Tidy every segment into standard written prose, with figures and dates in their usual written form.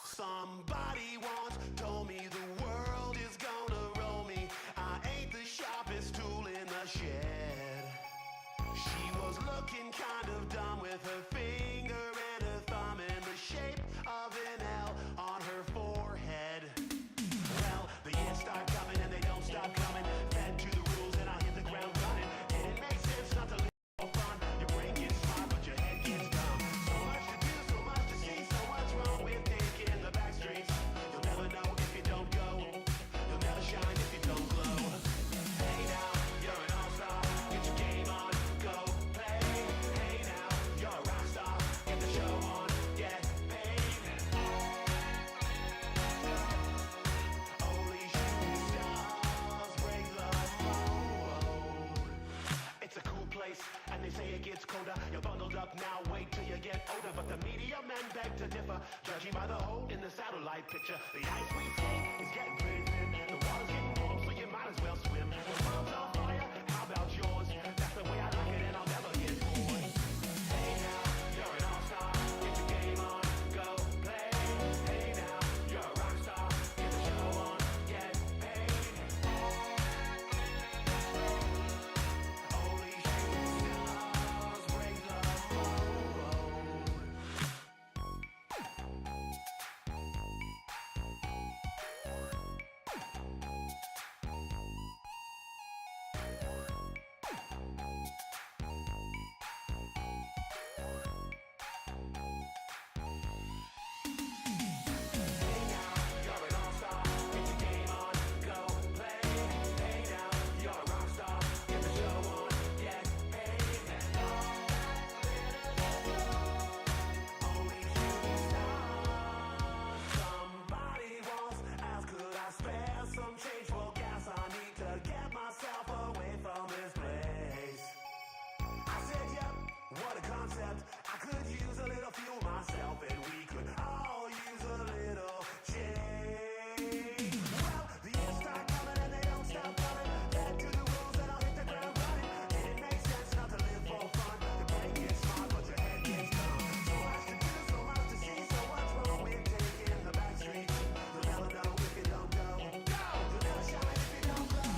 Somebody once told me the world is gonna roll me. I ain't the sharpest tool in the shed. She was looking kind of dumb with her finger and her thumb in the shape of an L on her forehead. Well, the years start coming and they don't stop coming. Fed to the rules and I hit the ground running. Didn't make sense not to live for fun. Your brain gets smart but your head gets dumb. So much to do, so much to see. So what's wrong with taking the back streets? You'll never know if you don't go. You'll never shine if you don't glow. Hey now, you're an all-star. Get your game on, go play. Hey now, you're a rock star. Get the show on, get paid. Only shooting stars break the mold. It's a cool place, and they say it gets colder. You're bundled up now, wait till you get older. But the media men beg to differ, judging by the hole in the satellite picture. The ice we skate is getting pretty thin. The water's getting warm, so you might as well swim. The world's on fire, how about yours? That's the way I like it, and I'll never get bored. Hey now, you're an all-star. Get your game on, go play. Hey now, you're a rock star. Get the show on, get paid. Only shooting stars break the mold. Hey now, you're an all-star. Get your game on, go play. Hey now, you're a rock star. Get the show on, get paid. Only shooting stars. Somebody once asked, could I spare some change for gas? I need to get myself away from this place. I said, yep, what a concept. I could use a little fuel myself, and we could all use a little change. Well, the years start coming and they don't stop coming. Fed to the rules and I'll hit the ground running. Didn't make sense not to live for fun. Your brain gets smart, but your head gets dumb. So much to do, so much to see. So what's wrong with taking the back streets? You'll never know if you don't go. You'll never shine if you don't glow.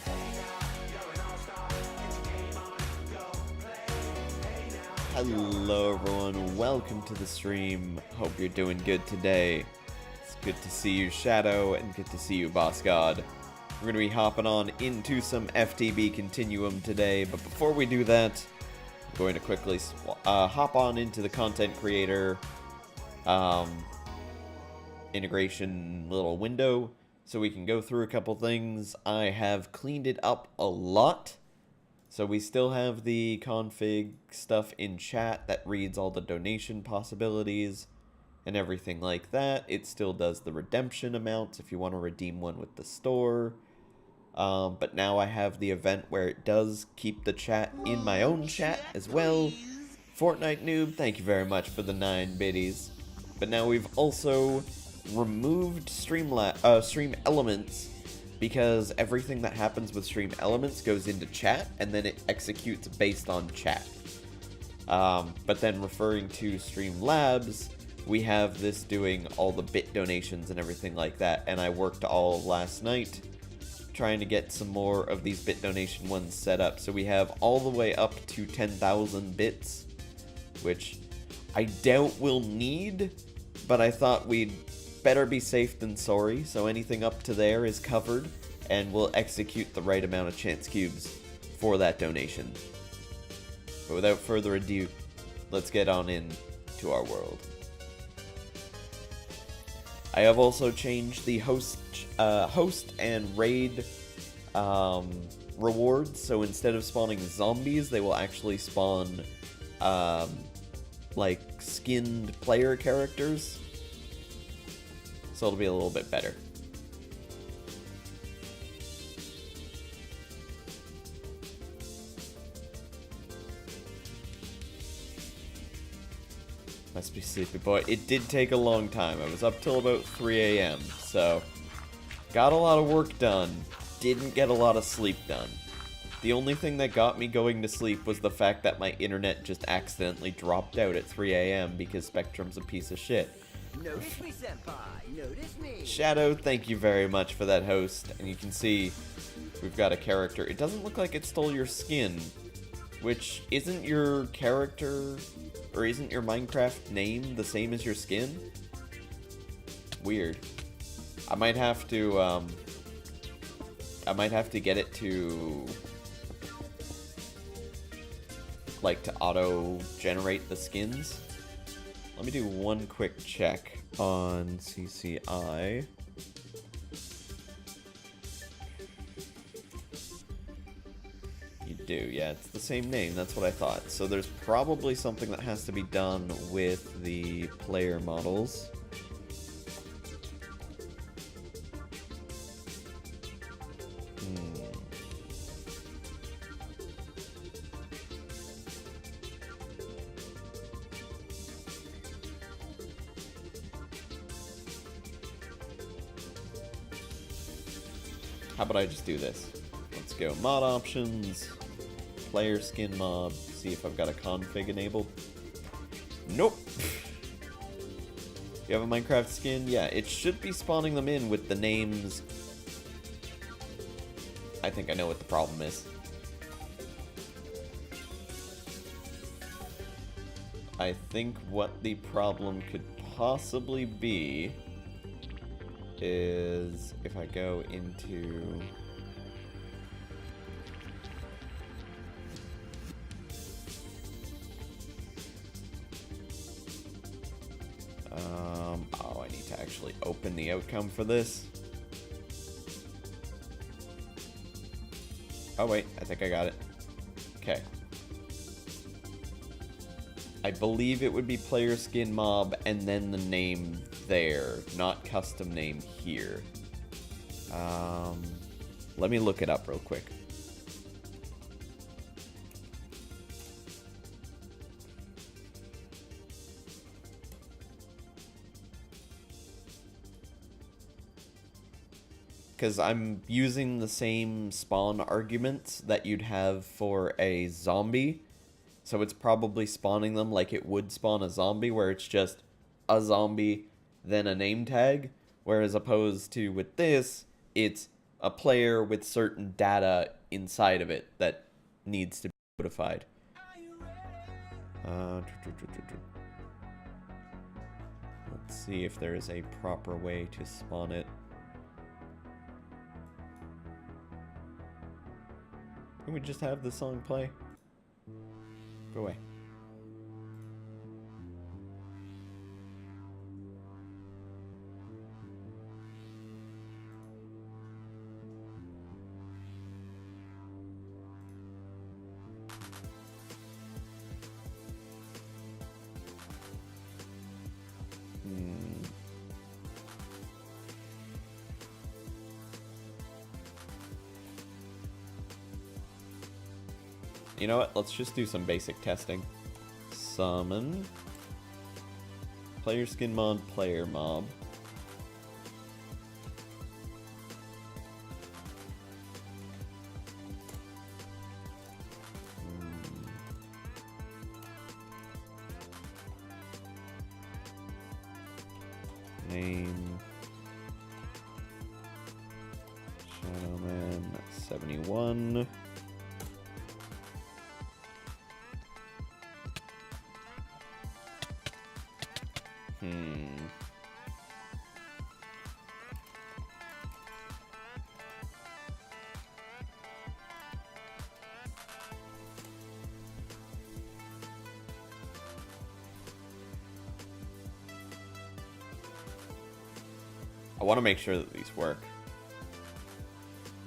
Hey now, you're an all-star. Get your game on, go play. Hey now. Hello everyone, welcome to the stream. Hope you're doing good today. It's good to see you, Shadow, and good to see you, Boss God. We're going to be hopping on into some FTB Continuum today, but before we do that, I'm going to quickly hop on into the content creator integration little window so we can go through a couple things. I have cleaned it up a lot. So we still have the config stuff in chat that reads all the donation possibilities and everything like that. It still does the redemption amounts if you want to redeem one with the store. But now I have the event where it does keep the chat in my own chat as well. Fortnite Noob, thank you very much for the 9 biddies. But now we've also removed Stream Elements, because everything that happens with Stream Elements goes into chat, and then it executes based on chat. But then referring to Streamlabs, we have this doing all the bit donations and everything like that, and I worked all last night trying to get some more of these bit donation ones set up. So we have all the way up to 10,000 bits, which I doubt we'll need, but I thought we'd better be safe than sorry, so anything up to there is covered, and we'll execute the right amount of chance cubes for that donation. But without further ado, let's get on in to our world. I have also changed the host and raid rewards, so instead of spawning zombies, they will actually spawn like skinned player characters. So it'll be a little bit better. Must be sleepy boy. It did take a long time. I was up till about 3 a.m. So got a lot of work done. Didn't get a lot of sleep done. The only thing that got me going to sleep was the fact that my internet just accidentally dropped out at 3 a.m. because Spectrum's a piece of shit. Notice me, senpai. Notice me. Shadow, thank you very much for that host. And you can see we've got a character. It doesn't look like it stole your skin, which isn't your character, or isn't your Minecraft name the same as your skin? Weird. I might have to get it to, like, to auto-generate the skins. Let me do one quick check on CCI. You do, yeah, it's the same name, that's what I thought. So there's probably something that has to be done with the player models. How about I just do this? Let's go mod options, player skin mob, see if I've got a config enabled. Nope. You have a Minecraft skin? Yeah, it should be spawning them in with the names. I think I know what the problem is. I think what the problem could possibly be is if I go into oh, I need to actually open the outcome for this. Oh wait, I think I got it. Okay. I believe it would be player skin mob and then the name there, not custom name here. Let me look it up real quick. Because I'm using the same spawn arguments that you'd have for a zombie. So it's probably spawning them like it would spawn a zombie, where it's just a zombie, then a name tag. Whereas opposed to with this, it's a player with certain data inside of it that needs to be codified. Let's see if there is a proper way to spawn it. Can we just have the song play? Go away. You know what? Let's just do some basic testing. Summon. Player skin mod, player mob. Name. Shadowman 71. I want to make sure that these work.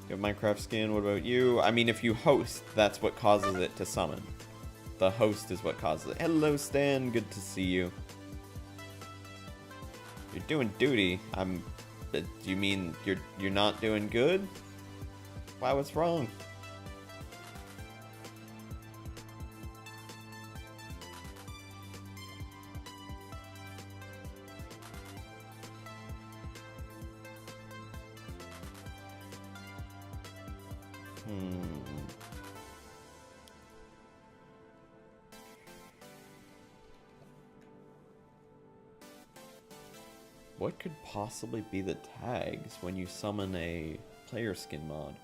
You have Minecraft skin, what about you? I mean, if you host, that's what causes it to summon. The host is what causes it. Hello, Stan, good to see you. You're doing duty. Do you mean you're not doing good? Why, what's wrong? What could possibly be the tags when you summon a player skin mod?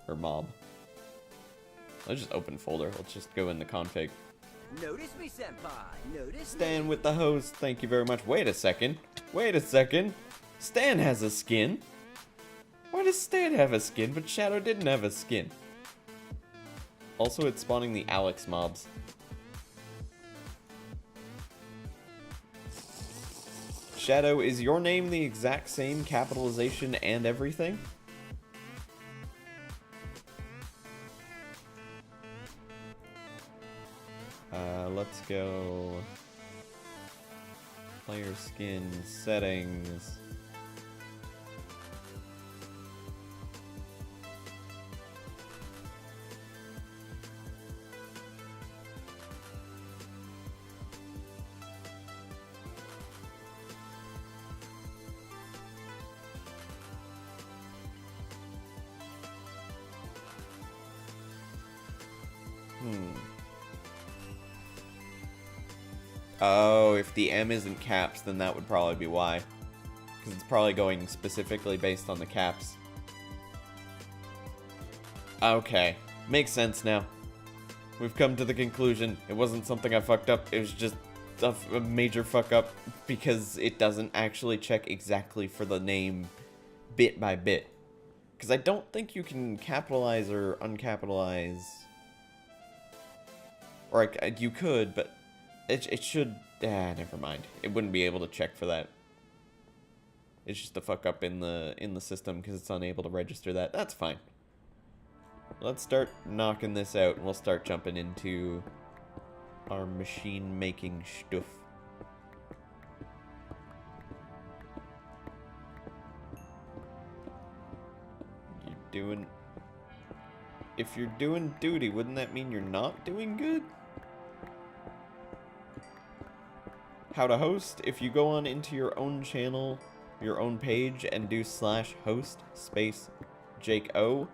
Or mob? Let's just open folder. Let's just go in the config. Notice me, senpai. Notice Stan me. with the host. Thank you very much. Wait a second. Wait a second. Stan has a skin. Why does Stan have a skin, but Shadow didn't have a skin? Also, it's spawning the Alex mobs. Shadow, is your name the exact same capitalization and everything? Let's go. Player skin settings. Oh, if the M isn't caps, then that would probably be why. Because it's probably going specifically based on the caps. Okay. Makes sense now. We've come to the conclusion. It wasn't something I fucked up. It was just a major fuck up because it doesn't actually check exactly for the name bit by bit. Because I don't think you can capitalize or uncapitalize. Or you could, but it should... never mind. It wouldn't be able to check for that. It's just a fuck up in the system because it's unable to register that. That's fine. Let's start knocking this out and we'll start jumping into our machine making stuff. If you're doing duty, wouldn't that mean you're not doing good? How to host? If you go on into your own channel, your own page, and do /host space Jake O,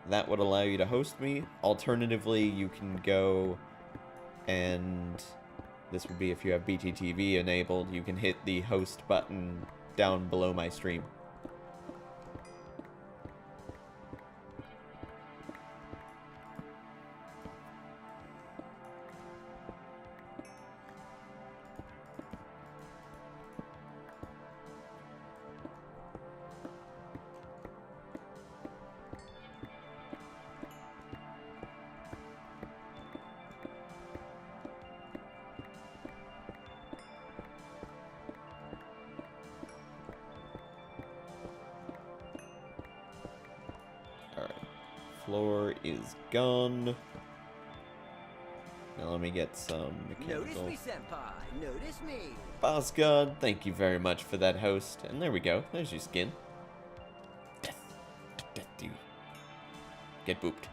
that would allow you to host me. Alternatively, you can go and this would be if you have BTTV enabled, you can hit the host button down below my stream. Floor is gone. Now let me get some mechanical. Notice me, senpai. Notice me. Boss God, thank you very much for that host. And there we go. There's your skin. Death. Death to you. Get booped.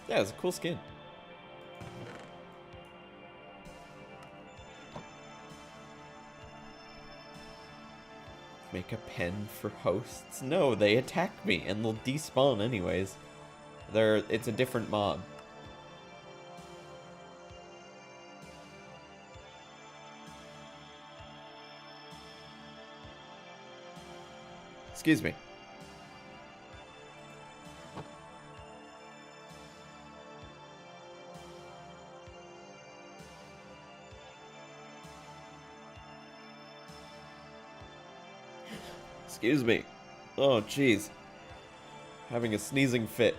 Yeah, it's a cool skin. Make a pen for hosts? No, they attack me and they'll despawn anyways. It's a different mob. Excuse me. Excuse me. Oh, jeez. Having a sneezing fit.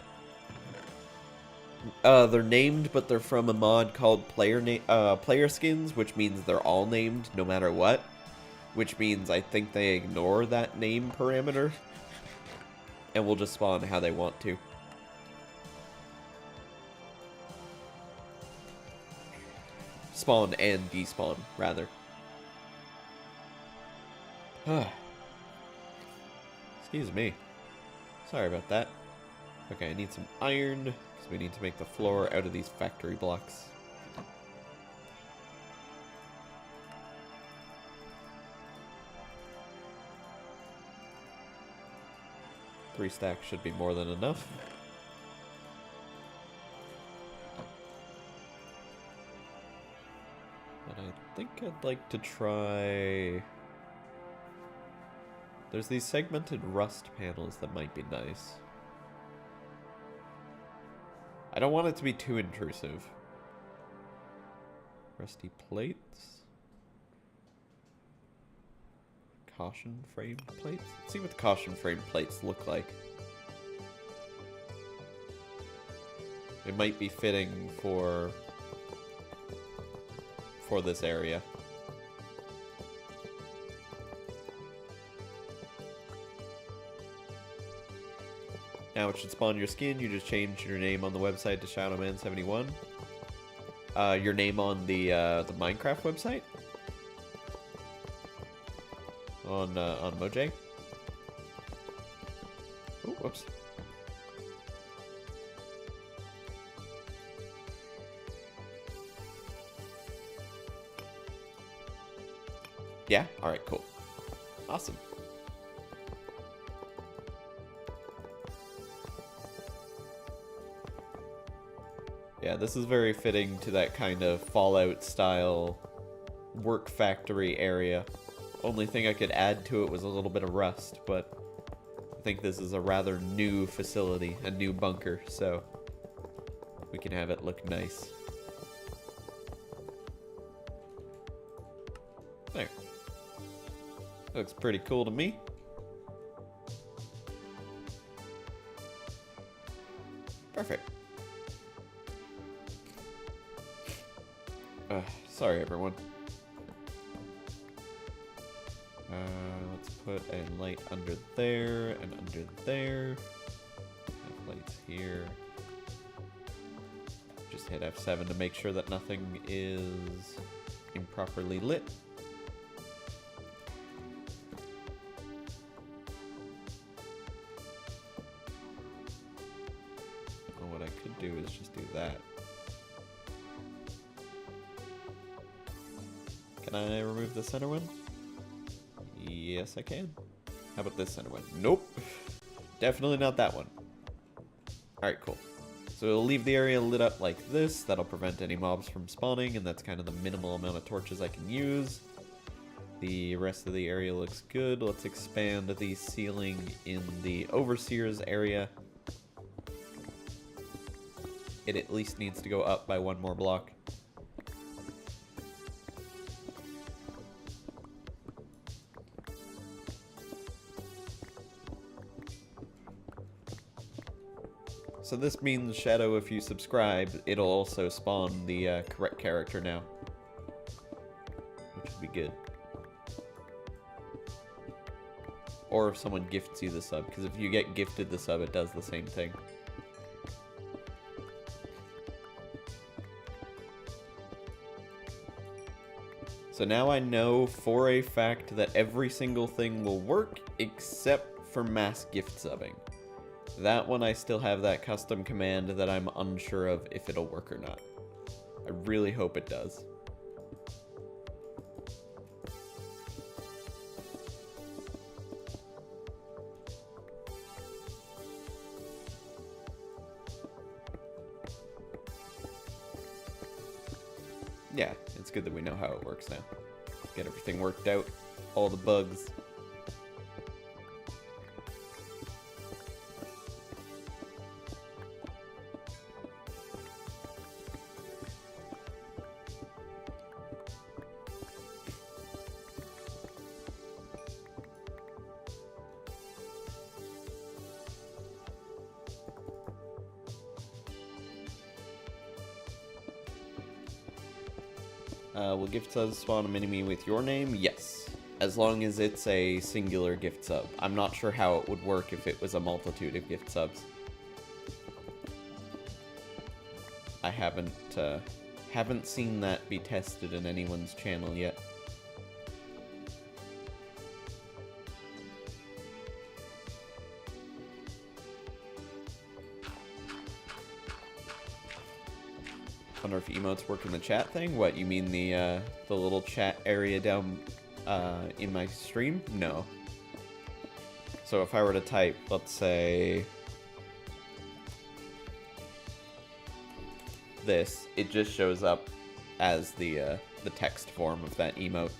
They're named, but they're from a mod called Player Skins, which means they're all named no matter what. Which means I think they ignore that name parameter. And will just spawn how they want to. Spawn and despawn, rather. Excuse me. Sorry about that. Okay, I need some iron, because we need to make the floor out of these factory blocks. Three stacks should be more than enough. think I'd like to try... There's these segmented rust panels that might be nice. I don't want it to be too intrusive. Rusty plates. Caution framed plates? Let's see what the caution framed plates look like. It might be fitting for this area. Now it should spawn your skin. You just change your name on the website to Shadowman71. Your name on the Minecraft website? On Mojang? Oh, whoops. Yeah? Alright, cool. Awesome. Yeah, this is very fitting to that kind of Fallout style work factory area. Only thing I could add to it was a little bit of rust, but I think this is a rather new facility, a new bunker, so we can have it look nice. There. Looks pretty cool to me. Perfect. Sorry, everyone. Let's put a light under there and under there. Have lights here. Just hit F7 to make sure that nothing is improperly lit. Well, what I could do is just do that. Can I remove the center one? Yes, I can. How about this center one? Nope. Definitely not that one. Alright, cool. So we'll leave the area lit up like this. That'll prevent any mobs from spawning, and that's kind of the minimal amount of torches I can use. The rest of the area looks good. Let's expand the ceiling in the Overseer's area. It at least needs to go up by one more block. So this means, Shadow, if you subscribe, it'll also spawn the correct character now. Which would be good. Or if someone gifts you the sub, because if you get gifted the sub, it does the same thing. So now I know for a fact that every single thing will work except for mass gift subbing. That one I still have that custom command that I'm unsure of if it'll work or not. I really hope it does. Yeah, it's good that we know how it works now. Get everything worked out, all the bugs. Will gift subs spawn a mini-me with your name? Yes. As long as it's a singular gift sub. I'm not sure how it would work if it was a multitude of gift subs. I haven't seen that be tested in anyone's channel yet. Wonder if emotes work in the chat thing? What, you mean the little chat area down in my stream? No. So if I were to type, let's say, this, it just shows up as the text form of that emote.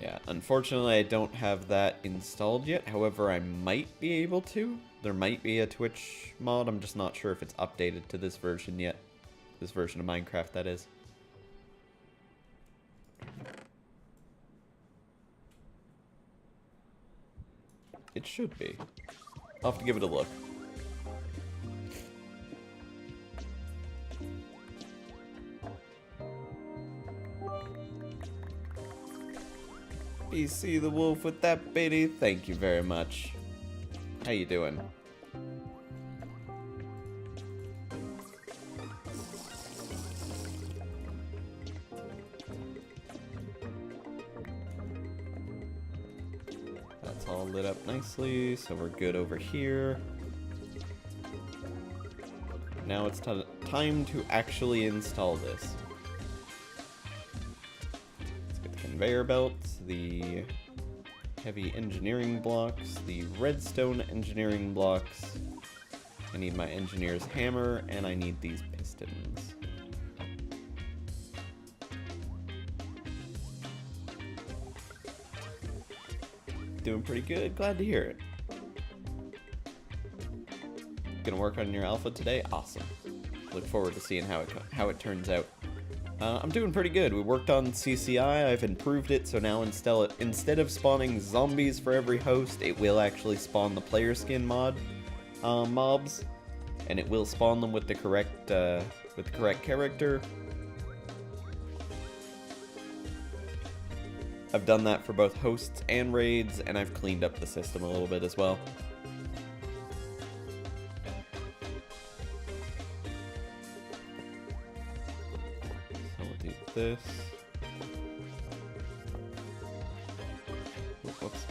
Yeah, unfortunately I don't have that installed yet. However, I might be able to. There might be a Twitch mod. I'm just not sure if it's updated to this version yet. This version of Minecraft, that is. It should be. I'll have to give it a look. BC the Wolf with that bitty. Thank you very much. How you doing? That's all lit up nicely, so we're good over here. Now it's time to actually install this. Let's get the conveyor belts, the heavy engineering blocks, the redstone engineering blocks. I need my engineer's hammer, and I need these pistons. Doing pretty good, glad to hear it. Gonna work on your alpha today? Awesome. Look forward to seeing how it turns out. I'm doing pretty good. We worked on CCI, I've improved it, so now instead of spawning zombies for every host, it will actually spawn the player skin mobs, and it will spawn them with the correct character. I've done that for both hosts and raids, and I've cleaned up the system a little bit as well. This. Whoops.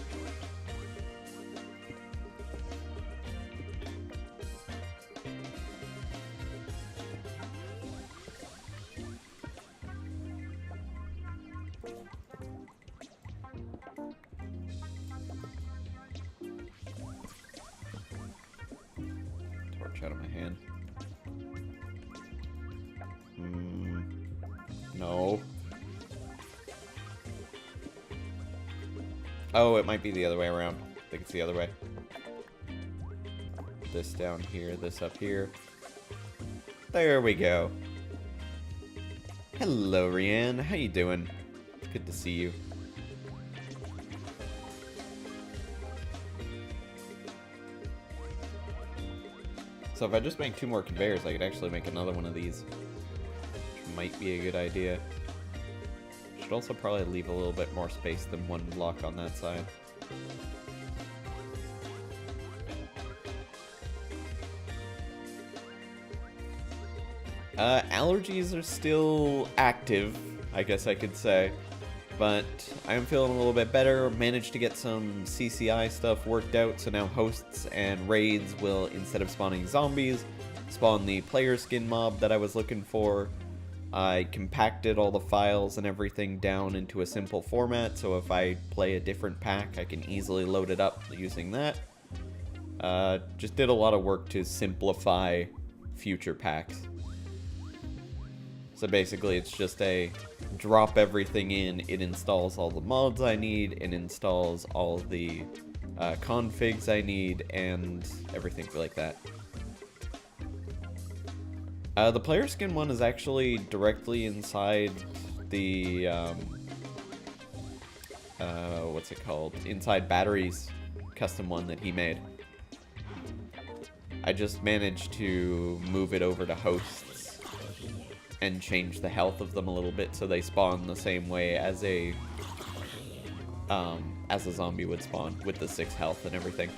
Torch out of my hand. No. Oh, it might be the other way around. I think it's the other way. This down here, this up here. There we go. Hello, Rianne. How you doing? It's good to see you. So if I just make 2 more conveyors, I could actually make another one of these. Might be a good idea. Should also probably leave a little bit more space than 1 block on that side. Allergies are still active, I guess I could say, but I am feeling a little bit better. Managed to get some CCI stuff worked out, so now hosts and raids will, instead of spawning zombies, spawn the player skin mob that I was looking for. I compacted all the files and everything down into a simple format, so if I play a different pack, I can easily load it up using that. Just did a lot of work to simplify future packs. So basically it's just a drop everything in, it installs all the mods I need, it installs all the configs I need, and everything like that. The player skin one is actually directly inside the, what's it called? Inside Battery's custom one that he made. I just managed to move it over to hosts and change the health of them a little bit so they spawn the same way as a zombie would spawn, with the 6 health and everything.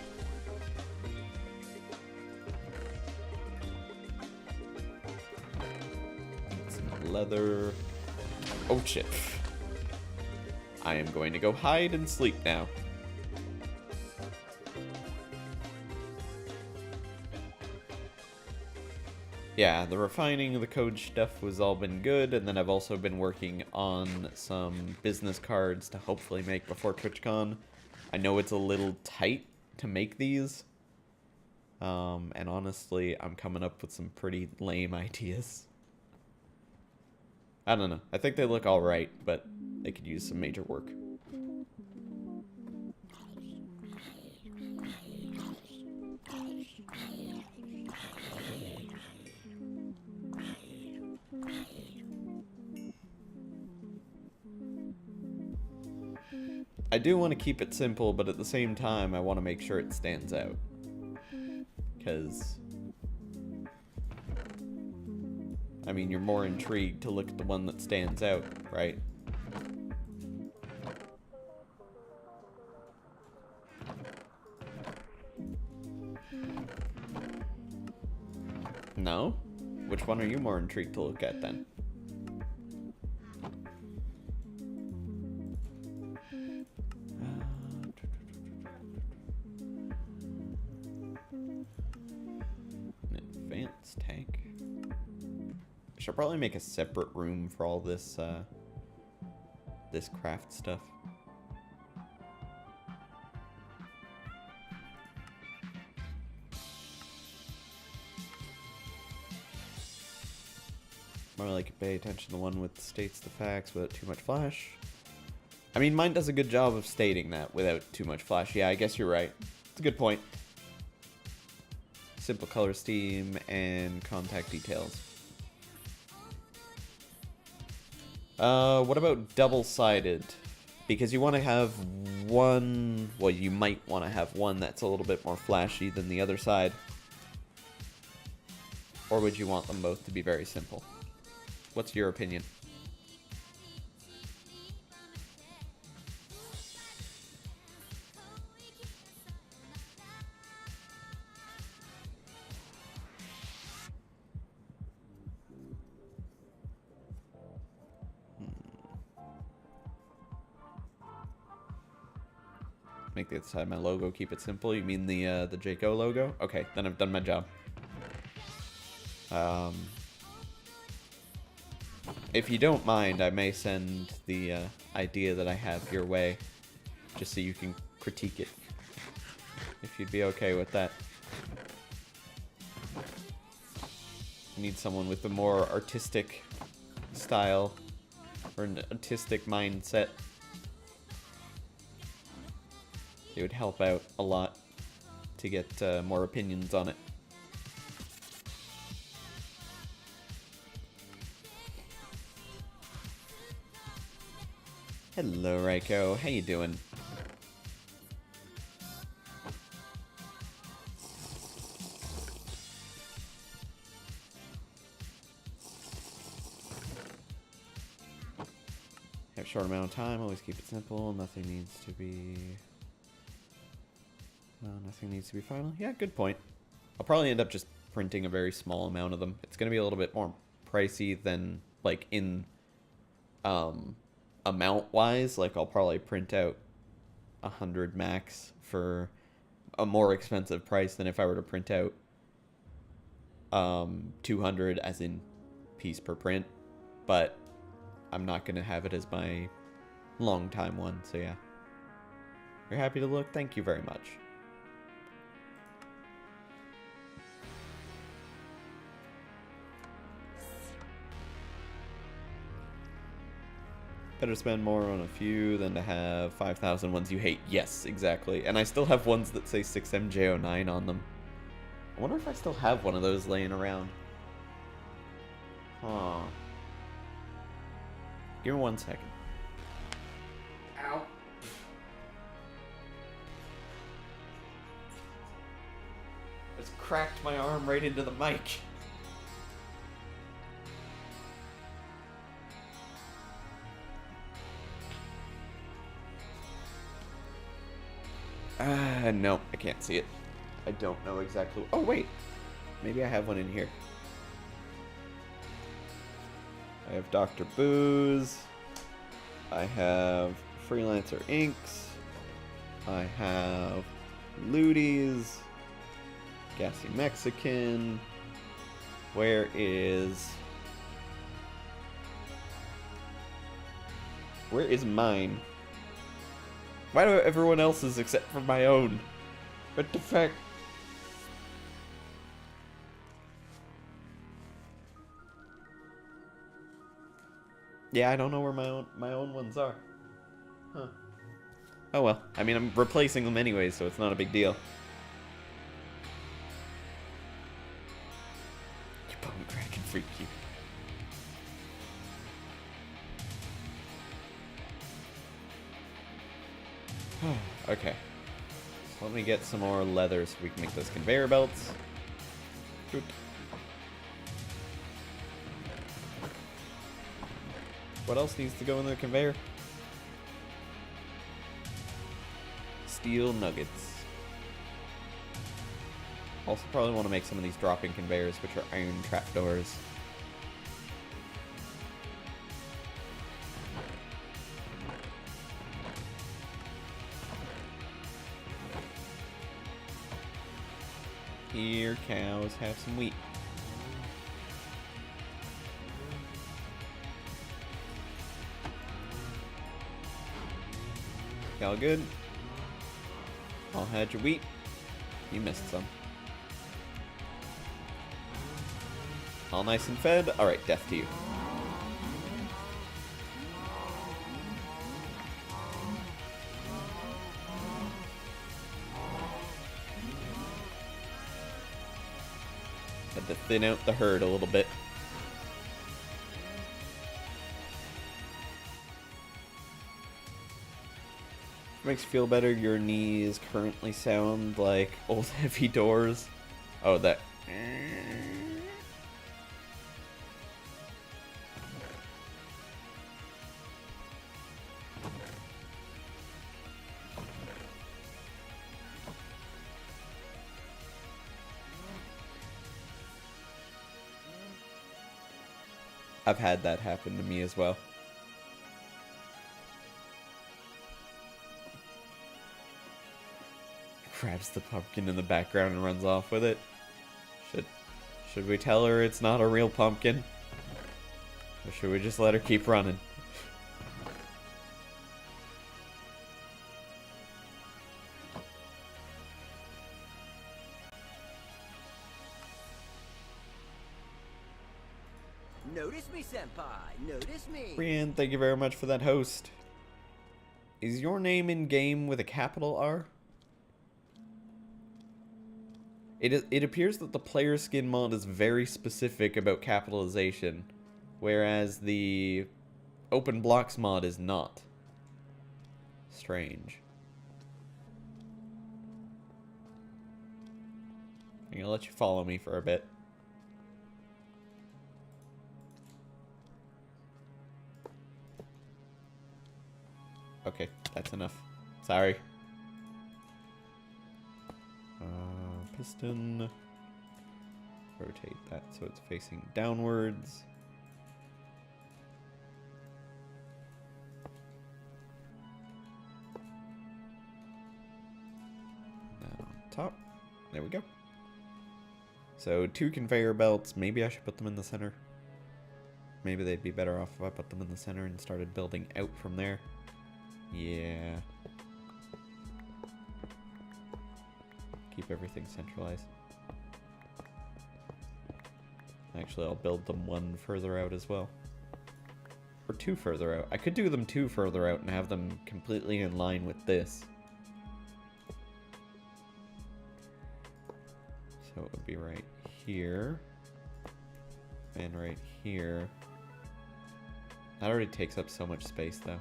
Leather. Oh shit. I am going to go hide and sleep now. yeah, the refining of the code stuff was all been good, and then I've also been working on some business cards to hopefully make before TwitchCon. I know it's a little tight to make these, and honestly, I'm coming up with some pretty lame ideas. I don't know. I think they look alright, but they could use some major work. I do want to keep it simple, but at the same time, I want to make sure it stands out. Because, I mean, you're more intrigued to look at the one that stands out, right? No? Which one are you more intrigued to look at then? Advanced tank. I should probably make a separate room for all this, this craft stuff. More like pay attention to the one with states the facts without too much flash. I mean, mine does a good job of stating that without too much flash. Yeah, I guess you're right. It's a good point. Simple color scheme and contact details. What about double-sided? Because you want to have one... Well, you might want to have one that's a little bit more flashy than the other side. Or would you want them both to be very simple? What's your opinion? Make the other side my logo, keep it simple. You mean the Jayco logo? Okay, then I've done my job. If you don't mind, I may send the idea that I have your way, just so you can critique it. If you'd be okay with that. I need someone with a more artistic style, or an artistic mindset. It would help out a lot to get more opinions on it. Hello, Raiko. How you doing? Have a short amount of time. Always keep it simple. Nothing needs to be... nothing needs to be final. Yeah, good point. I'll probably end up just printing a very small amount of them. It's going to be a little bit more pricey than, like, in... amount-wise, like, I'll probably print out 100 max for a more expensive price than if I were to print out 200 as in piece per print, but I'm not going to have it as my long time one, so yeah. You're happy to look? Thank you very much. Better spend more on a few than to have 5,000 ones you hate. Yes, exactly. And I still have ones that say 6MJ09 on them. I wonder if I still have one of those laying around. Huh. Give me 1 second. Ow. Just cracked my arm right into the mic. No, I can't see it. I don't know exactly. Oh, wait. Maybe I have one in here. I have Dr. Booze. I have Freelancer Inks. I have Looties. Gassy Mexican. Where is mine? Why do everyone else's except for my own? What the fuck? Yeah, I don't know where my own ones are. Huh. Oh well. I mean, I'm replacing them anyway, so it's not a big deal. You bone cracking freak, you. Okay. So let me get some more leather so we can make those conveyor belts. Boop. What else needs to go in the conveyor? Steel nuggets. Also probably want to make some of these dropping conveyors, which are iron trapdoors. Here, cows, have some wheat. Y'all good? All had your wheat. You missed some. All nice and fed. Alright, death to you. Had to thin out the herd a little bit. Makes you feel better. Your knees currently sound like old heavy doors. Oh, that. I've had that happen to me as well. Grabs the pumpkin in the background and runs off with it. Should we tell her it's not a real pumpkin? Or should we just let her keep running? Notice me, senpai. Notice me. Brian, thank you very much for that host. Is your name in game with a capital R? It appears that the player skin mod is very specific about capitalization, whereas the open blocks mod is not. Strange. I'm gonna let you follow me for a bit. Okay, that's enough. Sorry. Piston. Rotate that so it's facing downwards. That on top. There we go. So 2 conveyor belts. Maybe I should put them in the center. Maybe they'd be better off if I put them in the center and started building out from there. Yeah. Keep everything centralized. Actually, I'll build them 1 further out as well. Or 2 further out. I could do them 2 further out and have them completely in line with this. So it would be right here. And right here. That already takes up so much space, though.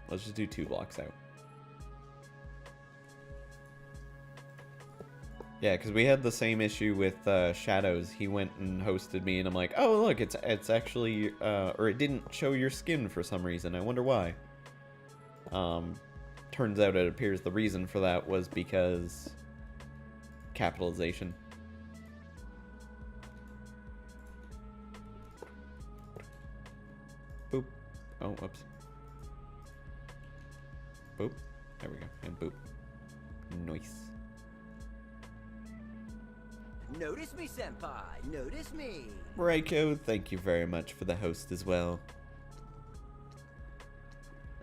Let's just do 2 blocks out. Yeah, because we had the same issue with Shadows. He went and hosted me, and I'm like, oh, look, it's actually, or it didn't show your skin for some reason. I wonder why. Turns out it appears the reason for that was because capitalization. Boop. Oh, whoops. Boop. There we go. And boop. Nice. Notice me, senpai. Notice me. Reiko, thank you very much for the host as well.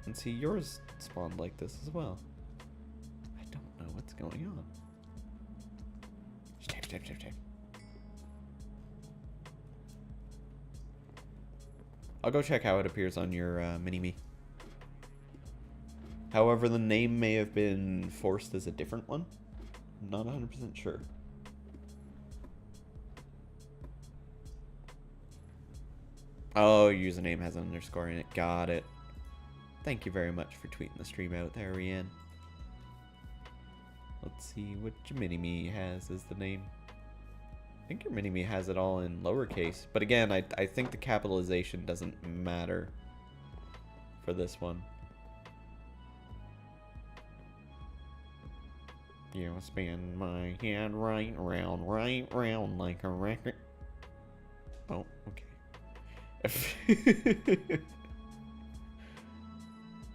And see, yours spawned like this as well. I don't know what's going on. Step. I'll go check how it appears on your mini-me. However, the name may have been forced as a different one. I'm not 100% sure. Oh, username has an underscore in it. Got it. Thank you very much for tweeting the stream out there, Rianne. Let's see what your mini-me has as the name. I think your mini-me has it all in lowercase. But again, I think the capitalization doesn't matter for this one. You spin my head right round like a record. Oh, okay.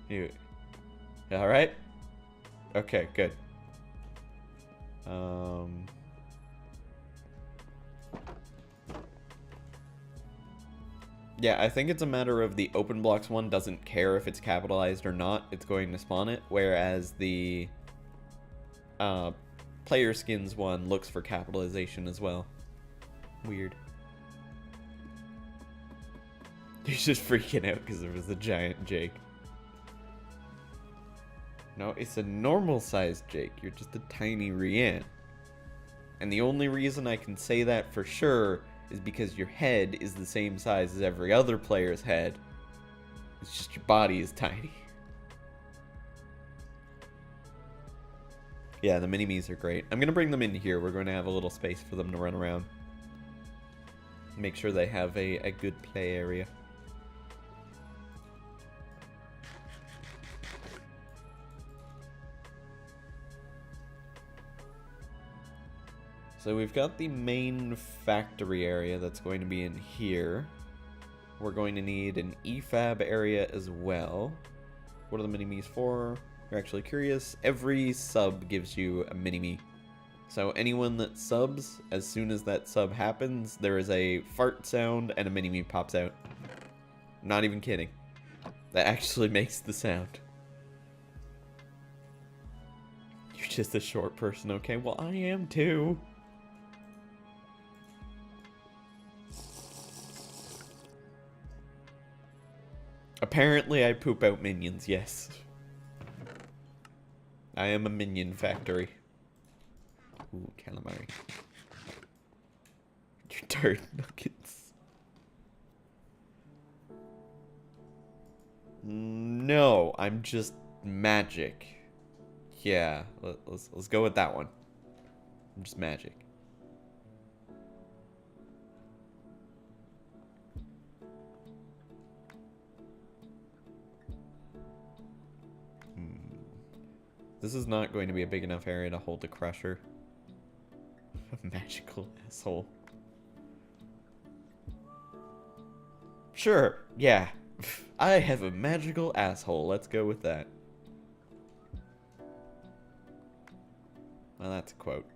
You alright? Okay, good. Yeah, I think it's a matter of the open blocks one doesn't care if it's capitalized or not. It's going to spawn it, whereas the player skins one looks for capitalization as well. Weird. He's just freaking out because there was a giant Jake. No, it's a normal sized Jake. You're just a tiny Rianne. And the only reason I can say that for sure is because your head is the same size as every other player's head. It's just your body is tiny. Yeah, the mini-me's are great. I'm going to bring them in here. We're going to have a little space for them to run around. Make sure they have a good play area. So we've got the main factory area that's going to be in here. We're going to need an EFAB area as well. What are the mini-me's for? You're actually curious. Every sub gives you a mini-me. So anyone that subs, as soon as that sub happens, there is a fart sound and a mini-me pops out. Not even kidding. That actually makes the sound. You're just a short person, okay? Well, I am too. Apparently I poop out minions, yes. I am a minion factory. Ooh, calamari. Your turd nuggets. No, I'm just magic. Yeah, let's go with that one. I'm just magic. This is not going to be a big enough area to hold the crusher. A magical asshole. Sure, yeah. I have a magical asshole. Let's go with that. Well, that's a quote.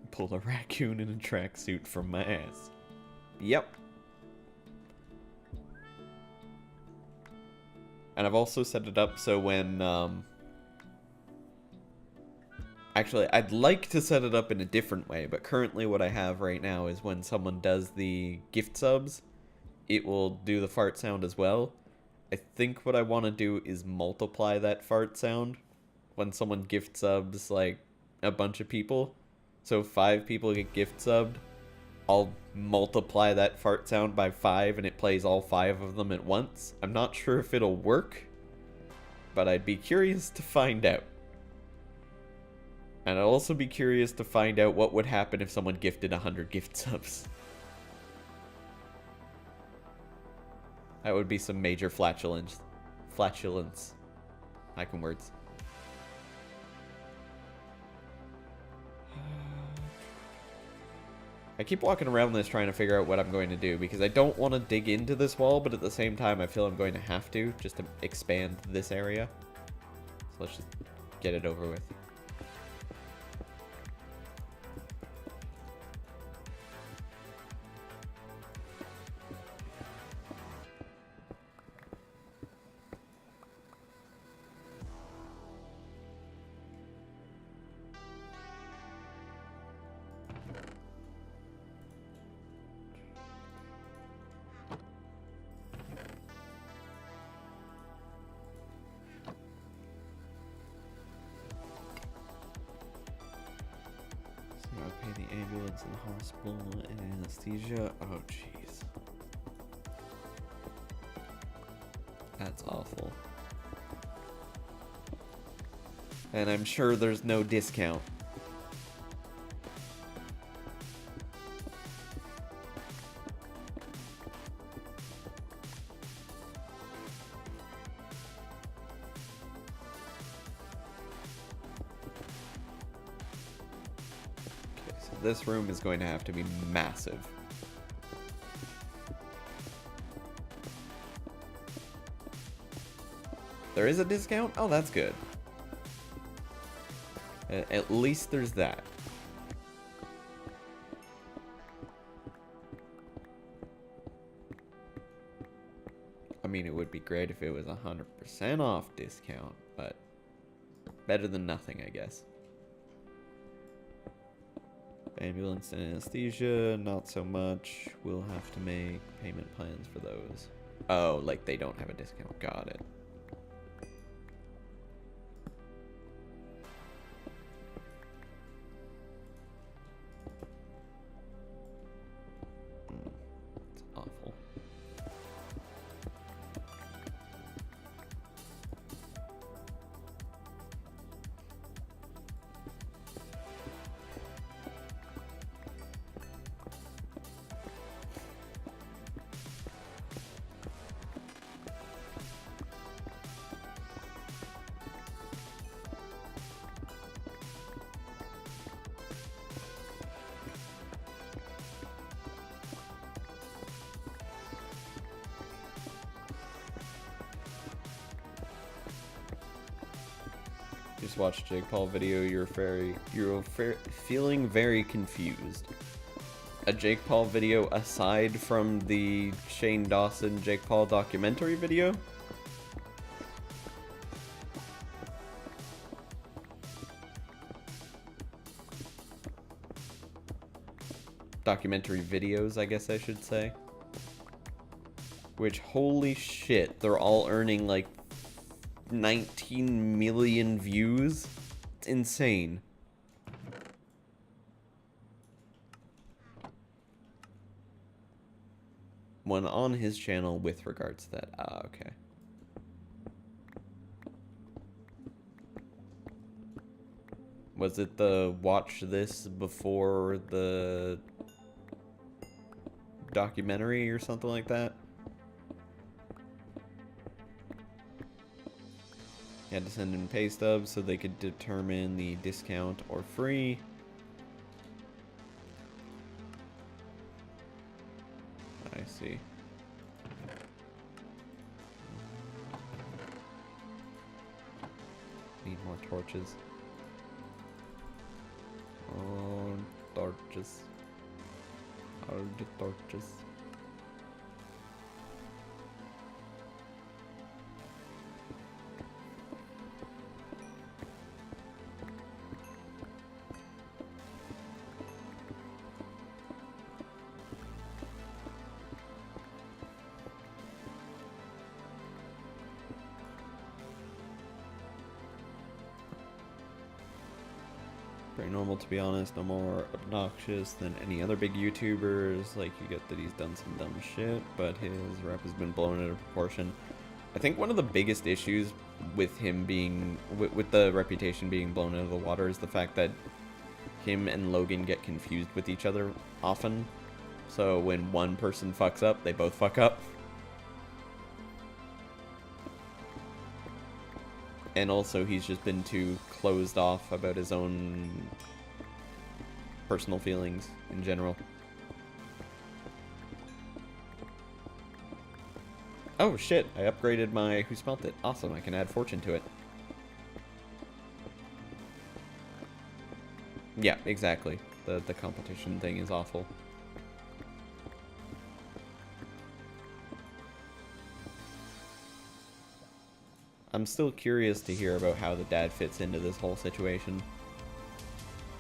Pull a raccoon in a tracksuit from my ass. Yep. And I've also set it up so when, actually, I'd like to set it up in a different way, but currently what I have right now is when someone does the gift subs, it will do the fart sound as well. I think what I want to do is multiply that fart sound when someone gift subs, like, a bunch of people. So if 5 people get gift subbed, I'll multiply that fart sound by 5 and it plays all 5 of them at once. I'm not sure if it'll work, but I'd be curious to find out. And I'd also be curious to find out what would happen if someone gifted 100 gift subs. That would be some major flatulence. I can words. I keep walking around this trying to figure out what I'm going to do, because I don't want to dig into this wall, but at the same time I feel I'm going to have to, just to expand this area. So let's just get it over with. Pay the ambulance in the hospital and anesthesia. Oh, jeez. That's awful. And I'm sure there's no discount. This room is going to have to be massive. There is a discount? Oh, that's good. At least there's that. I mean, it would be great if it was 100% off discount, but better than nothing, I guess. Ambulance and anesthesia, not so much. We'll have to make payment plans for those. Oh, like they don't have a discount. Got it. It's awful. Just watched Jake Paul video. You're feeling very confused. A Jake Paul video aside from the Shane Dawson Jake Paul documentary video? Documentary videos, I guess I should say. Which, holy shit, they're all earning like 19 million views. It's insane. One on his channel with regards to that. Ah, okay. Was it the watch this before the documentary or something like that? Had to send in pay stubs so they could determine the discount or free. I see. Need more torches. Oh, torches. How are the torches? Pretty normal, to be honest. No more obnoxious than any other big YouTubers. Like, you get that he's done some dumb shit, but his rep has been blown out of proportion. I think one of the biggest issues with him being, with the reputation being blown out of the water is the fact that him and Logan get confused with each other often. So when one person fucks up, they both fuck up. And also, he's just been too closed off about his own personal feelings in general. Oh shit, I upgraded my Who Smelt It. Awesome, I can add fortune to it. Yeah, exactly. The competition thing is awful. I'm still curious to hear about how the dad fits into this whole situation.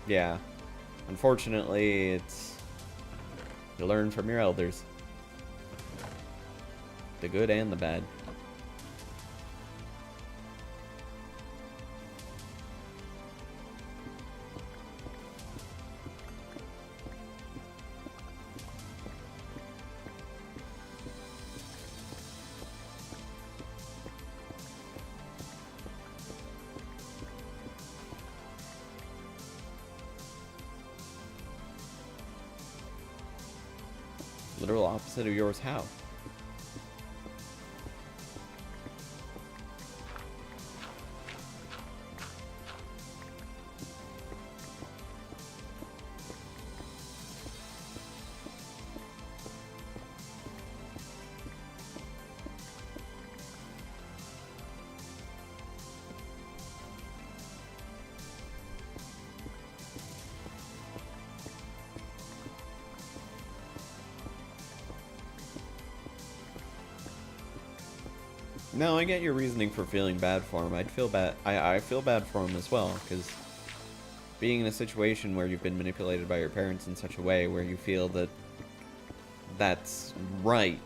Yeah. Unfortunately, it's... You learn from your elders. The good and the bad. Literal opposite of yours, how? No, I get your reasoning for feeling bad for him. I'd feel bad. I feel bad for him as well, because being in a situation where you've been manipulated by your parents in such a way where you feel that that's right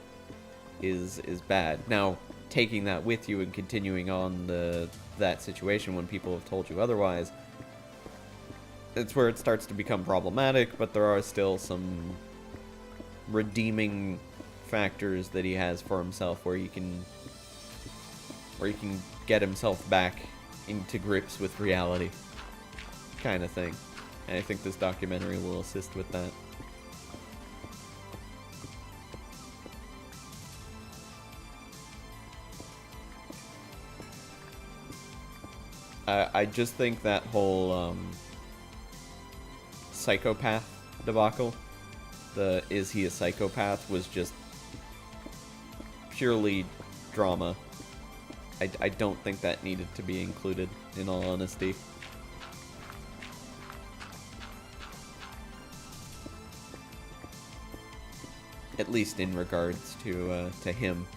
is bad. Now, taking that with you and continuing on that situation when people have told you otherwise, it's where it starts to become problematic, but there are still some redeeming factors that he has for himself where he can get himself back into grips with reality, kind of thing. And I think this documentary will assist with that. I just think that whole psychopath debacle, the is he a psychopath, was just purely drama. I don't think that needed to be included, in all honesty. At least in regards to him.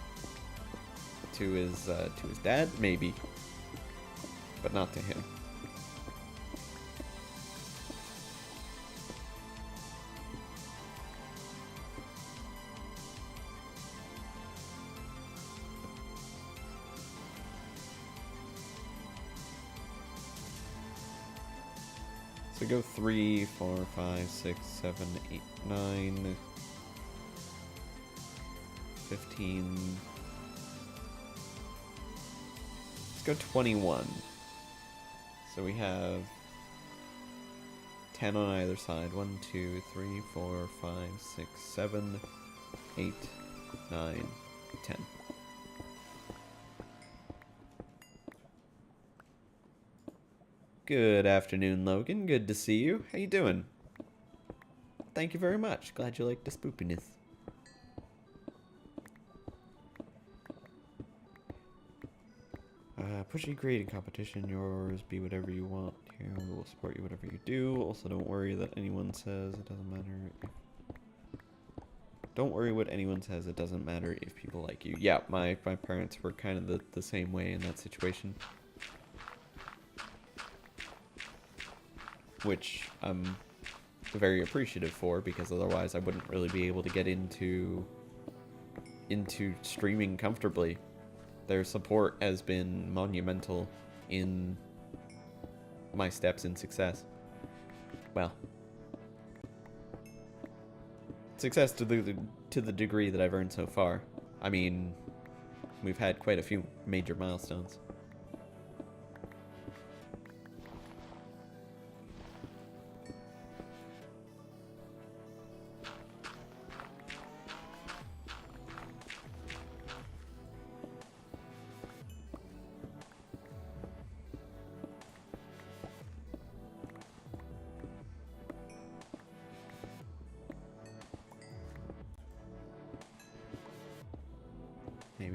To his dad, maybe. But not to him. So go 3, 4, 5, 6, 7, 8, 9, 15. Let's go 21. So we have 10 on either side. 1, 2, 3, 4, 5, 6, 7, 8, 9, 10. Good afternoon, Logan. Good to see you. How you doing? Thank you very much. Glad you liked the spoopiness. Pushy grading competition. Yours be whatever you want. Here, we will support you whatever you do. Also, don't worry that anyone says it doesn't matter. Don't worry what anyone says. It doesn't matter if people like you. Yeah, my parents were kind of the same way in that situation. Which I'm very appreciative for, because otherwise I wouldn't really be able to get into streaming comfortably. Their support has been monumental in my steps in success. Well, success to the degree that I've earned so far. I mean, we've had quite a few major milestones.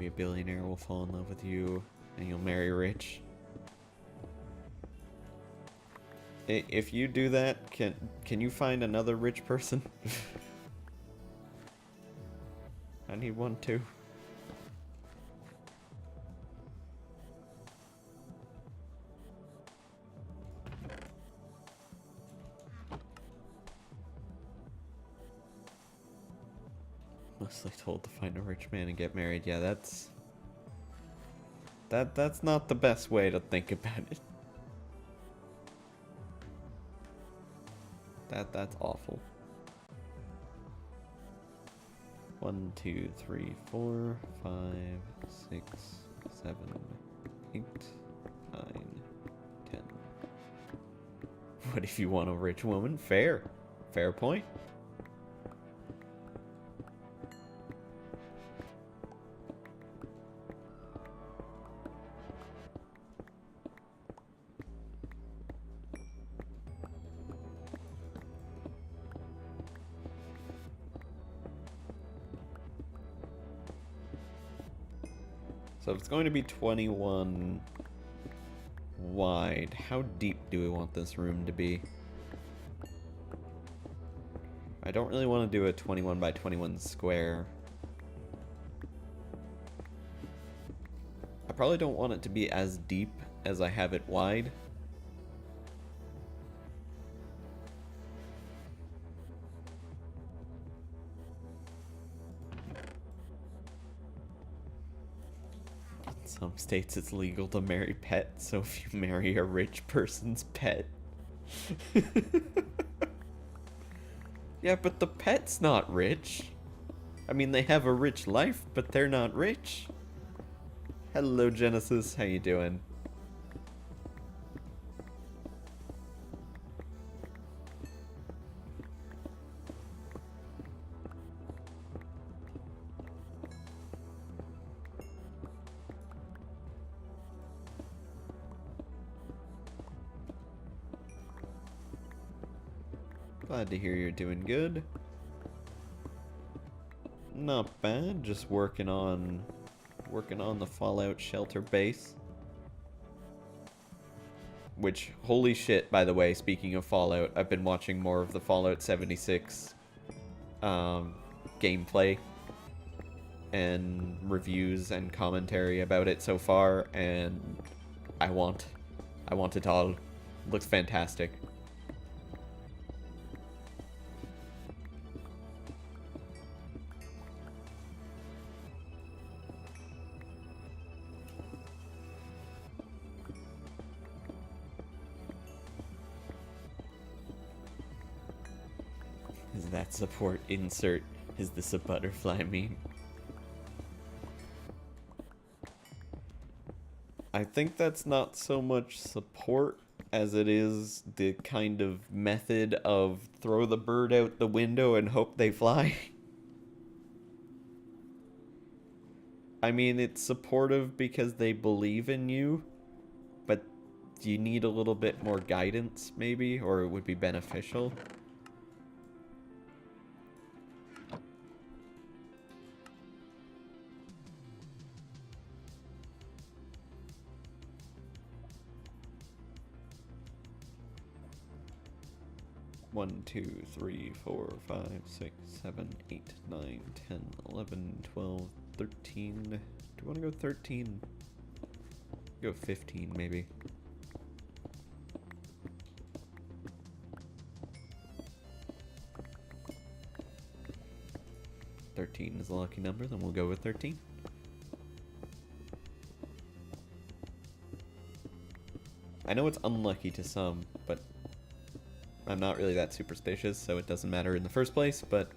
Maybe a billionaire will fall in love with you and you'll marry rich. If you do that, can you find another rich person? I need one too. Mostly told to find a rich man and get married. Yeah, that's not the best way to think about it. That's awful. 1, 2, 3, 4, 5, 6, 7, 8, 9, 10. What if you want a rich woman? Fair. Fair point. So if it's going to be 21 wide, how deep do we want this room to be? I don't really want to do a 21 by 21 square. I probably don't want it to be as deep as I have it wide. Some states it's legal to marry pets, so if you marry a rich person's pet. Yeah, but the pet's not rich. I mean, they have a rich life, but they're not rich. Hello, Genesis. How you doing? Glad to hear you're doing good. Not bad, just working on the Fallout shelter base. Which, holy shit, by the way, speaking of Fallout, I've been watching more of the Fallout 76 gameplay and reviews and commentary about it so far, and I want it all. It looks fantastic. Is that support insert? Is this a butterfly meme? I think that's not so much support as it is the kind of method of throw the bird out the window and hope they fly. I mean, it's supportive because they believe in you, but you need a little bit more guidance, maybe, or it would be beneficial. One, 2, 3, 4, 5, 6, 7, 8, 9, 10, 11, 12, 13. Do you want to go 13? Go 15, maybe. Thirteen is the lucky number, then we'll go with 13. I know it's unlucky to some, but I'm not really that superstitious, so it doesn't matter in the first place, but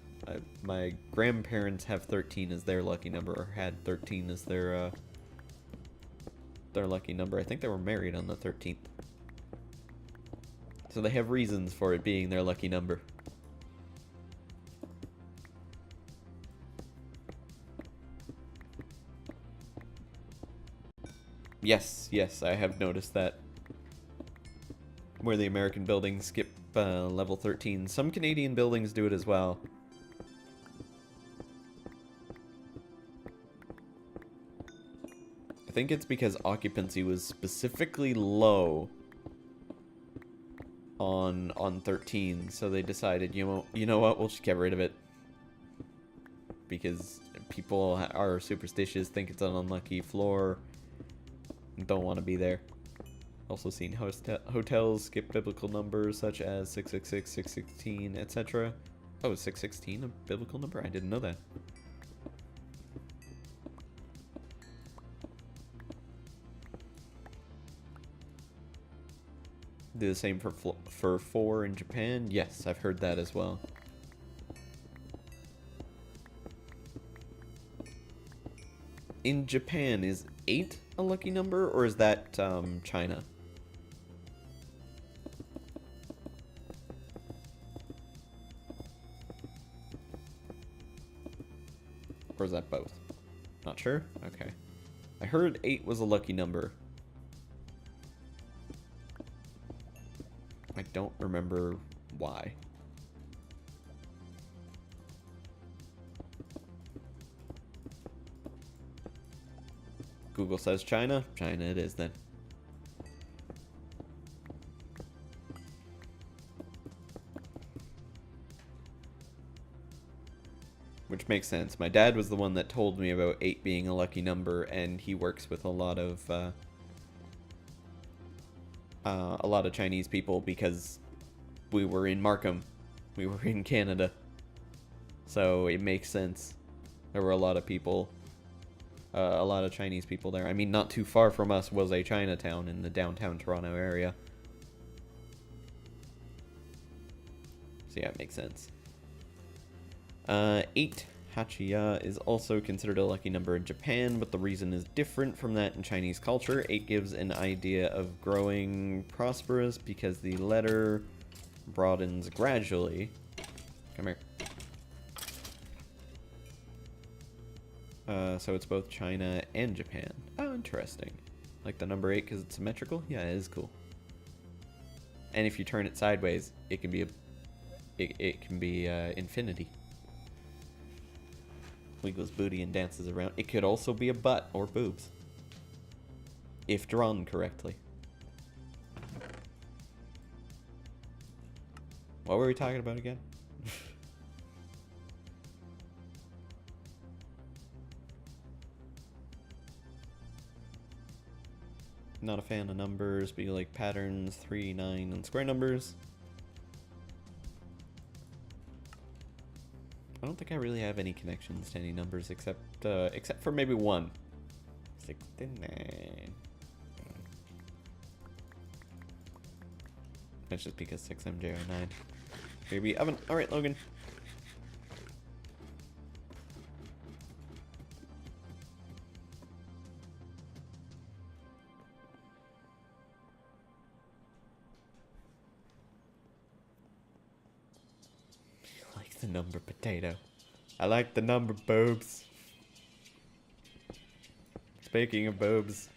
my grandparents have 13 as their lucky number, or had 13 as their lucky number. I think they were married on the 13th. So they have reasons for it being their lucky number. Yes, I have noticed that. Where the American buildings skip level 13. Some Canadian buildings do it as well. think it's because occupancy was specifically low on 13, so they decided, you know what, we'll just get rid of it. Because people are superstitious, think it's an unlucky floor, don't want to be there. Also seen hotels skip biblical numbers such as 666, 616, etc. Oh, is 616 a biblical number? I didn't know that. Do the same for 4 in Japan? Yes, I've heard that as well. In Japan, is 8 a lucky number, or is that China? Or is that both? Not sure? Okay. I heard 8 was a lucky number. I don't remember why. Google says China. China it is then. Which makes sense. My dad was the one that told me about 8 being a lucky number, and he works with a lot of Chinese people because we were in Markham. We were in Canada. So it makes sense. There were a lot of people, a lot of Chinese people there. I mean, not too far from us was a Chinatown in the downtown Toronto area. So yeah, it makes sense. 8, Hachiya, is also considered a lucky number in Japan, but the reason is different from that in Chinese culture. 8 gives an idea of growing prosperous because the letter broadens gradually. Come here. So it's both China and Japan. Oh, interesting. Like the number 8 because it's symmetrical? Yeah, it is cool. And if you turn it sideways, it can be infinity. Wiggles booty and dances around. It could also be a butt or boobs, if drawn correctly. What were we talking about again? Not a fan of numbers, but you like patterns, 3, 9, and square numbers. I don't think I really have any connections to any numbers except for maybe 1. 69. That's just because 6MJ09. Baby oven. Alright, Logan. The number potato. I like the number boobs. Speaking of boobs.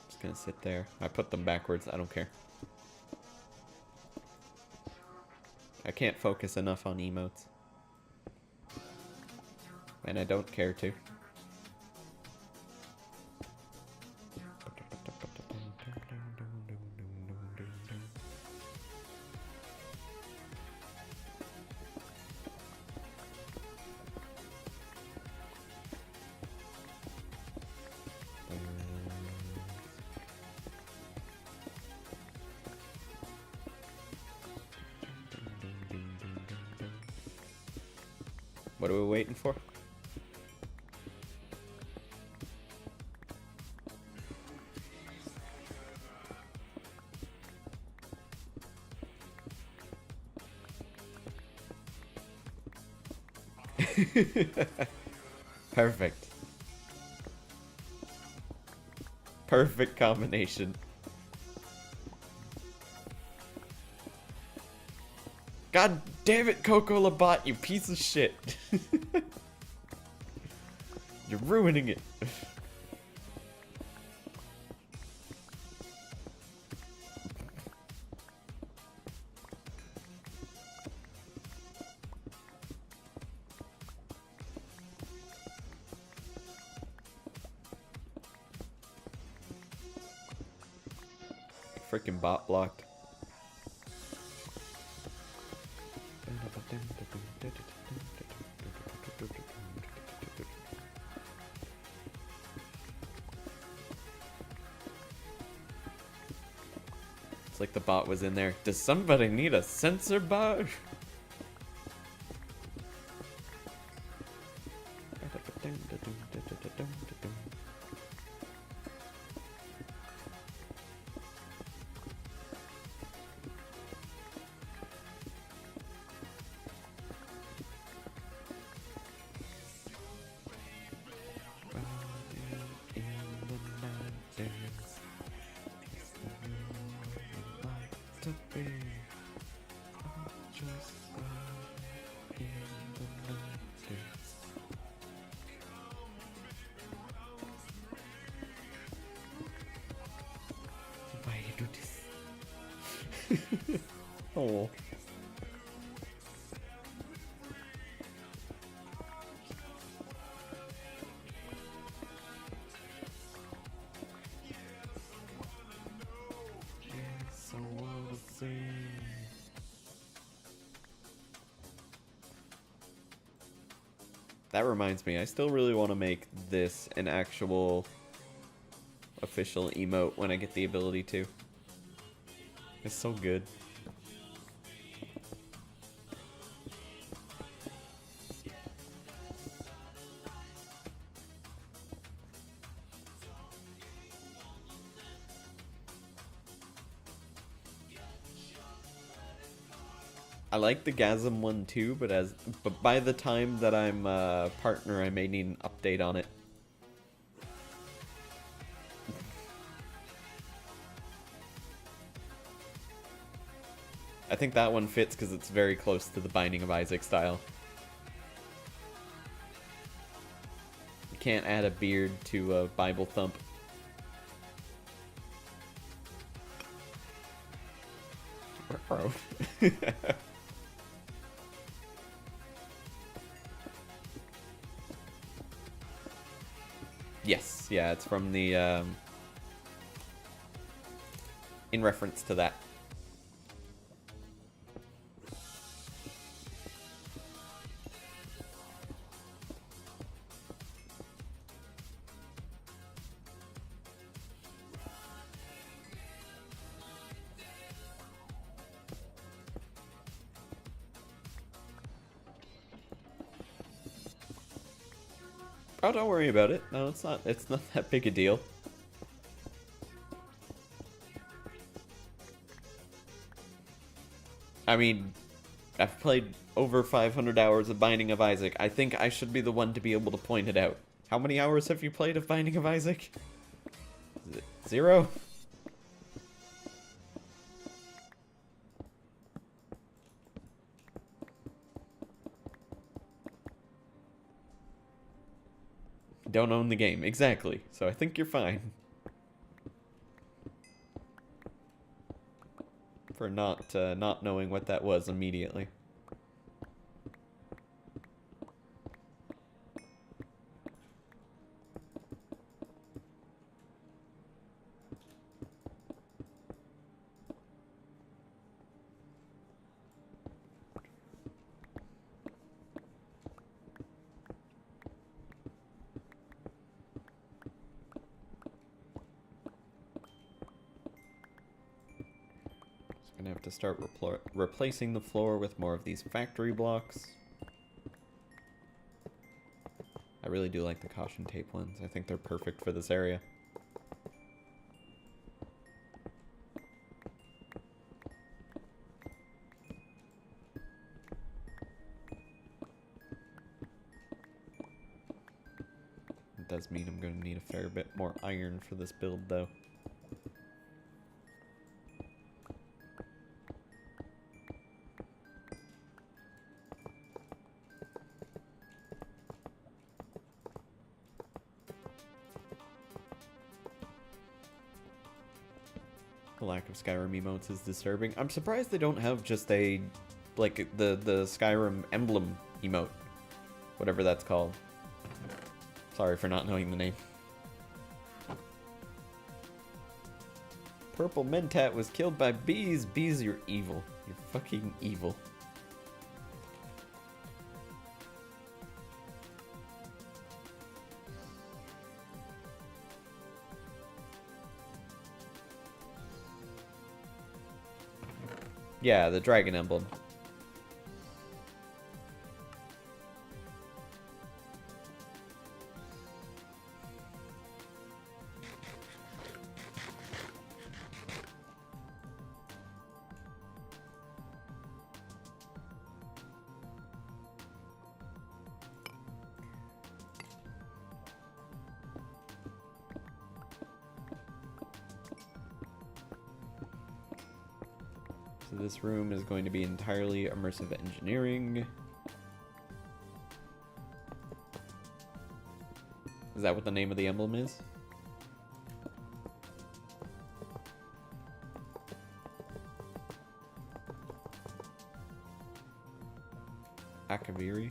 Just gonna sit there. I put them backwards. I don't care. I can't focus enough on emotes. And I don't care to. What are we waiting for? Perfect. Perfect combination. God damn it, Coco Labat, you piece of shit. You're ruining it. freaking bot blocked. It's like the bot was in there. Does somebody need a sensor bar? Why you do this? Oh. Yes, I wanna sing. That reminds me, I still really want to make this an actual official emote when I get the ability to. It's so good. I like the Gasm one too, but by the time that I'm a partner, I may need an update on it. I think that one fits because it's very close to the Binding of Isaac style. You can't add a beard to a Bible thump. Bro. Yes, yeah, it's from the, in reference to that. Oh, don't worry about it. No, it's not that big a deal. I mean, I've played over 500 hours of Binding of Isaac. I think I should be the one to be able to point it out. How many hours have you played of Binding of Isaac? Is it 0? Don't own the game. Exactly. So I think you're fine. For not knowing what that was immediately. Gonna have to start replacing the floor with more of these factory blocks. I really do like the caution tape ones. I think they're perfect for this area. It does mean I'm gonna need a fair bit more iron for this build though. The lack of Skyrim emotes is disturbing. I'm surprised they don't have just a, like, the Skyrim emblem emote. Whatever that's called. Sorry for not knowing the name. Purple Mentat was killed by bees. Bees, you're evil. You're fucking evil. Yeah, the dragon emblem. So this room is going to be entirely immersive engineering. Is that what the name of the emblem is? Akaviri?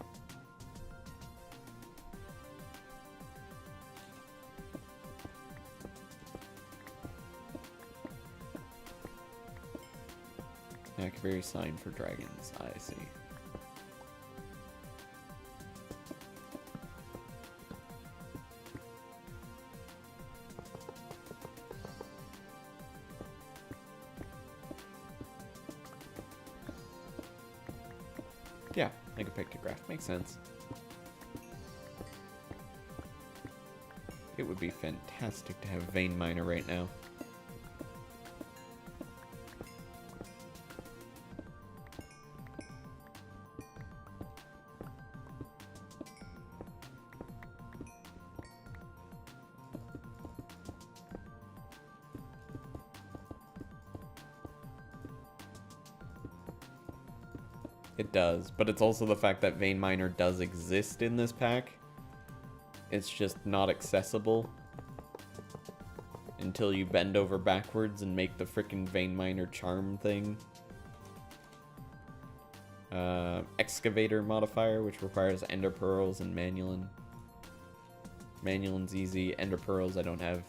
Akaviri sign for dragons, I see. Yeah, like a pictograph. Makes sense. It would be fantastic to have Vein Miner right now. It does, but it's also the fact that Vein Miner does exist in this pack. It's just not accessible until you bend over backwards and make the frickin' Vein Miner charm thing. Excavator modifier, which requires Ender Pearls and Manulin. Manulin's easy. Ender Pearls, I don't have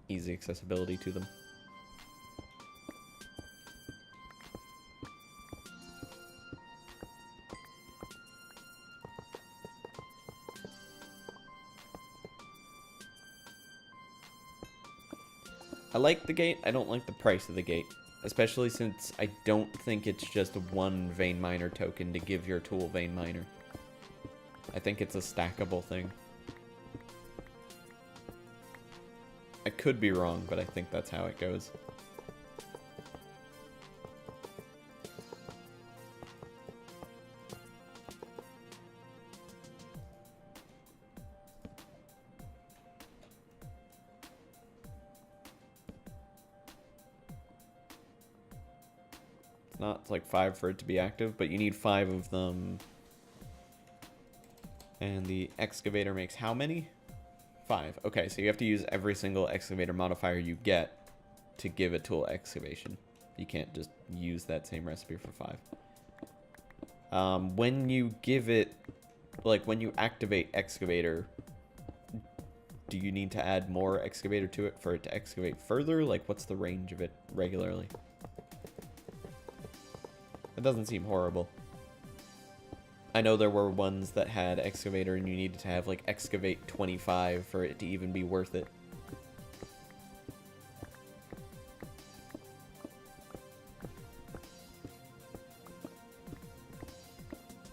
easy accessibility to them. I like the gate, I don't like the price of the gate. Especially since I don't think it's just one Vein Miner token to give your tool Vein Miner. I think it's a stackable thing. I could be wrong, but I think that's how it goes. It's like 5 for it to be active, but you need 5 of them. And the excavator makes how many? 5. Okay, so you have to use every single excavator modifier you get to give a tool excavation. You can't just use that same recipe for 5. When you give it, like when you activate excavator, do you need to add more excavator to it for it to excavate further? Like what's the range of it regularly? It doesn't seem horrible. I know there were ones that had excavator and you needed to have like excavate 25 for it to even be worth it.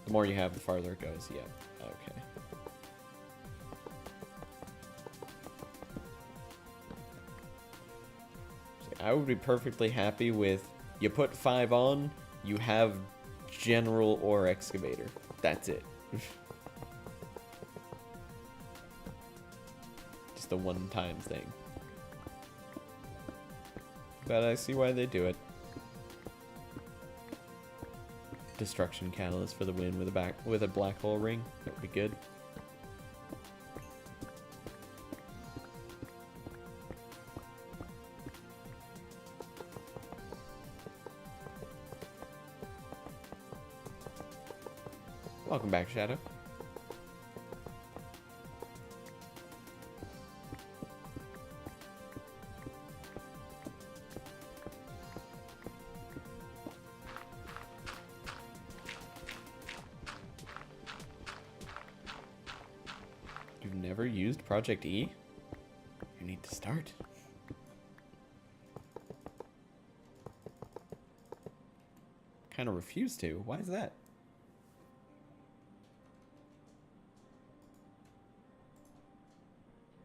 The more you have, the farther it goes. Yeah. Okay. So I would be perfectly happy with you put 5 on, you have general ore excavator. That's it. Just a one-time thing. But I see why they do it. Destruction catalyst for the win with a black hole ring. That would be good. Welcome back, Shadow. You've never used Project E? You need to start. Kind of refuse to. Why is that?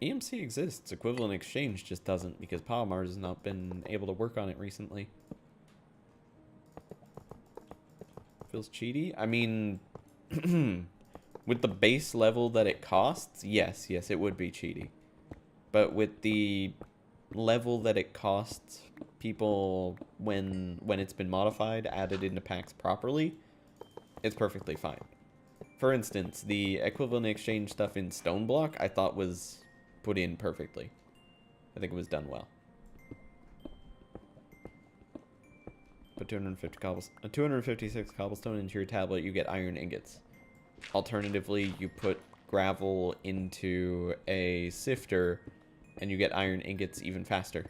EMC exists. Equivalent Exchange just doesn't because Palomar has not been able to work on it recently. Feels cheaty? I mean, with the base level that it costs, yes, it would be cheaty. But with the level that it costs people when it's been modified, added into packs properly, it's perfectly fine. For instance, the Equivalent Exchange stuff in Stoneblock I thought was put in perfectly. I think it was done well. Put 256 cobblestone into your tablet, you get iron ingots. Alternatively, you put gravel into a sifter, and you get iron ingots even faster.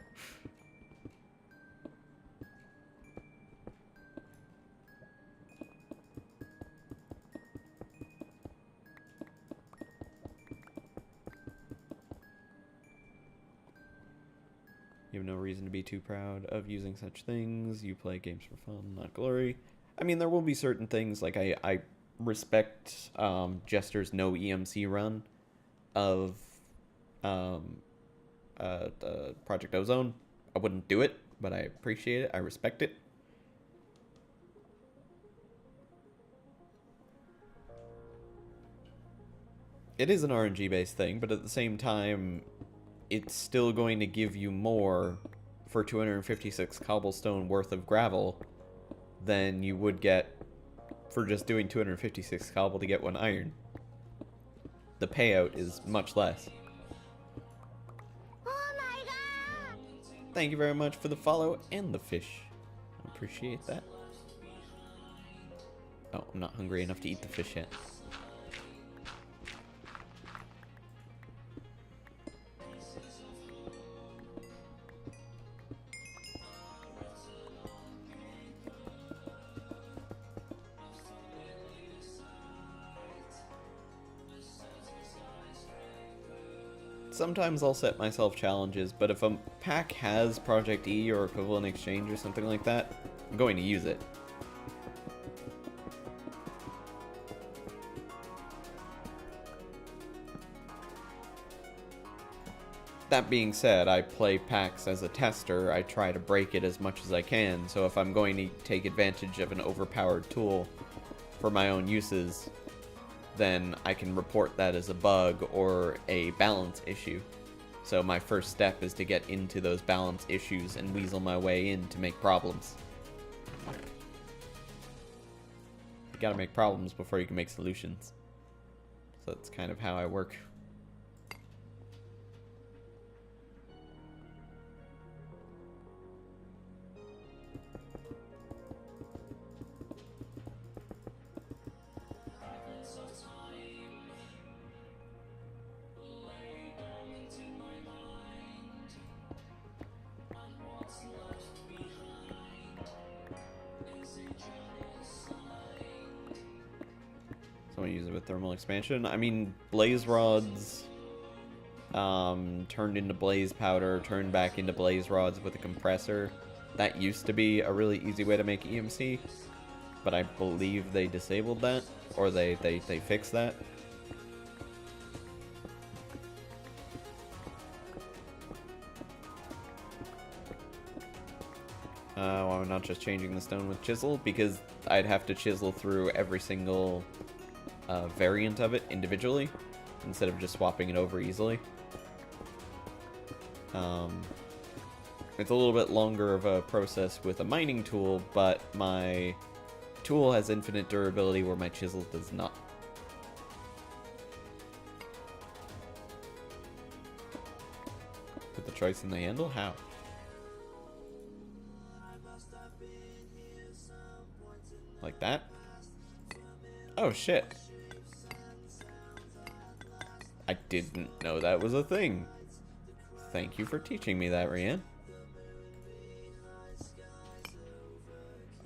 You have no reason to be too proud of using such things. You play games for fun, not glory. I mean, there will be certain things, like I respect Jester's no EMC run of Project Ozone. I wouldn't do it, but I appreciate it. I respect it. It is an RNG-based thing, but at the same time, it's still going to give you more for 256 cobblestone worth of gravel than you would get for just doing 256 cobble to get 1 iron. The payout is much less. Oh my god! Thank you very much for the follow and the fish. I appreciate that. Oh, I'm not hungry enough to eat the fish yet. Sometimes I'll set myself challenges, but if a pack has Project E or Equivalent Exchange or something like that, I'm going to use it. That being said, I play packs as a tester. I try to break it as much as I can, so if I'm going to take advantage of an overpowered tool for my own uses, then I can report that as a bug or a balance issue. So my first step is to get into those balance issues and weasel my way in to make problems. You gotta make problems before you can make solutions. So that's kind of how I work. So I use it with thermal expansion. I mean, blaze rods turned into blaze powder, turned back into blaze rods with a compressor. That used to be a really easy way to make EMC, but I believe they disabled that, or they fixed that. Why am I not just changing the stone with chisel? Because I'd have to chisel through every single variant of it individually, instead of just swapping it over easily. It's a little bit longer of a process with a mining tool, but my tool has infinite durability where my chisel does not. Put the choice in the handle? How? Like that? Oh shit. I didn't know that was a thing. Thank you for teaching me that, Rianne.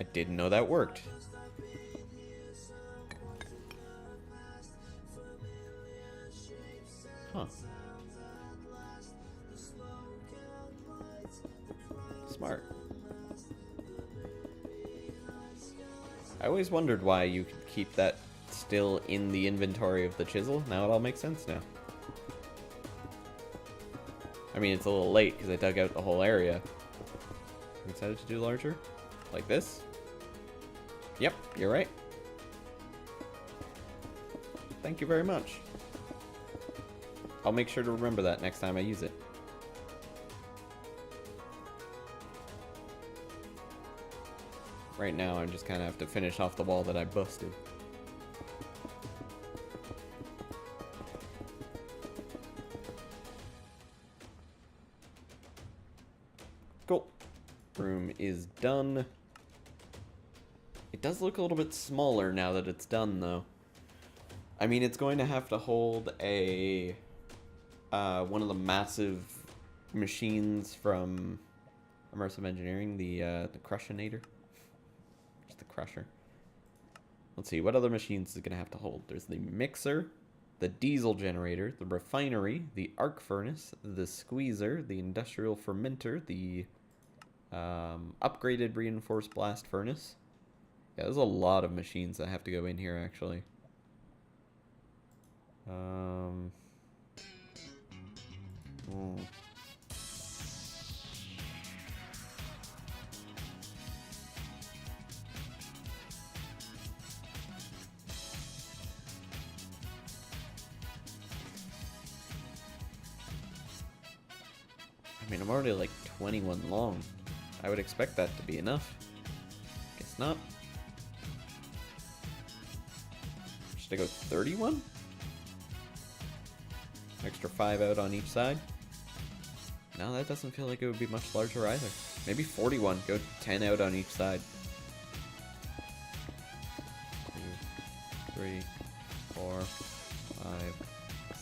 I didn't know that worked. Huh. Smart. I always wondered why you could keep that still in the inventory of the chisel. Now it all makes sense now. I mean, it's a little late because I dug out the whole area. I'm excited to do larger. Like this. Yep, you're right. Thank you very much. I'll make sure to remember that next time I use it. Right now, I just kind of have to finish off the wall that I busted. Cool. Room is done. It does look a little bit smaller now that it's done, though. I mean, it's going to have to hold a one of the massive machines from Immersive Engineering, the Crushinator. Just the Crusher. Let's see, what other machines is it going to have to hold? There's the mixer, the diesel generator, the refinery, the arc furnace, the squeezer, the industrial fermenter, the upgraded reinforced blast furnace. Yeah, there's a lot of machines that have to go in here, actually. I mean, I'm already like 21 long. I would expect that to be enough. Guess not. Should I go 31? Extra 5 out on each side? No, that doesn't feel like it would be much larger either. Maybe 41. Go 10 out on each side. 2, 3, 4, 5,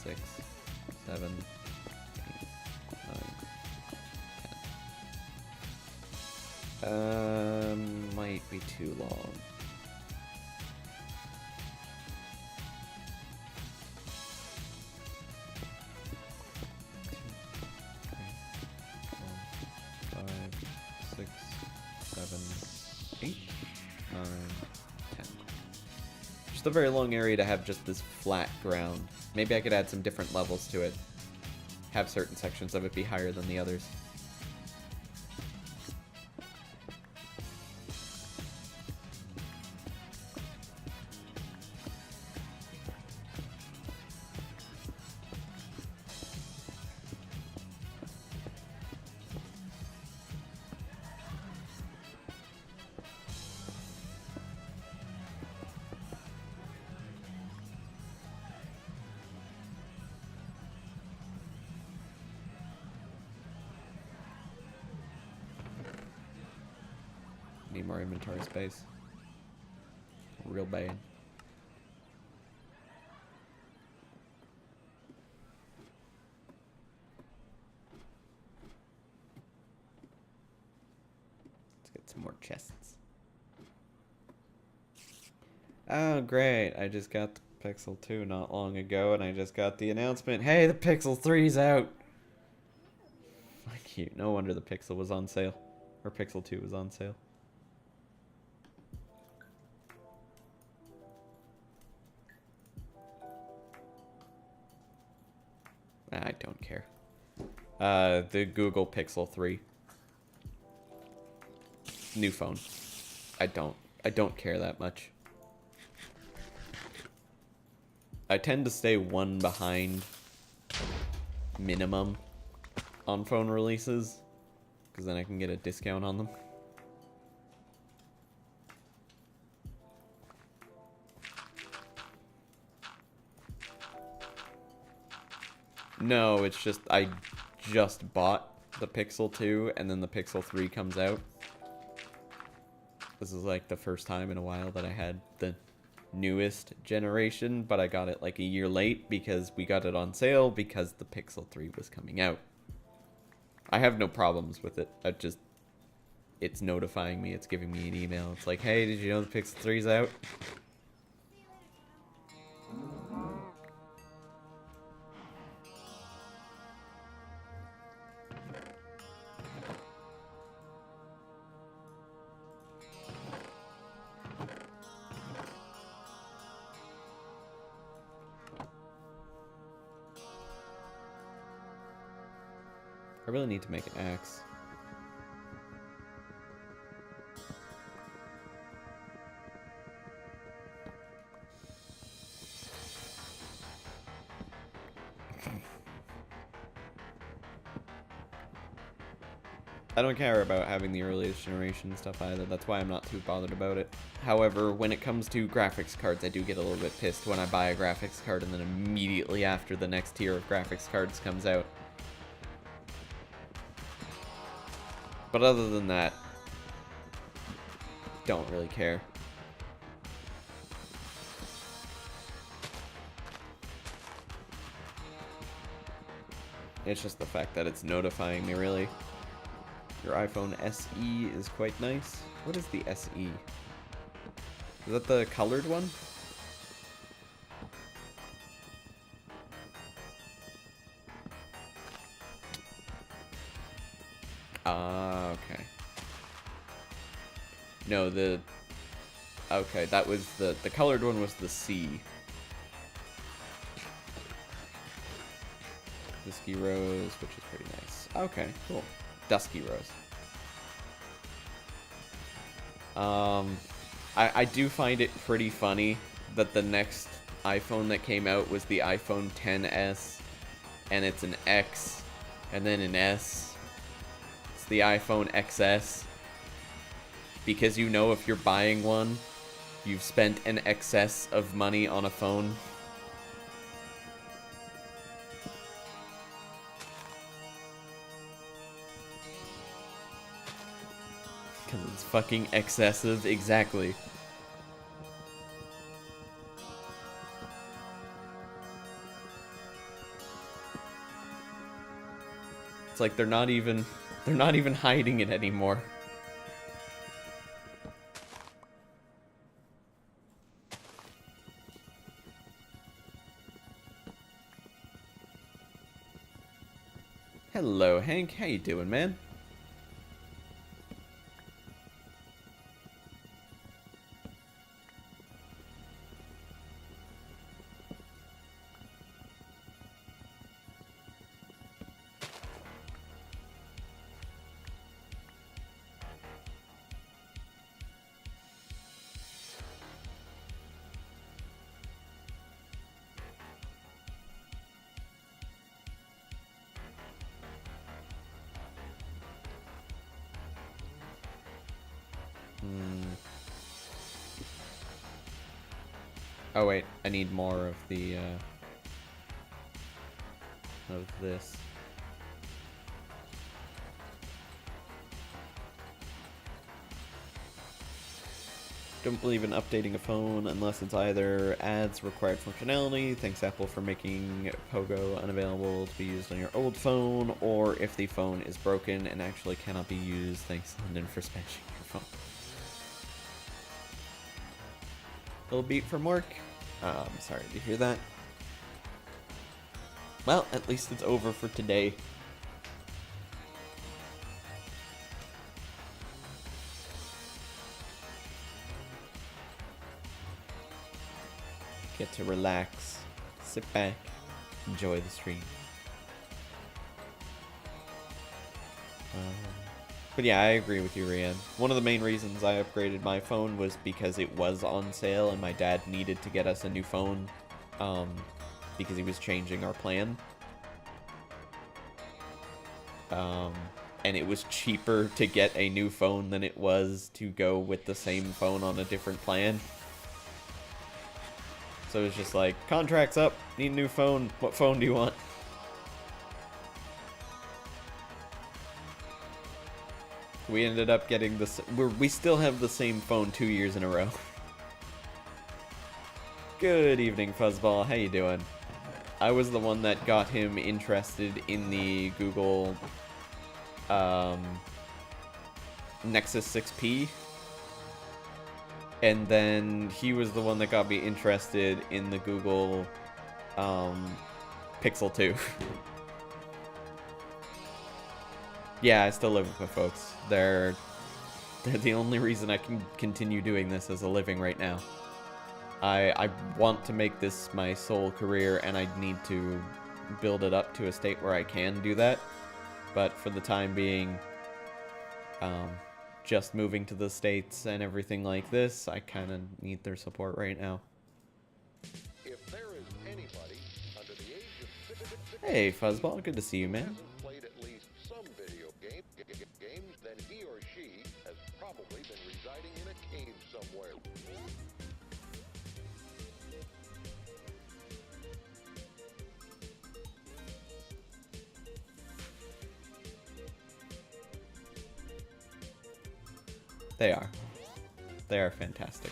6, 7, 8, 9, 10. Might be too long. Just a very long area to have just this flat ground. Maybe I could add some different levels to it. Have certain sections of it be higher than the others. Need more inventory space. Real bad. Let's get some more chests. Oh, great. I just got the Pixel 2 not long ago, and I just got the announcement, hey, the Pixel 3's out! Cute. No wonder the Pixel was on sale. Or Pixel 2 was on sale. I don't care. The Google Pixel 3. New phone. I don't care that much. I tend to stay one behind minimum on phone releases, because then I can get a discount on them. No, it's just I just bought the Pixel 2 and then the Pixel 3 comes out. This is like the first time in a while that I had the newest generation, but I got it like a year late because we got it on sale because the Pixel 3 was coming out. I have no problems with it. It's notifying me, it's giving me an email. It's like, hey, did you know the Pixel 3's out? I really need to make an axe. I don't care about having the earliest generation stuff either. That's why I'm not too bothered about it. However, when it comes to graphics cards, I do get a little bit pissed when I buy a graphics card and then immediately after the next tier of graphics cards comes out. But other than that, don't really care. It's just the fact that it's notifying me, really. Your iPhone SE is quite nice. What is the SE? Is that the colored one? Ah, okay. No, okay, that was the colored one was the C. Dusky Rose, which is pretty nice. Okay, cool. Dusky Rose. I do find it pretty funny that the next iPhone that came out was the iPhone XS, and it's an X, and then an S. It's the iPhone XS. Because you know if you're buying one, you've spent an excess of money on a phone. Because it's fucking excessive, exactly. It's like they're not even hiding it anymore. Hello, Hank. How you doing, man? Oh wait, I need more of the, of this. Don't believe in updating a phone unless it's either adds required functionality, thanks Apple for making Pogo unavailable to be used on your old phone, or if the phone is broken and actually cannot be used, thanks London for smashing your phone. Little beat from work. I'm sorry to hear that. Well, at least it's over for today. Get to relax, sit back, enjoy the stream. But yeah, I agree with you, Rian. One of the main reasons I upgraded my phone was because it was on sale and my dad needed to get us a new phone because he was changing our plan. And it was cheaper to get a new phone than it was to go with the same phone on a different plan. So it was just like, contract's up, need a new phone, what phone do you want? We ended up getting this. We still have the same phone 2 years in a row. Good evening, Fuzzball. How you doing? I was the one that got him interested in the Google Nexus 6P. And then he was the one that got me interested in the Google Pixel 2. Yeah, I still live with my folks. They're the only reason I can continue doing this as a living right now. I want to make this my sole career, and I need to build it up to a state where I can do that. but for the time being, just moving to the States and everything like this, I kind of need their support right now. If there is anybody under the age of 6 Hey, Fuzzball, good to see you, man. hasn't played at least some video games, then he or she has probably been residing in a cave somewhere. They are. They are fantastic.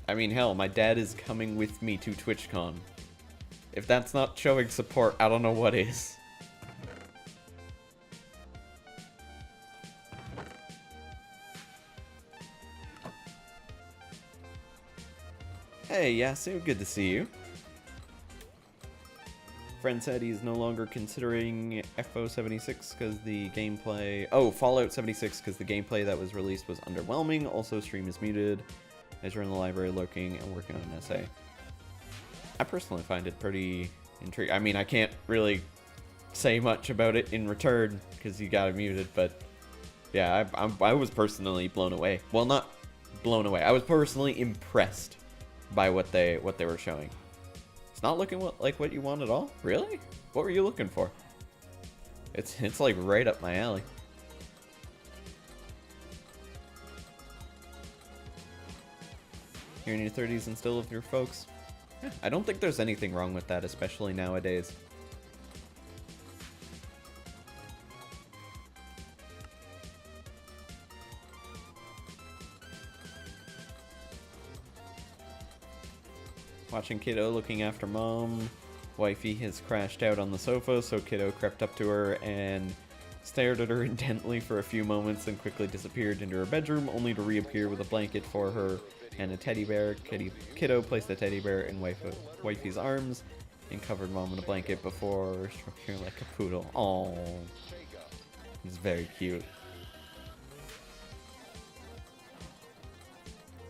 I mean, hell, my dad is coming with me to TwitchCon. If that's not showing support, I don't know what is. Hey, Yasu, good to see you. Friend said he's no longer considering FO76 because the gameplay... Oh, Fallout 76 because the gameplay that was released was underwhelming. Also, stream is muted as you're in the library lurking and working on an essay. I personally find it pretty intriguing. I mean, I can't really say much about it in return because you got it muted, but yeah, I was personally blown away. Well, not blown away. I was personally impressed by what they were showing. It's not looking like what you want at all? Really? What were you looking for? It's like right up my alley. You're in your 30s and still with your folks? Yeah, I don't think there's anything wrong with that, especially nowadays. Watching Kiddo looking after mom. Wifey has crashed out on the sofa, so Kiddo crept up to her and stared at her intently for a few moments, then quickly disappeared into her bedroom, only to reappear with a blanket for her and a teddy bear. Kiddo placed the teddy bear in wifey's arms and covered mom in a blanket before stroking her like a poodle. Aww. It's very cute.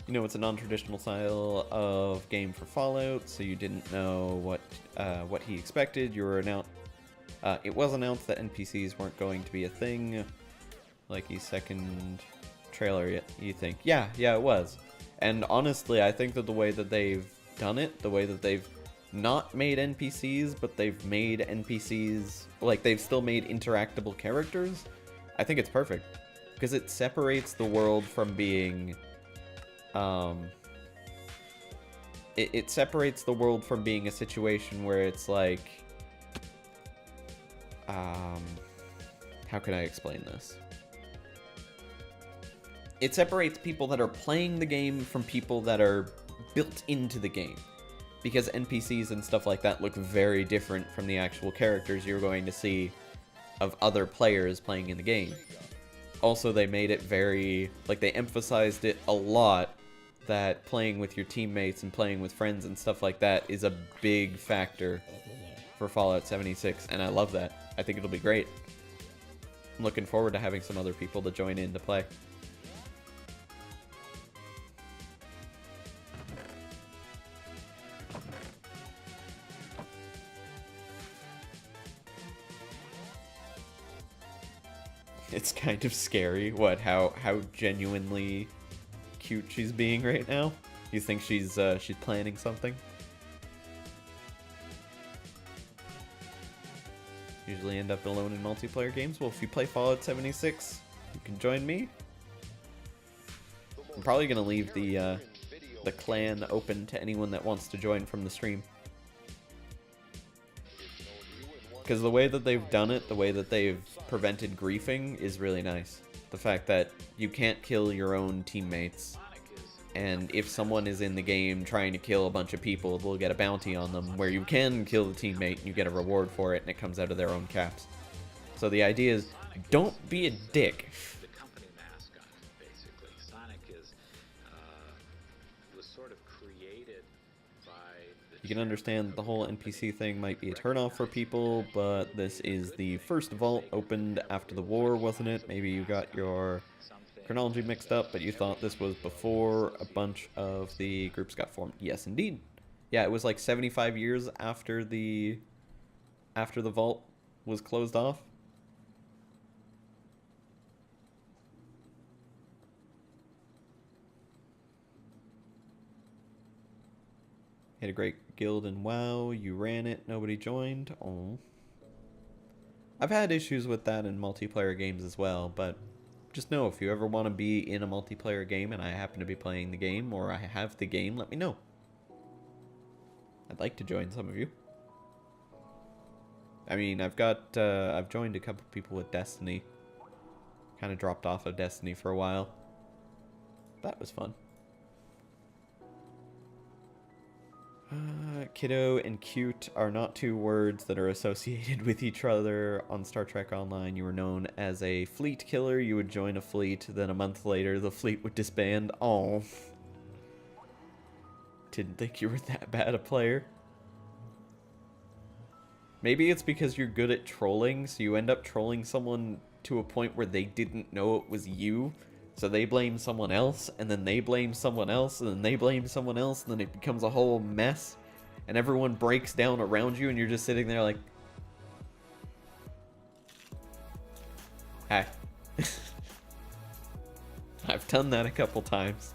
You know, it's a non-traditional style of game for Fallout, so you didn't know what he expected. It was announced that NPCs weren't going to be a thing. Like his second trailer, you think? Yeah, it was. And honestly, I think that the way that they've done it, the way that they've not made NPCs, but they've made NPCs, like they've still made interactable characters, I think it's perfect. Because it separates the world from being... It separates the world from being a situation where it's like, how can I explain this? It separates people that are playing the game from people that are built into the game. Because NPCs and stuff like that look very different from the actual characters you're going to see of other players playing in the game. Also, they made it very, like, they emphasized it a lot that playing with your teammates and playing with friends and stuff like that is a big factor for Fallout 76, and I love that. I think it'll be great. I'm looking forward to having some other people to join in to play. It's kind of scary how genuinely cute she's being right now. You think she's planning something? Usually end up alone in multiplayer games. Well, if you play Fallout 76, you can join me. I'm probably gonna leave the clan open to anyone that wants to join from the stream. Because the way that they've done it, the way that they've prevented griefing is really nice. The fact that you can't kill your own teammates, and if someone is in the game trying to kill a bunch of people, they'll get a bounty on them, where you can kill the teammate and you get a reward for it, and it comes out of their own caps. So the idea is, don't be a dick. The company mascot, basically. Sonic was sort of created by the... You can understand that the whole NPC thing might be a turnoff for people, but this is the first vault opened after the war, wasn't it? Maybe you got your chronology mixed up, but you thought this was before a bunch of the groups got formed. Yes, indeed. Yeah, it was like 75 years after the vault was closed off. Had a great guild in WoW. You ran it. Nobody joined. Oh. I've had issues with that in multiplayer games as well, but just know if you ever want to be in a multiplayer game and I happen to be playing the game or I have the game, let me know. I'd like to join some of you. I mean, I've joined a couple people with Destiny. Kind of dropped off of Destiny for a while. That was fun. Kiddo and cute are not two words that are associated with each other. On Star Trek Online, you were known as a fleet killer. You would join a fleet, then a month later, the fleet would disband. Oh. Didn't think you were that bad a player. Maybe it's because you're good at trolling, so you end up trolling someone to a point where they didn't know it was you. So they blame someone else, and then they blame someone else, and then they blame someone else, and then it becomes a whole mess. And everyone breaks down around you, and you're just sitting there like... Hi. I've done that a couple times.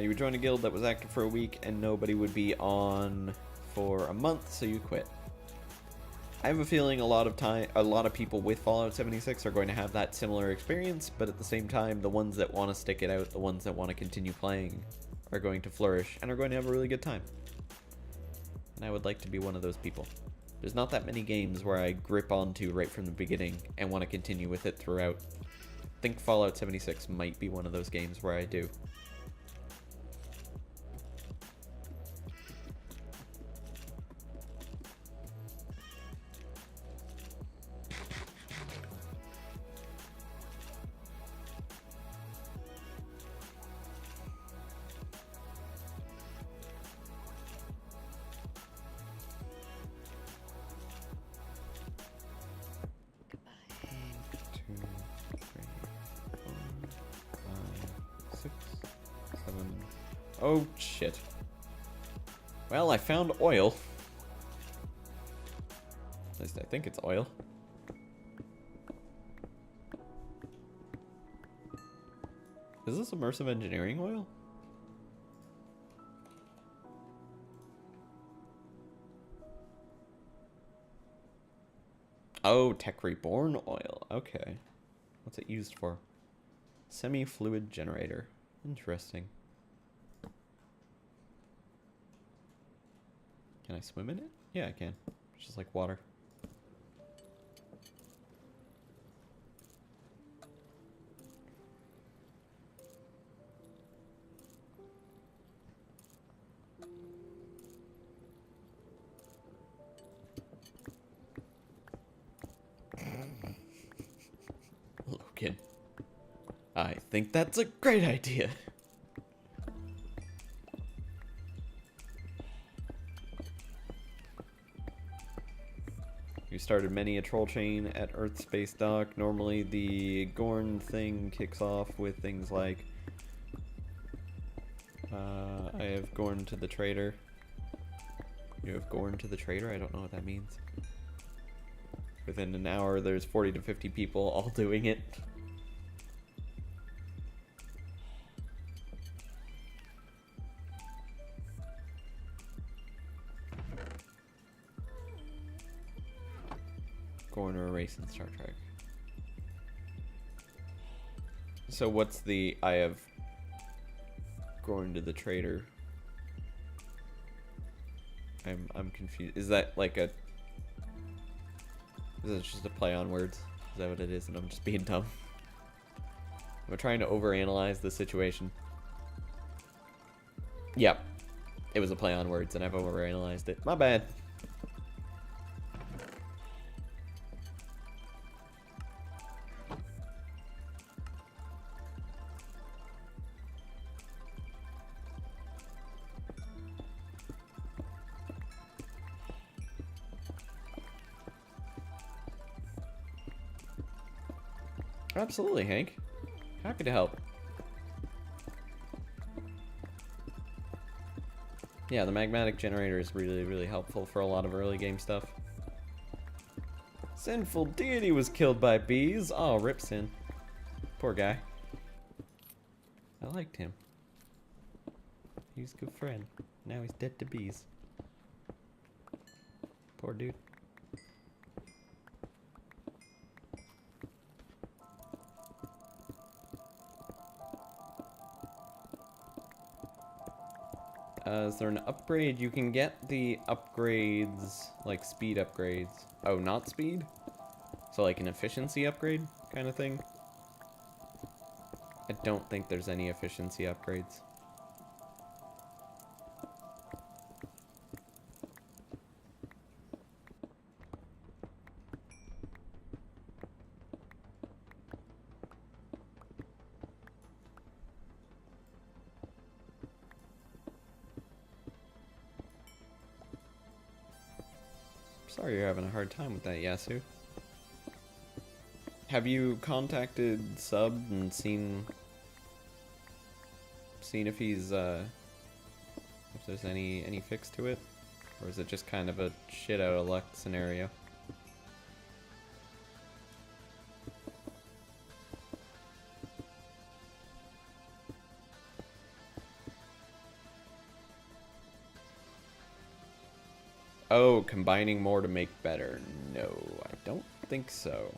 You would join a guild that was active for a week and nobody would be on for a month, so you quit. I have a feeling a lot of people with Fallout 76 are going to have that similar experience, but at the same time, the ones that want to stick it out, the ones that want to continue playing, are going to flourish and are going to have a really good time. And I would like to be one of those people. There's not that many games where I grip onto right from the beginning and want to continue with it throughout. I think Fallout 76 might be one of those games where I do. Oh, shit. Well, I found oil. At least I think it's oil. Is this immersive engineering oil? Oh, Tech Reborn oil. Okay. What's it used for? Semi-fluid generator. Interesting. Can I swim in it? Yeah, I can. It's just like water. Logan. I think that's a great idea. You started many a troll chain at Earth Space Dock. Normally the Gorn thing kicks off with things like I have Gorn to the trader. You have Gorn to the trader? I don't know what that means. Within an hour there's 40 to 50 people all doing it. Gorn or a race in Star Trek. So what's the I have Gorn to the trader? I'm confused. Is that like a... Is it just a play on words? Is that what it is? And I'm just being dumb. I'm trying to overanalyze the situation. Yep. It was a play on words and I've overanalyzed it. My bad. Absolutely, Hank. Happy to help. Yeah, the magmatic generator is really, really helpful for a lot of early game stuff. Sinful deity was killed by bees. Oh, rip Sin. Poor guy. I liked him. He was a good friend. Now he's dead to bees. Poor dude. Is there an upgrade? You can get the upgrades, like speed upgrades. Oh, not speed? So like an efficiency upgrade kind of thing? I don't think there's any efficiency upgrades. Sorry you're having a hard time with that, Yasu. Have you contacted Sub and seen if he's if there's any fix to it? Or is it just kind of a shit out of luck scenario? Oh, combining more to make better. No, I don't think so.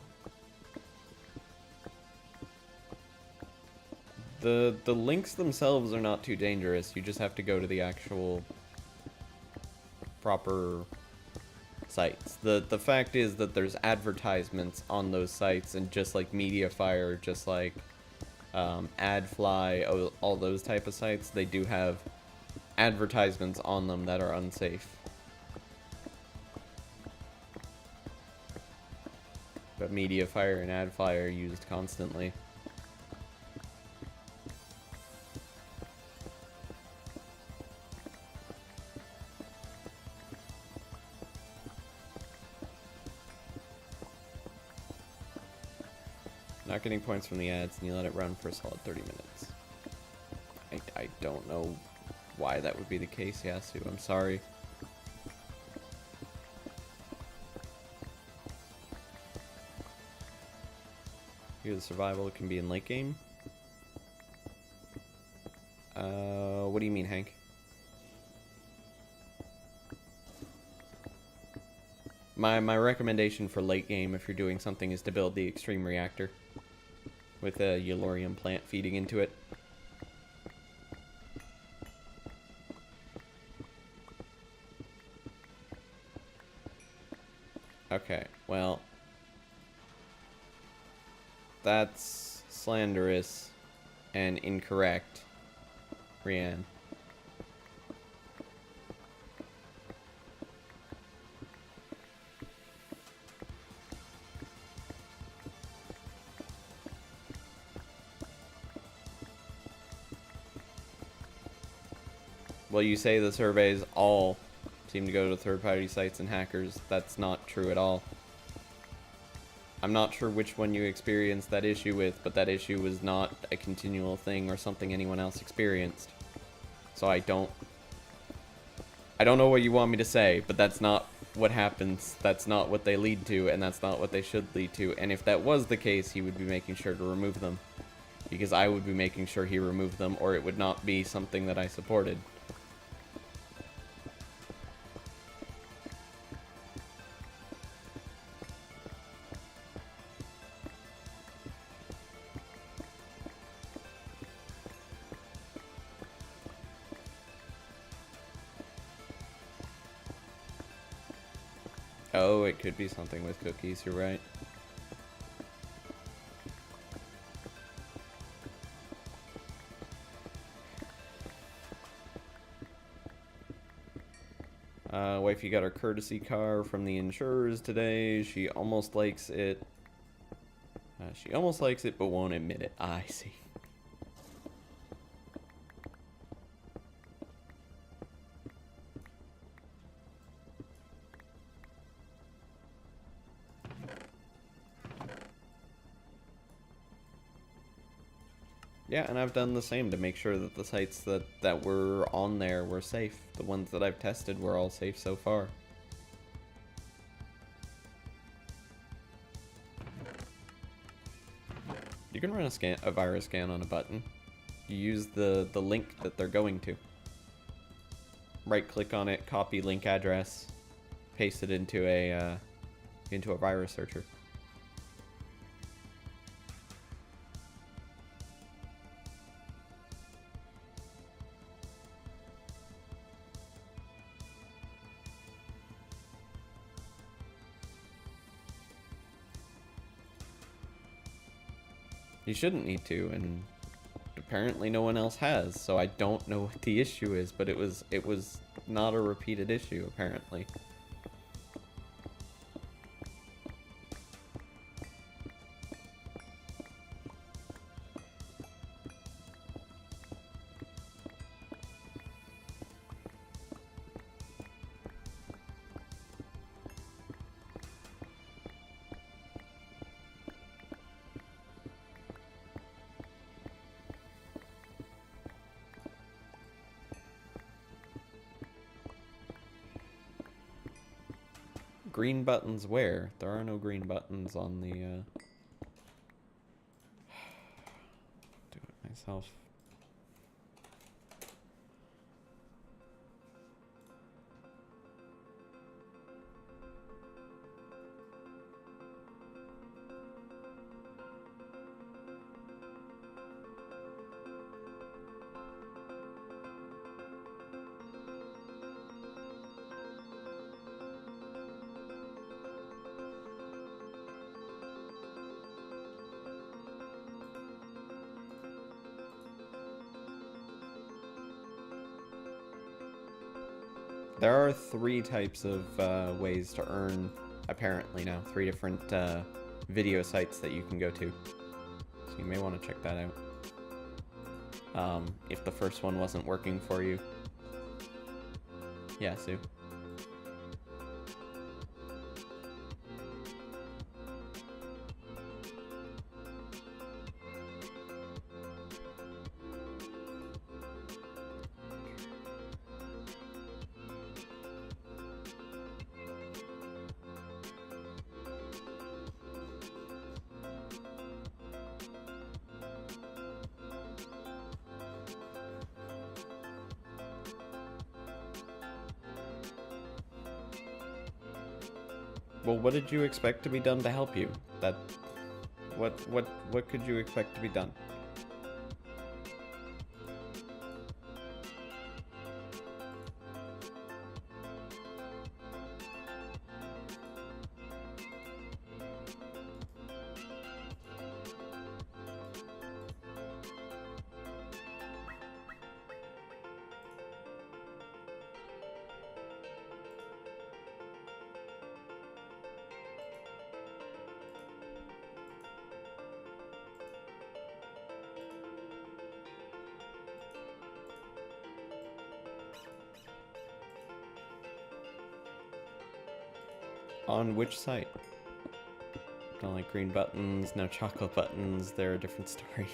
The links themselves are not too dangerous. You just have to go to the actual proper sites. The fact is that there's advertisements on those sites, and just like Mediafire, just like AdFly, all those type of sites, they do have advertisements on them that are unsafe. But Mediafire and AdFly are used constantly. Not getting points from the ads, and you let it run for a solid 30 minutes. I don't know why that would be the case, Yasu. I'm sorry. Here, the survival can be in late game. What do you mean, Hank? My recommendation for late game, if you're doing something, is to build the extreme reactor with a Eulorium plant feeding into it. Okay, well, that's slanderous and incorrect, Rianne. Well, you say the surveys all seem to go to third-party sites and hackers. That's not true at all. I'm not sure which one you experienced that issue with, but that issue was not a continual thing or something anyone else experienced. So I don't know what you want me to say, but that's not what happens. That's not what they lead to, and that's not what they should lead to. And if that was the case, he would be making sure to remove them. Because I would be making sure he removed them, or it would not be something that I supported. Oh, it could be something with cookies, you're right. Wifey got her courtesy car from the insurers today. She almost likes it. She almost likes it, but won't admit it. I see. Yeah, and I've done the same to make sure that the sites that were on there were safe. The ones that I've tested were all safe so far. You can run a virus scan on a button. You use the link that they're going to. Right click on it, copy link address, paste it into a virus searcher. You shouldn't need to, and apparently no one else has, so I don't know what the issue is, but it was not a repeated issue, apparently. Green buttons where? There are no green buttons on the, do it myself. There are 3 types of ways to earn, apparently now. 3 different video sites that you can go to. So you may want to check that out. If the first one wasn't working for you. Yeah, Sue. Well, what did you expect to be done to help you? What could you expect to be done? On which site? Don't like green buttons, no chocolate buttons, they're a different story.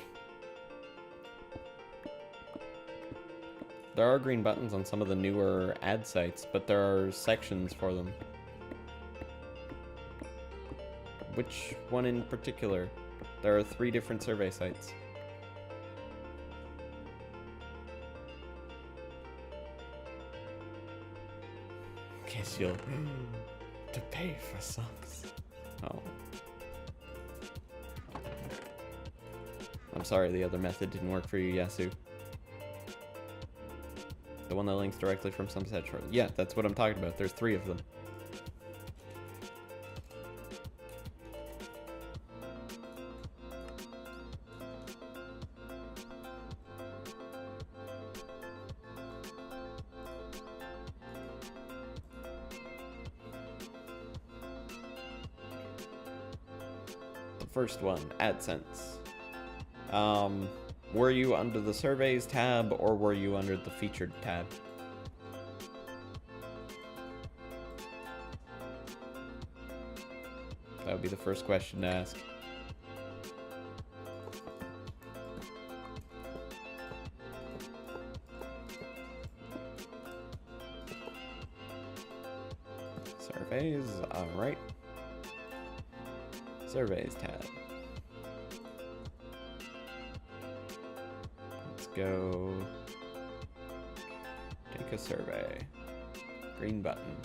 There are green buttons on some of the newer ad sites, but there are sections for them. Which one in particular? There are 3 different survey sites. Guess you'll to pay for subs. Oh. I'm sorry the other method didn't work for you, Yasu. The one that links directly from Sunset Shore. Yeah, that's what I'm talking about. There's 3 of them. First one, AdSense. Were you under the surveys tab or were you under the featured tab? That would be the first question to ask. Surveys, alright. Surveys tab. Let's go take a survey. Green button.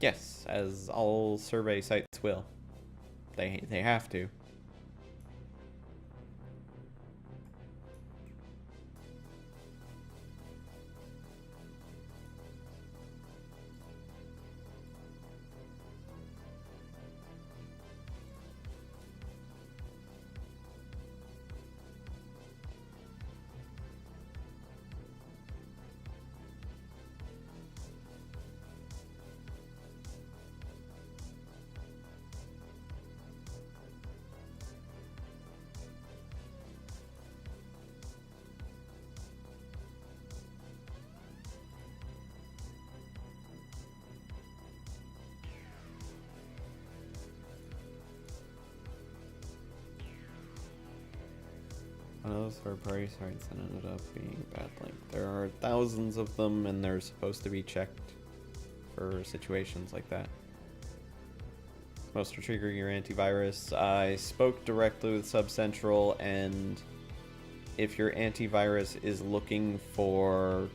Yes, as all survey sites will. They have to. One of those third-party sites that ended up being a bad link. There are thousands of them, and they're supposed to be checked for situations like that. Most are triggering your antivirus. I spoke directly with SubCentral, and if your antivirus is looking for...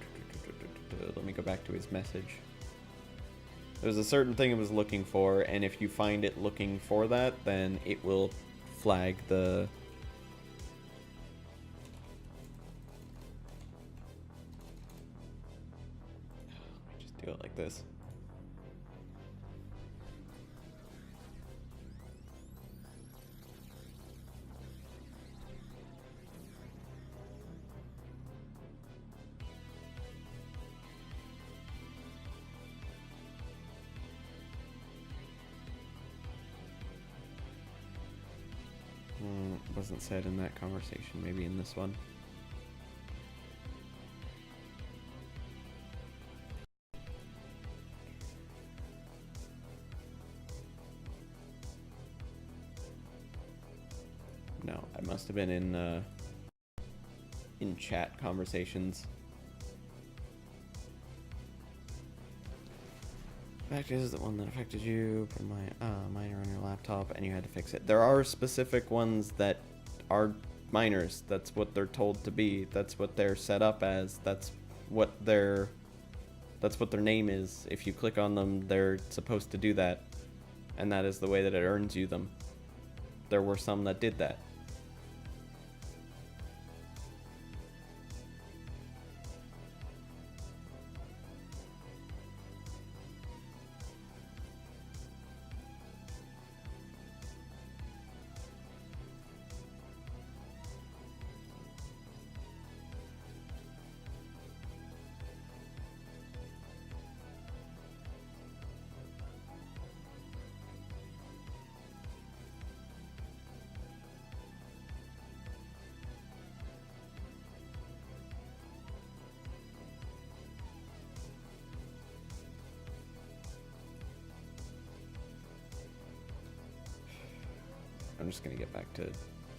Let me go back to his message. There's a certain thing it was looking for, and if you find it looking for that, then it will flag the... Let me just do it like this. Wasn't said in that conversation, maybe in this one. No, I must have been in chat conversations. Fact is the one that affected you, put my minor on your laptop, and you had to fix it. There are specific ones that are minors. That's what they're told to be. That's what they're set up as. That's what their name is. If you click on them, they're supposed to do that, and that is the way that it earns you them. There were some that did that. I'm just gonna get back to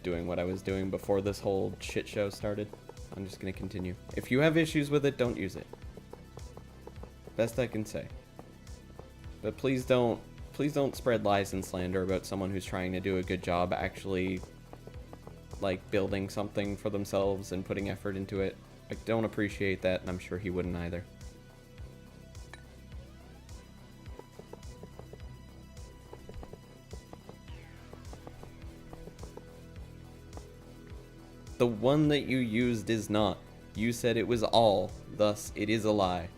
doing what I was doing before this whole shit show started. I'm just gonna continue. If you have issues with it, don't use it. Best I can say. But please don't spread lies and slander about someone who's trying to do a good job actually, like, building something for themselves and putting effort into it. I don't appreciate that, and I'm sure he wouldn't either. The one that you used is not. You said it was all, thus it is a lie.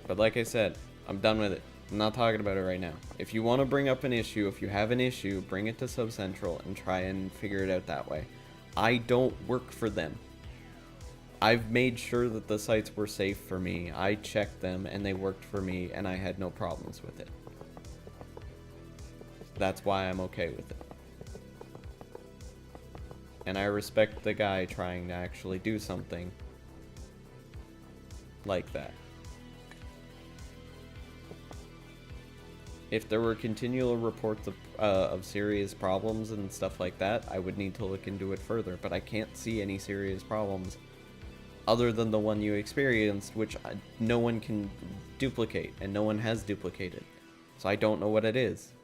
But like I said, I'm done with it. I'm not talking about it right now. If you want to bring up an issue, if you have an issue, bring it to Sub Central and try and figure it out that way. I don't work for them. I've made sure that the sites were safe for me. I checked them and they worked for me and I had no problems with it. That's why I'm okay with it. And I respect the guy trying to actually do something like that. If there were continual reports of serious problems and stuff like that, I would need to look into it further, but I can't see any serious problems other than the one you experienced, which no one can duplicate, and no one has duplicated. So I don't know what it is.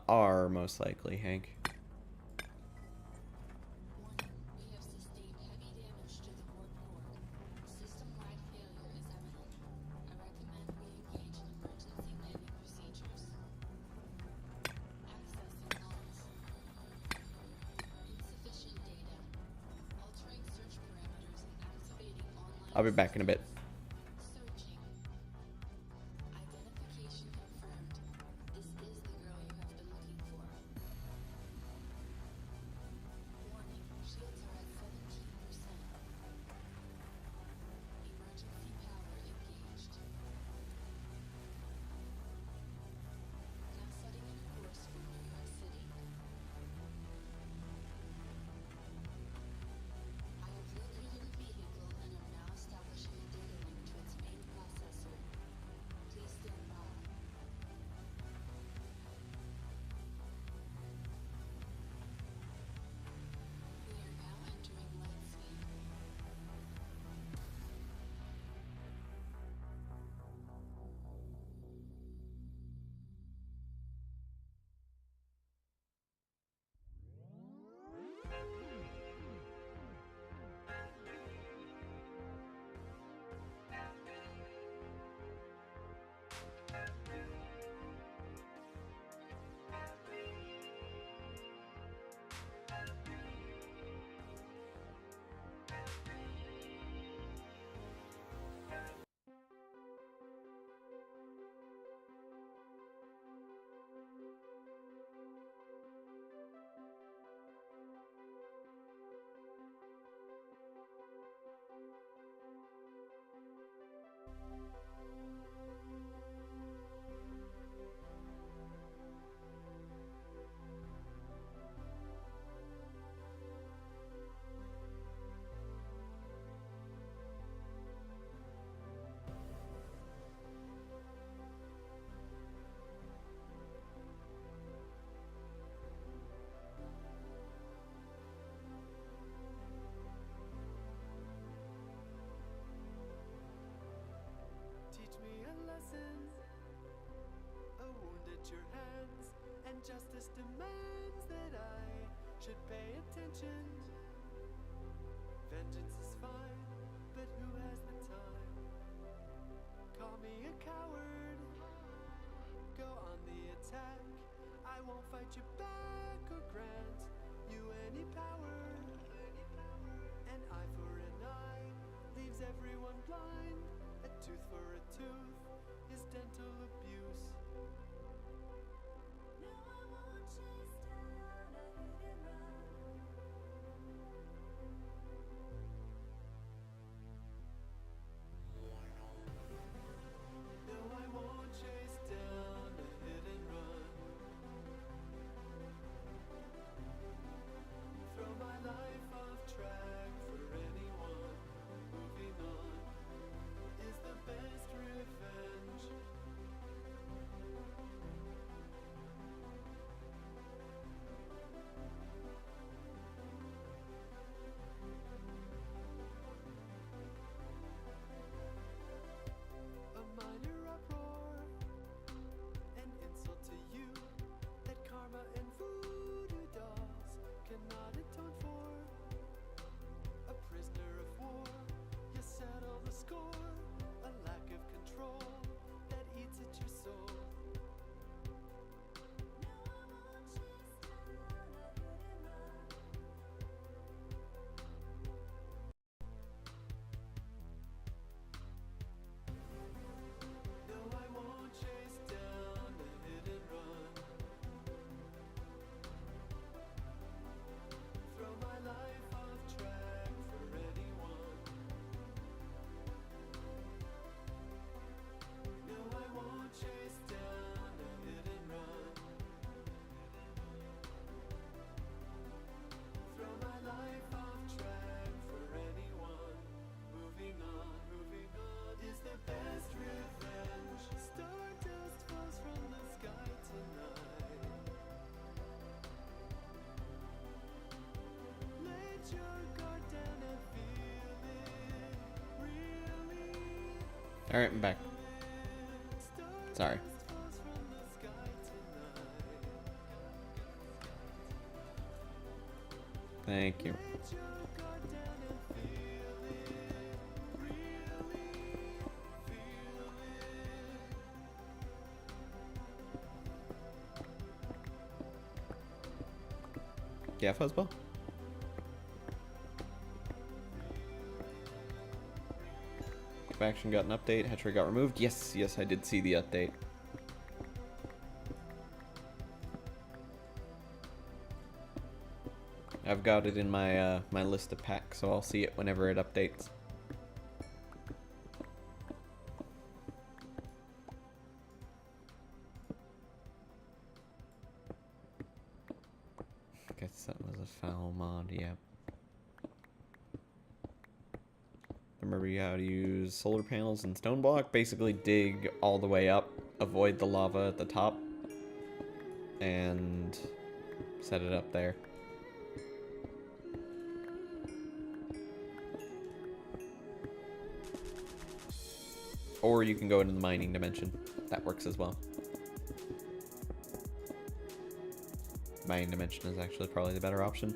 R, most likely, Hank. Warning, we have sustained heavy damage to the core core. System-wide failure is imminent. I recommend we engage in emergency landing procedures. Accessing logs. Insufficient data. Altering search parameters and activating online. I'll be back in a bit. Searching. Identification confirmed. This is the girl you have been looking for. Warning, shields are at 17%. Emergency power engaged. Now setting in a course for New York City. I have located a vehicle and am now establishing a data link to its main processor. Please stand by. We are now entering light speed. Teach me a lesson, a wound at your hands, and justice demands that I should pay attention. Vengeance is fine, but who has the time? Call me a coward, go on the attack. I won't fight you back or grant you any power. An eye for an eye leaves everyone blind. A tooth for a tooth is dental abuse. No, I won't chase down a hit and run. No, I won't chase down a hit and run. Throw my life off track for anyone. Moving on is the best revenge. Alright, I'm back. Sorry. Thank you. Yeah, Fuzzball? Action got an update. Hatchery got removed. Yes, yes, I did see the update. I've got it in my my list of packs, so I'll see it whenever it updates. Guess that was a foul mod, yeah. Remember how to use solar panels and stone block. Basically dig all the way up, avoid the lava at the top, and set it up there. Or you can go into the mining dimension. That works as well. Mining dimension is actually probably the better option.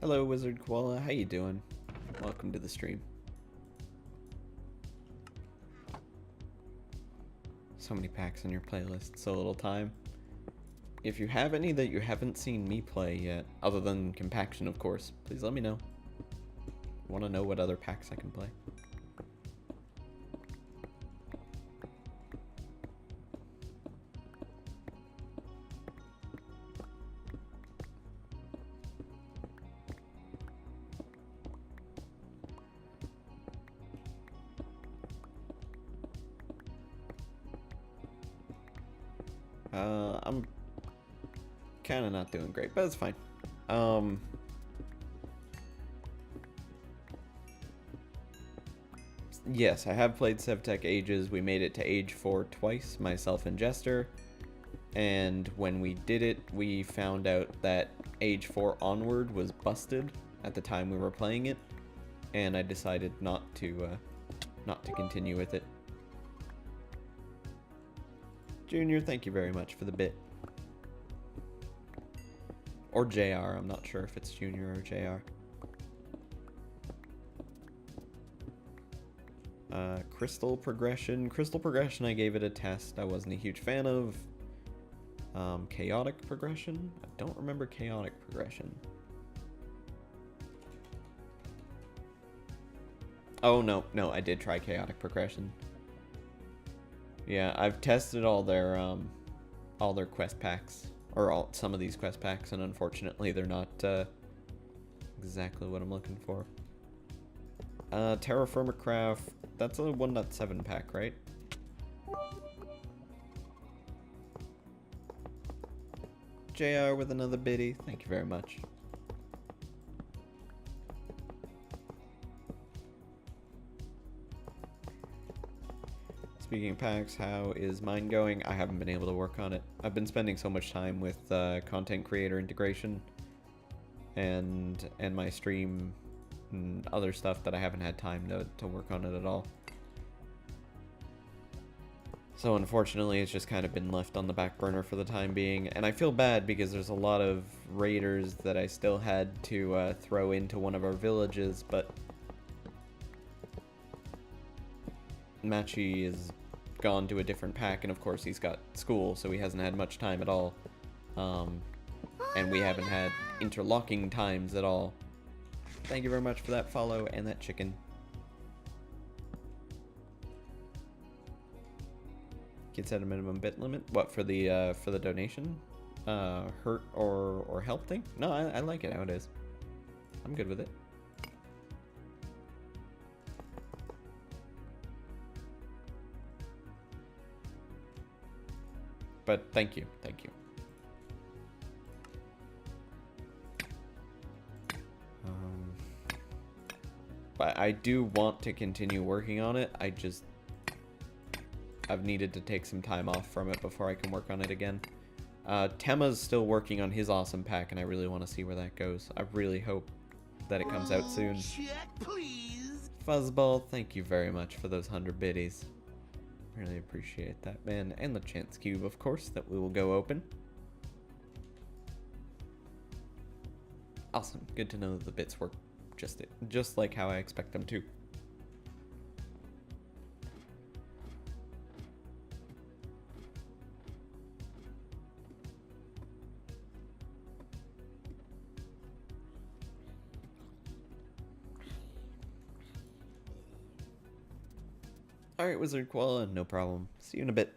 Hello, Wizard Koala. How you doing? Welcome to the stream. So many packs on your playlist, so little time. If you have any that you haven't seen me play yet, other than Compaction, of course, please let me know. I want to know what other packs I can play. I'm kind of not doing great, but it's fine. Yes, I have played Sevtech Ages. We made it to Age 4 twice, myself and Jester. And when we did it, we found out that Age 4 onward was busted at the time we were playing it. And I decided not to continue with it. Junior, thank you very much for the bit. Or JR, I'm not sure if it's Junior or JR. Crystal Progression. Crystal Progression, I gave it a test. I wasn't a huge fan of. Chaotic Progression? I don't remember Chaotic Progression. Oh, no, I did try Chaotic Progression. Yeah, I've tested all their quest packs, or some of these quest packs, and unfortunately they're not exactly what I'm looking for. Terraformer Craft, that's a 1.7 pack, right? JR with another biddy, thank you very much. Speaking of packs, how is mine going? I haven't been able to work on it. I've been spending so much time with content creator integration and my stream and other stuff that I haven't had time to work on it at all. So unfortunately, it's just kind of been left on the back burner for the time being, and I feel bad because there's a lot of raiders that I still had to throw into one of our villages, but Machi is gone to a different pack, and of course he's got school, so he hasn't had much time at all. And we haven't had interlocking times at all. Thank you very much for that follow and that chicken. Kids set a minimum bit limit. What, for the donation? Hurt or help thing? No, I like it how it is. I'm good with it. But thank you. But I do want to continue working on it. I've needed to take some time off from it before I can work on it again. Tema's still working on his awesome pack, and I really want to see where that goes. I really hope that it comes out soon. Check, please. Fuzzball, thank you very much for those 100 biddies. Really appreciate that, man. And the chance cube, of course, that we will go open. Awesome. Good to know that the bits work just like how I expect them to. Alright, Wizard Koala, no problem. See you in a bit.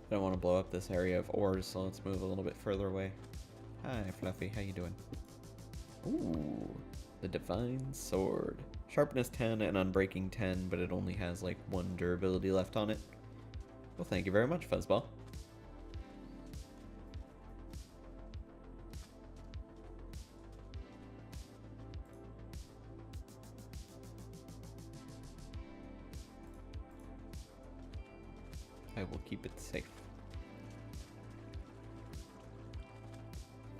I don't want to blow up this area of ores, so let's move a little bit further away. Hi, Fluffy. How you doing? Ooh, the Divine Sword. Sharpness 10 and Unbreaking 10, but it only has like 1 durability left on it. Well, thank you very much, Fuzzball. I will keep it safe.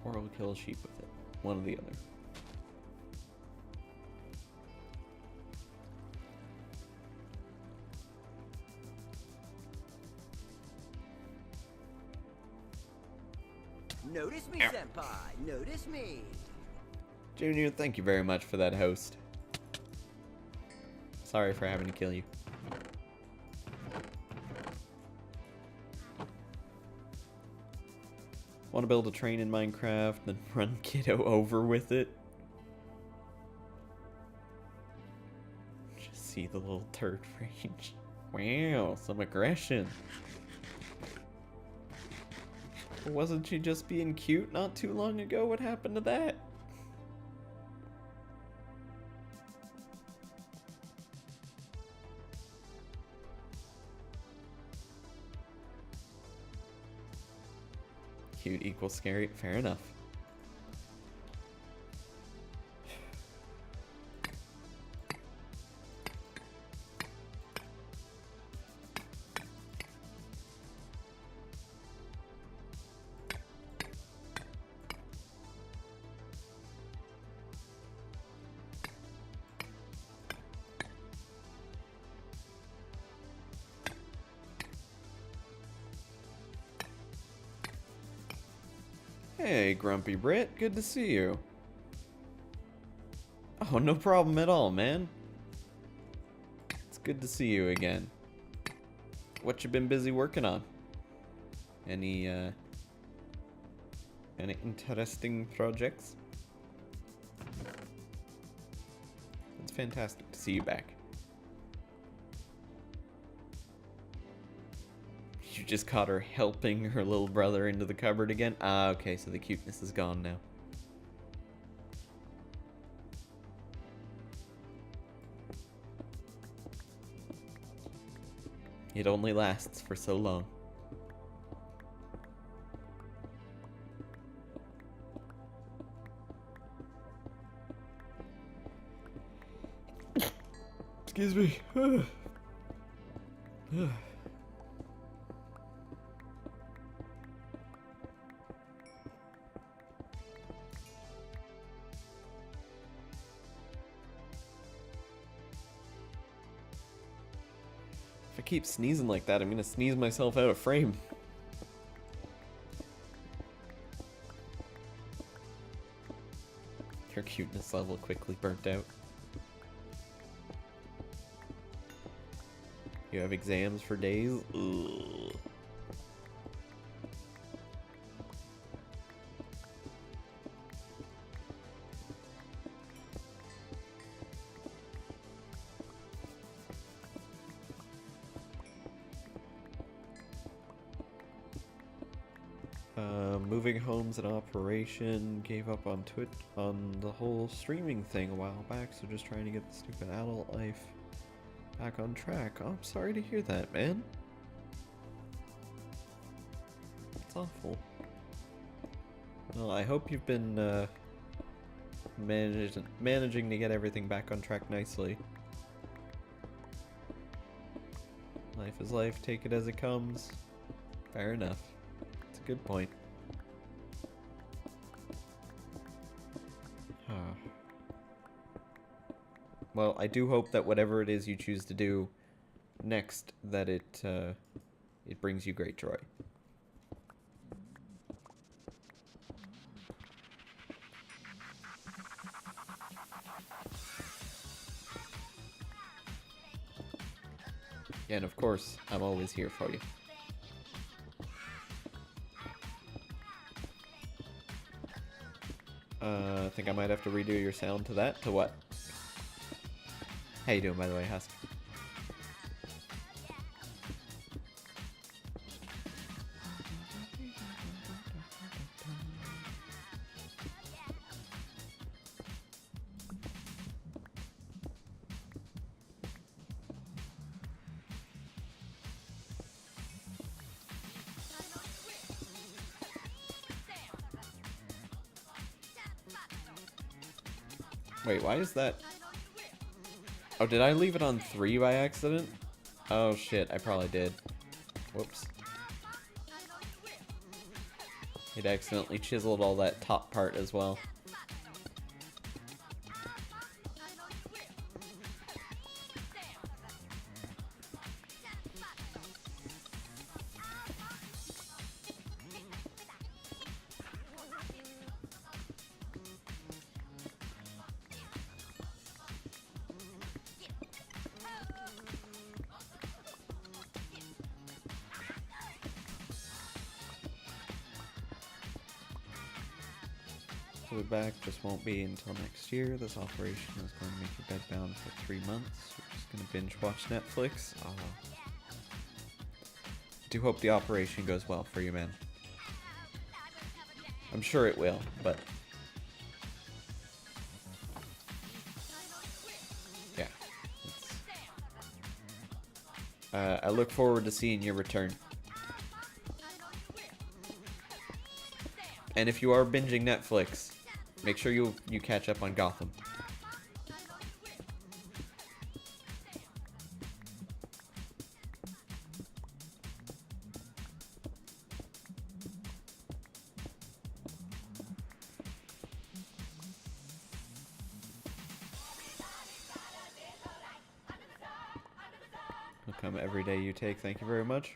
Or I'll kill a sheep with it. One or the other. Notice me, senpai. Notice me. Junior, thank you very much for that host. Sorry for having to kill you. Want to build a train in Minecraft, then run Kiddo over with it? Just see the little turd range. Wow, some aggression. Wasn't she just being cute not too long ago? What happened to that? Cute equals scary. Fair enough. Hey, Grumpy Brit, good to see you. Oh, no problem at all, man. It's good to see you again. What you been busy working on? Any interesting projects? It's fantastic to see you back. You just caught her helping her little brother into the cupboard again? Ah, okay, so the cuteness is gone now. It only lasts for so long. Excuse me. If I keep sneezing like that, I'm gonna sneeze myself out of frame. Your cuteness level quickly burnt out. You have exams for days? Ugh. Moving home's an operation. Gave up on Twitch on the whole streaming thing a while back, so just trying to get the stupid adult life back on track. Oh, I'm sorry to hear that, man. It's awful. Well, I hope you've been managing to get everything back on track nicely. Life is life, take it as it comes. Fair enough. It's a good point. Well, I do hope that whatever it is you choose to do next, that it brings you great joy. And of course, I'm always here for you. I think I might have to redo your sound to that. To what? How you doing, by the way, Husk? Wait, why is that? Oh, did I leave it on 3 by accident? Oh shit, I probably did. Whoops. It accidentally chiseled all that top part as well. Back just won't be until next year. This operation is going to make you bedbound for 3 months. You're just going to binge watch Netflix. Oh. Do hope the operation goes well for you, man. I'm sure it will, but yeah. I look forward to seeing your return. And if you are binging Netflix, make sure you catch up on Gotham. Will come every day you take. Thank you very much.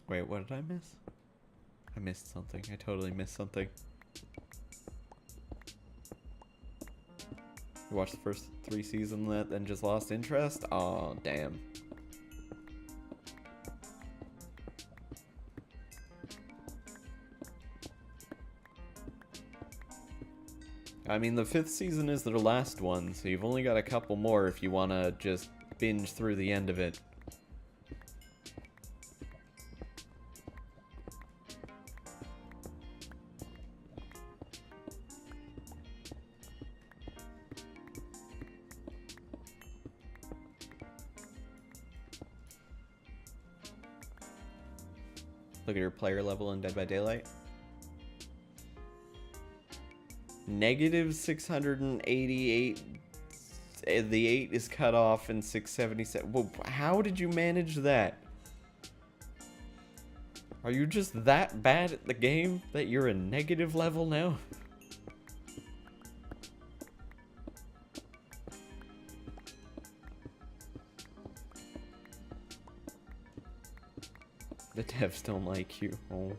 Wait, what did I miss? I missed something. I totally missed something. You watched the first 3 seasons that then just lost interest? Oh, damn. I mean, the 5th season is their last one, so you've only got a couple more if you want to just binge through the end of it. Look at your player level in Dead by Daylight. Negative 688. The 8 is cut off and 677. Well, how did you manage that? Are you just that bad at the game that you're a negative level now? The devs don't like you. Oh.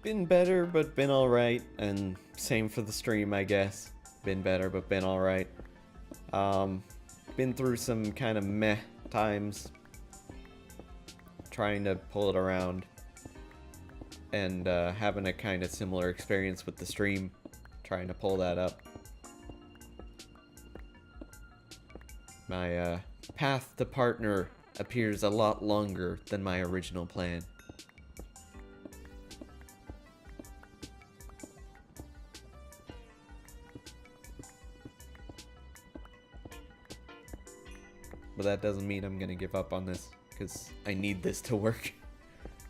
Been better, but been alright, and same for the stream, I guess. Been better, but been alright. Been through some kind of meh times, trying to pull it around, and having a kind of similar experience with the stream, trying to pull that up. My path to partner appears a lot longer than my original plan. But that doesn't mean I'm gonna give up on this, because I need this to work.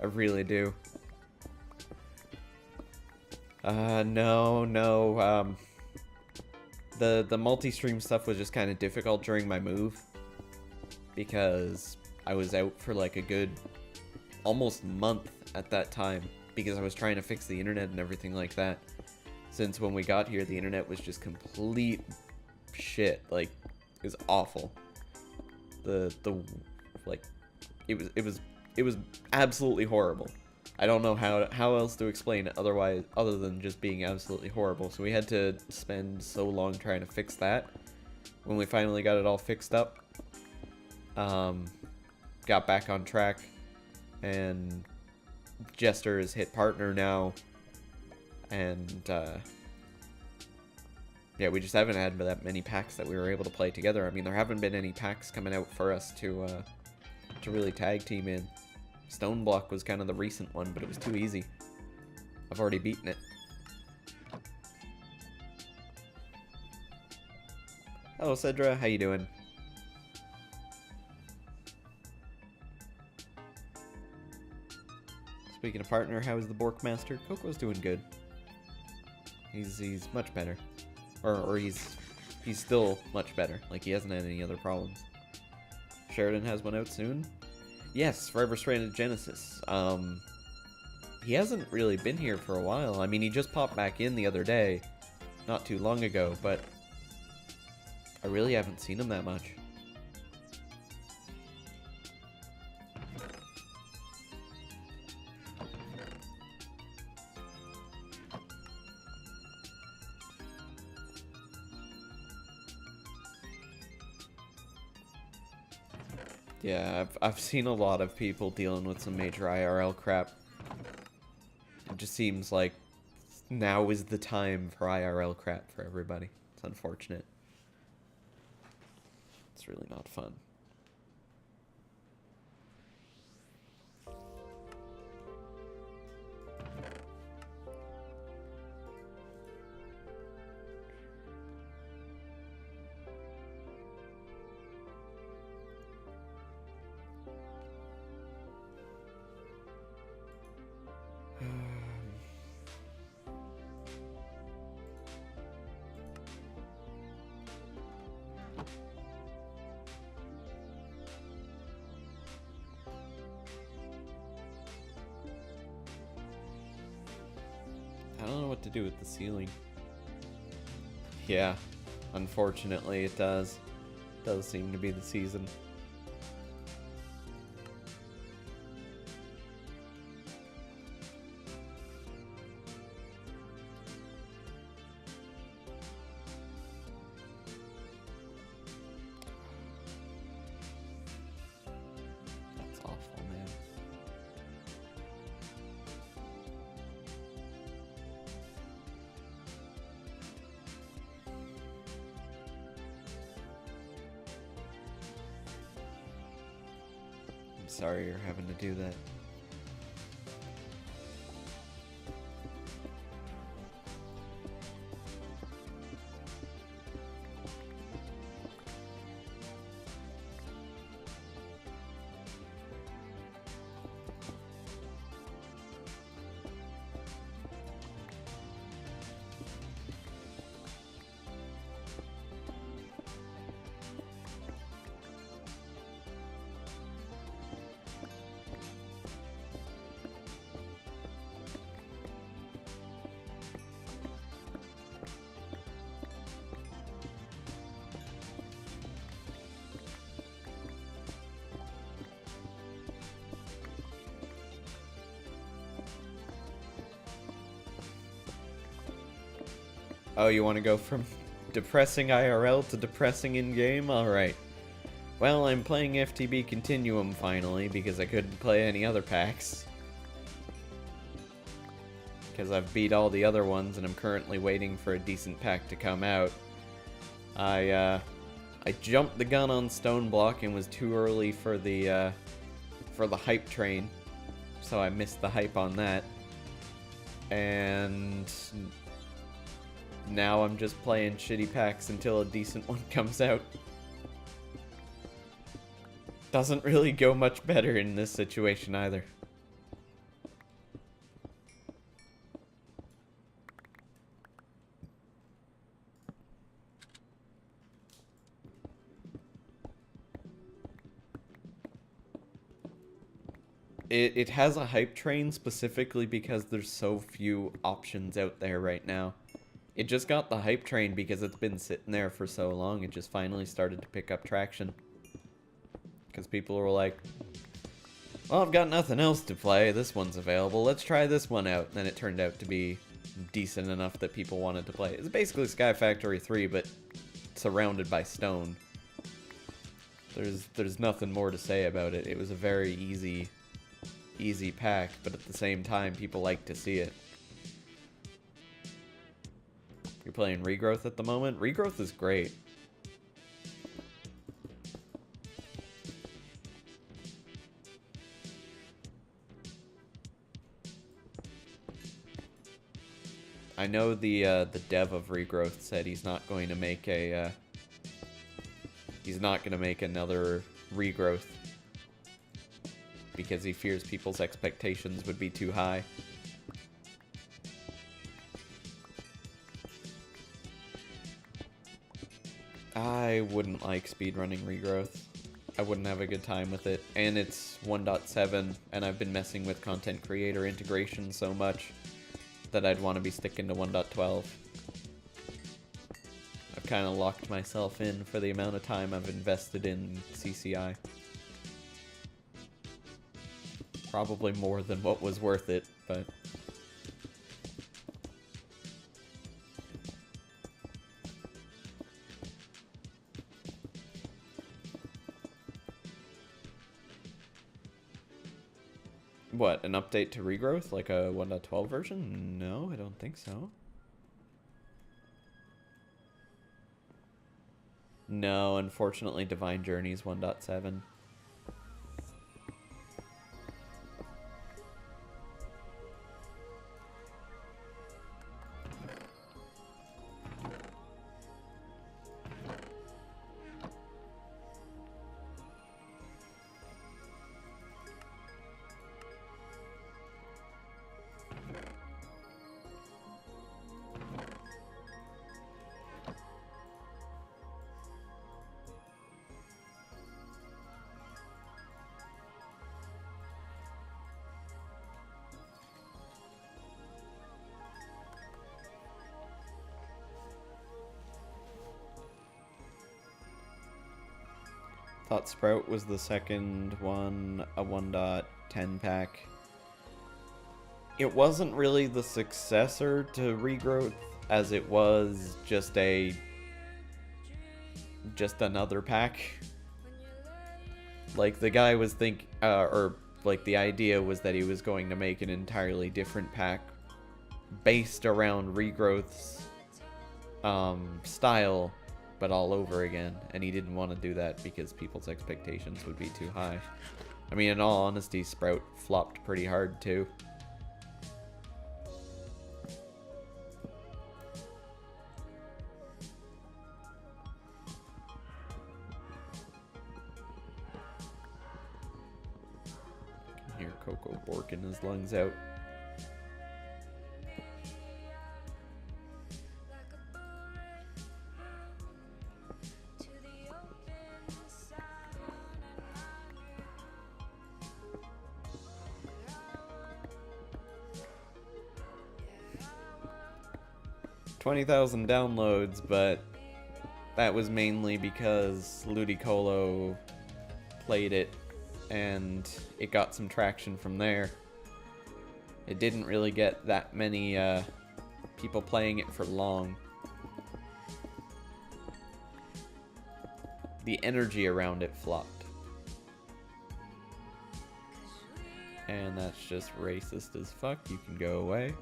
I really do. No. The multi-stream stuff was just kind of difficult during my move, because I was out for like a good almost month at that time, because I was trying to fix the internet and everything like that. Since when we got here, the internet was just complete shit. Like, it was awful. It was absolutely horrible. I don't know how else to explain it other than just being absolutely horrible. So we had to spend so long trying to fix that. When we finally got it all fixed up, got back on track, and Jester is hit partner now, and yeah, we just haven't had that many packs that we were able to play together. I mean, there haven't been any packs coming out for us to really tag team in. Stoneblock was kind of the recent one, but it was too easy. I've already beaten it. Hello, Cedra. How you doing? Speaking of partner, how is the Borkmaster? Coco's doing good. He's much better. Or he's still much better. Like, he hasn't had any other problems. Sheridan has one out soon? Yes, Forever Stranded Genesis. He hasn't really been here for a while. I mean, he just popped back in the other day, not too long ago, but I really haven't seen him that much. Yeah, I've seen a lot of people dealing with some major IRL crap. It just seems like now is the time for IRL crap for everybody. It's unfortunate. That's really not fun. I don't know what to do with the ceiling. Yeah, unfortunately it does. Does seem to be the season. That's awful, man. I'm sorry you're having to do that. Oh, you want to go from depressing IRL to depressing in-game? Alright. Well, I'm playing FTB Continuum finally, because I couldn't play any other packs. Because I've beat all the other ones, and I'm currently waiting for a decent pack to come out. I jumped the gun on Stoneblock and was too early for the hype train. So I missed the hype on that. And now I'm just playing shitty packs until a decent one comes out. Doesn't really go much better in this situation either. It has a hype train specifically because there's so few options out there right now. It just got the hype train because it's been sitting there for so long. It just finally started to pick up traction. Because people were like, well, I've got nothing else to play. This one's available. Let's try this one out. And then it turned out to be decent enough that people wanted to play. It's basically Sky Factory 3, but surrounded by stone. There's nothing more to say about it. It was a very easy pack, but at the same time, people like to see it. You're playing Regrowth at the moment? Regrowth is great. I know the dev of Regrowth said he's not going to make another Regrowth because he fears people's expectations would be too high. I wouldn't like speedrunning Regrowth. I wouldn't have a good time with it. And it's 1.7, and I've been messing with content creator integration so much that I'd want to be sticking to 1.12. I've kind of locked myself in for the amount of time I've invested in CCI. Probably more than what was worth it, but... What, an update to Regrowth? Like a 1.12 version? No, I don't think so. No, unfortunately, Divine Journey's 1.7. Thought Sprout was the second one, a 1.10 pack. It wasn't really the successor to Regrowth, as it was just another pack. Like, the guy was the idea was that he was going to make an entirely different pack based around Regrowth's style, but all over again, and he didn't want to do that because people's expectations would be too high. I mean, in all honesty, Sprout flopped pretty hard too. Hear Coco borking his lungs out. $20,000 downloads, but that was mainly because Ludicolo played it and it got some traction from there. It didn't really get that many people playing it for long. The energy around it flopped. And that's just racist as fuck. You can go away.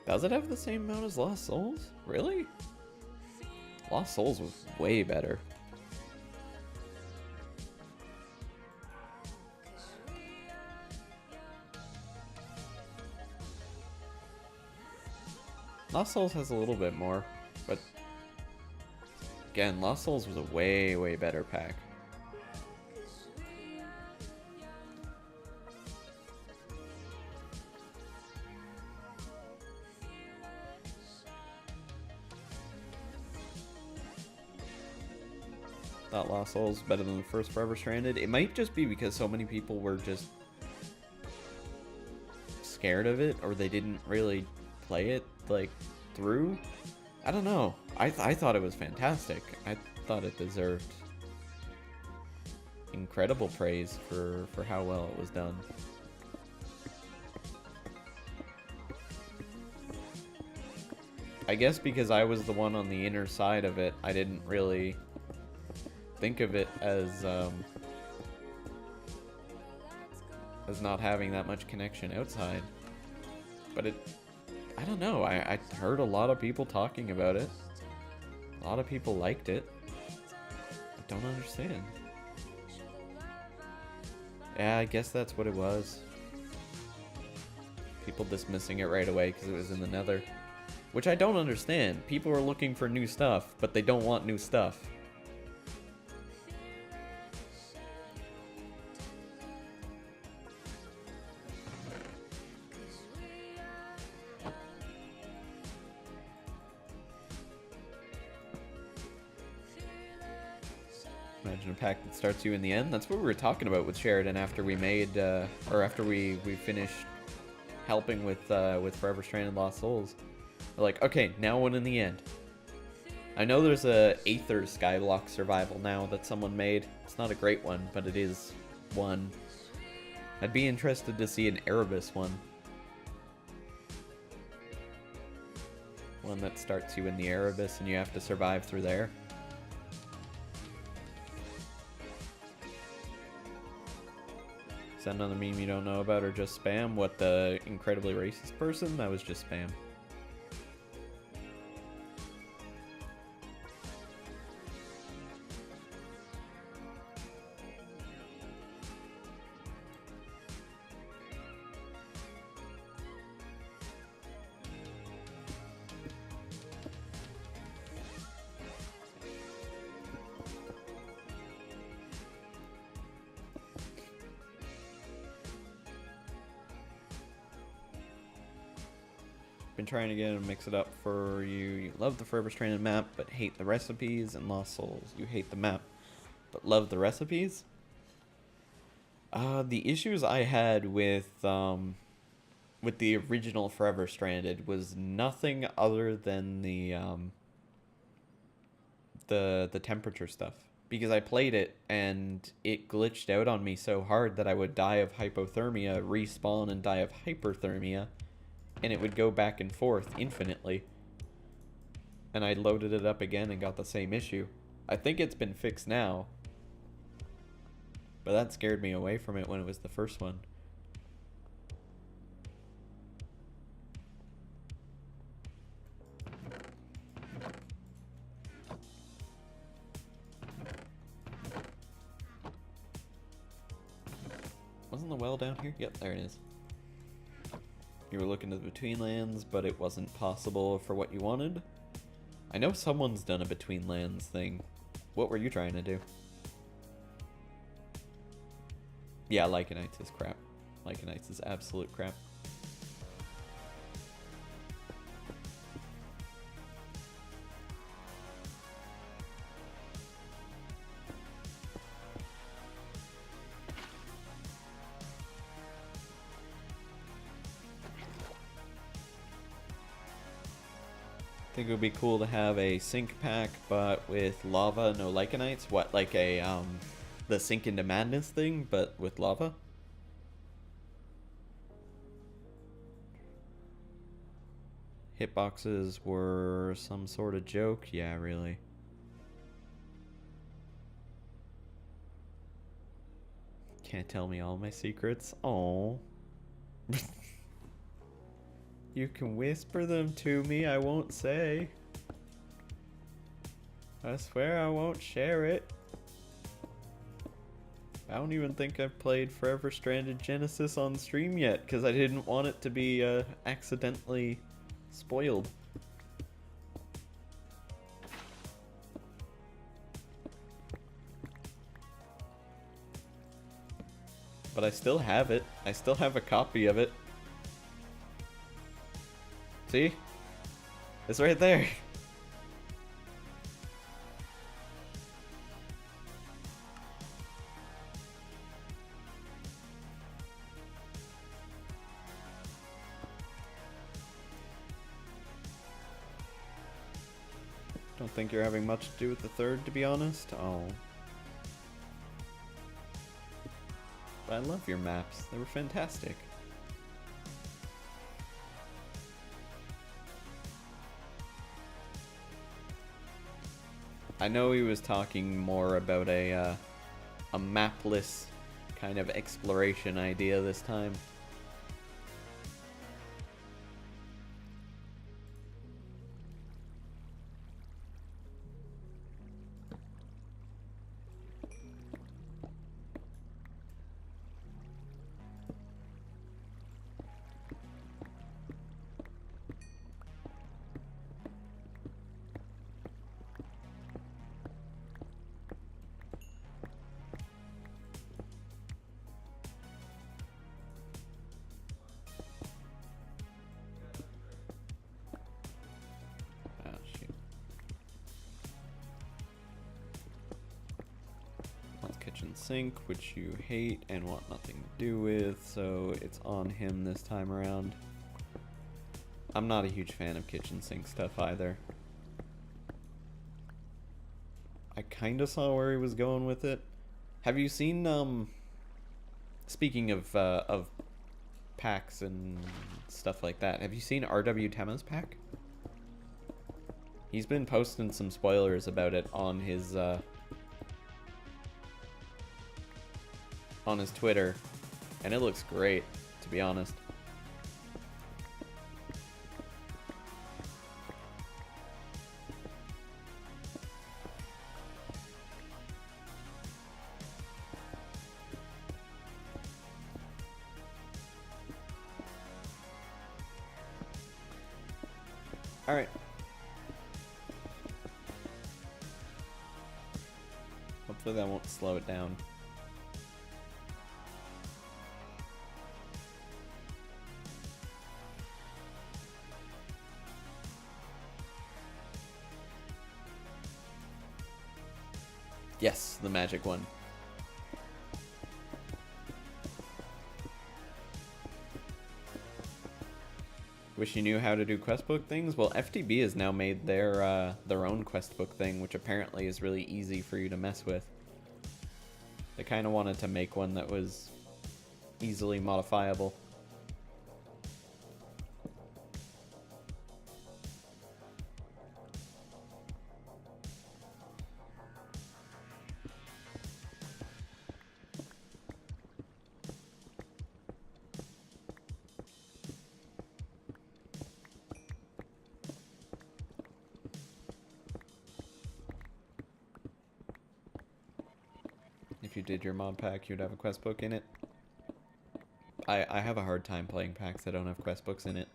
Does it have the same amount as Lost Souls? Really? Lost Souls was way better. Lost Souls has a little bit more, but again, Lost Souls was a way, way better pack. Thought Lost Souls better than the first Forever Stranded. It might just be because so many people were just scared of it, or they didn't really play it like through. I don't know. I thought it was fantastic. I thought it deserved incredible praise for how well it was done. I guess because I was the one on the inner side of it, I didn't really think of it as not having that much connection outside. But I don't know, I heard a lot of people talking about it. A lot of people liked it. I don't understand. Yeah, I guess that's what it was. People dismissing it right away because it was in the Nether. Which I don't understand. People are looking for new stuff, but they don't want new stuff. Imagine a pack that starts you in the end. That's what we were talking about with Sheridan after we made, or after we finished helping with Forever Stranded Lost Souls. We're like, okay, now one in the end. I know there's a Aether Skyblock survival now that someone made. It's not a great one, but it is one. I'd be interested to see an Erebus one. One that starts you in the Erebus and you have to survive through there. Is that another meme you don't know about or just spam? What, the incredibly racist person? That was just spam. Been trying to get him to mix it up for you. You love the Forever Stranded map, but hate the recipes. And Lost Souls, you hate the map, but love the recipes. The issues I had with the original Forever Stranded was nothing other than the temperature stuff. Because I played it and it glitched out on me so hard that I would die of hypothermia, respawn, and die of hyperthermia. And it would go back and forth infinitely. And I loaded it up again and got the same issue. I think it's been fixed now. But that scared me away from it when it was the first one. Wasn't the well down here? Yep, there it is. You were looking to the Between Lands, but it wasn't possible for what you wanted. I know someone's done a Between Lands thing. What were you trying to do? Yeah, Lycanites is crap. Lycanites is absolute crap. I think it would be cool to have a sink pack, but with lava, no Lycanites. What, like a, the Sink into Madness thing, but with lava? Hitboxes were some sort of joke? Yeah, really. Can't tell me all my secrets. Oh. You can whisper them to me, I won't say. I swear I won't share it. I don't even think I've played Forever Stranded Genesis on stream yet, because I didn't want it to be accidentally spoiled. But I still have it. I still have a copy of it. See? It's right there. Don't think you're having much to do with the third, to be honest. Oh. But I love your maps. They were fantastic. I know he was talking more about a mapless kind of exploration idea this time. Sink, which you hate and want nothing to do with, so it's on him this time around. I'm not a huge fan of kitchen sink stuff either. I kind of saw where he was going with it. Have you seen, speaking of packs and stuff like that, have you seen RW Tema's pack? He's been posting some spoilers about it on his Twitter, And it looks great, to be honest. Alright. Hopefully that won't slow it down. Yes, the magic one. Wish you knew how to do questbook things? Well, FTB has now made their own questbook thing, which apparently is really easy for you to mess with. They kind of wanted to make one that was easily modifiable. If you did your mod pack, you'd have a quest book in it. I have a hard time playing packs that don't have quest books in it.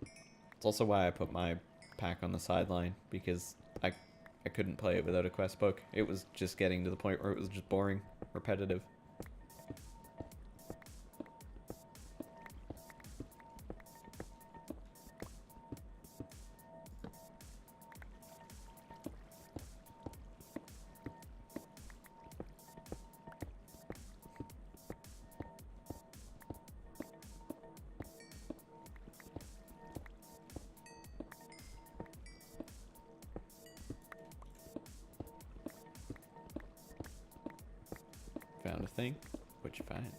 It's also why I put my pack on the sideline, because I couldn't play it without a quest book. It was just getting to the point where it was just boring, repetitive. Found a thing. What'd you find?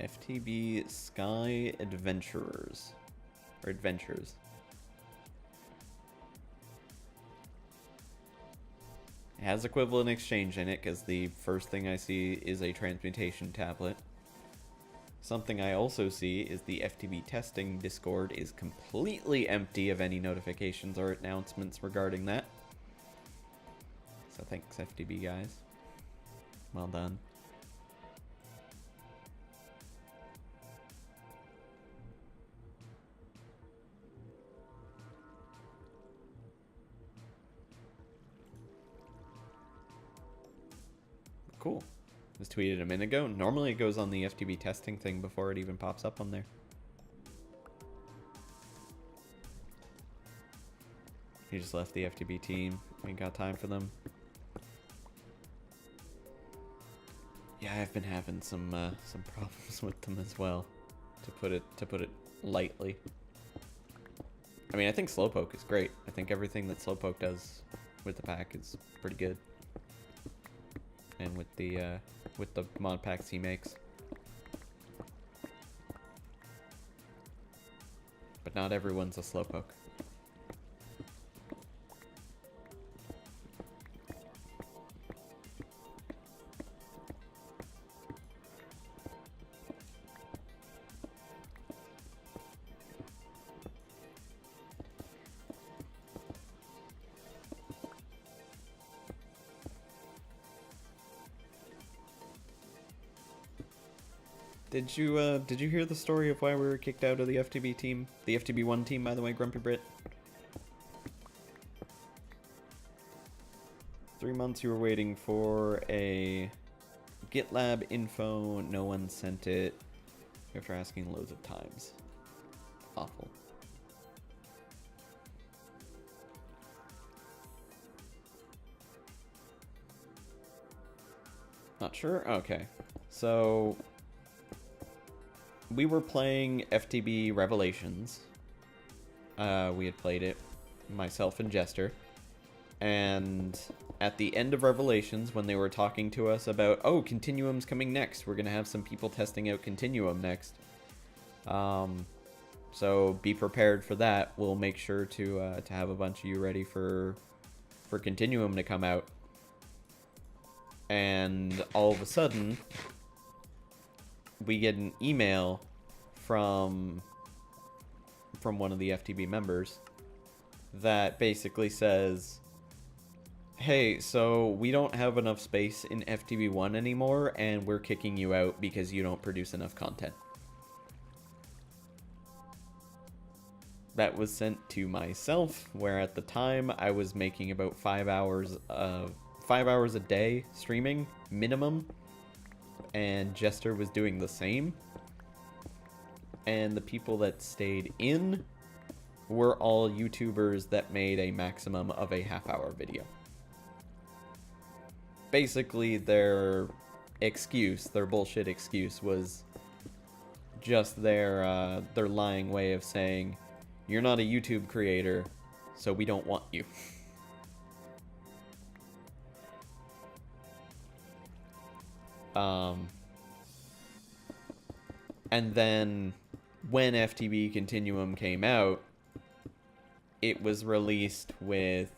FTB Sky Adventurers. Or Adventures. It has equivalent exchange in it, because the first thing I see is a transmutation tablet. Something I also see is the FTB testing Discord is completely empty of any notifications or announcements regarding that. So thanks, FTB guys. Well done. Cool. Just tweeted a minute ago. Normally it goes on the FTB testing thing before it even pops up on there. He just left the FTB team. Ain't got time for them. Yeah, I've been having some problems with them as well, to put it lightly. I mean, I think Slowpoke is great. I think everything that Slowpoke does with the pack is pretty good. And with the mod packs he makes. But not everyone's a Slowpoke. Did you hear the story of why we were kicked out of the FTB team? The FTB1 team, by the way, Grumpy Brit. 3 months you were waiting for a GitLab info, no one sent it after asking loads of times. Awful. Not sure? Okay. So we were playing FTB Revelations. We had played it, myself and Jester. And at the end of Revelations, when they were talking to us about, oh, Continuum's coming next, we're going to have some people testing out Continuum next. So be prepared for that. We'll make sure to have a bunch of you ready for for Continuum to come out. And all of a sudden, we get an email from one of the FTB members that basically says, hey, so we don't have enough space in FTB1 anymore, and we're kicking you out because you don't produce enough content. That was sent to myself, where at the time I was making about 5 hours a day streaming minimum, and Jester was doing the same. And the people that stayed in were all YouTubers that made a maximum of a half-hour video. Basically, their bullshit excuse was just their lying way of saying, you're not a YouTube creator, so we don't want you. And then when FTB Continuum came out, it was released with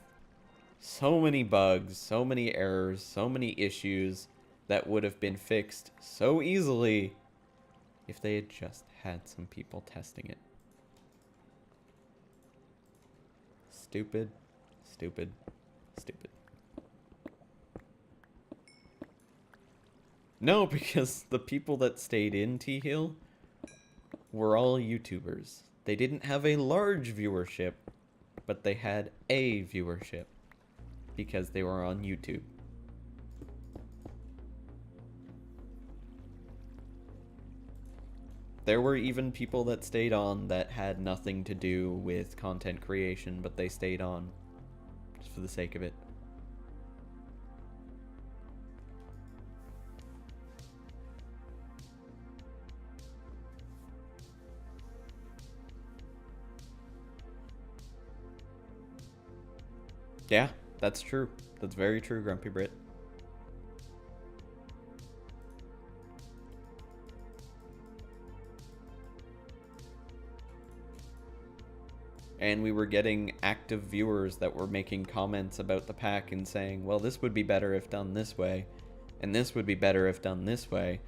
so many bugs, so many errors, so many issues that would have been fixed so easily if they had just had some people testing it. Stupid, stupid, stupid. No, because the people that stayed in T-Hill were all YouTubers. They didn't have a large viewership, but they had a viewership because they were on YouTube. There were even people that stayed on that had nothing to do with content creation, but they stayed on just for the sake of it. Yeah, that's true. That's very true, Grumpy Brit. And we were getting active viewers that were making comments about the pack and saying, well, this would be better if done this way, and this would be better if done this way.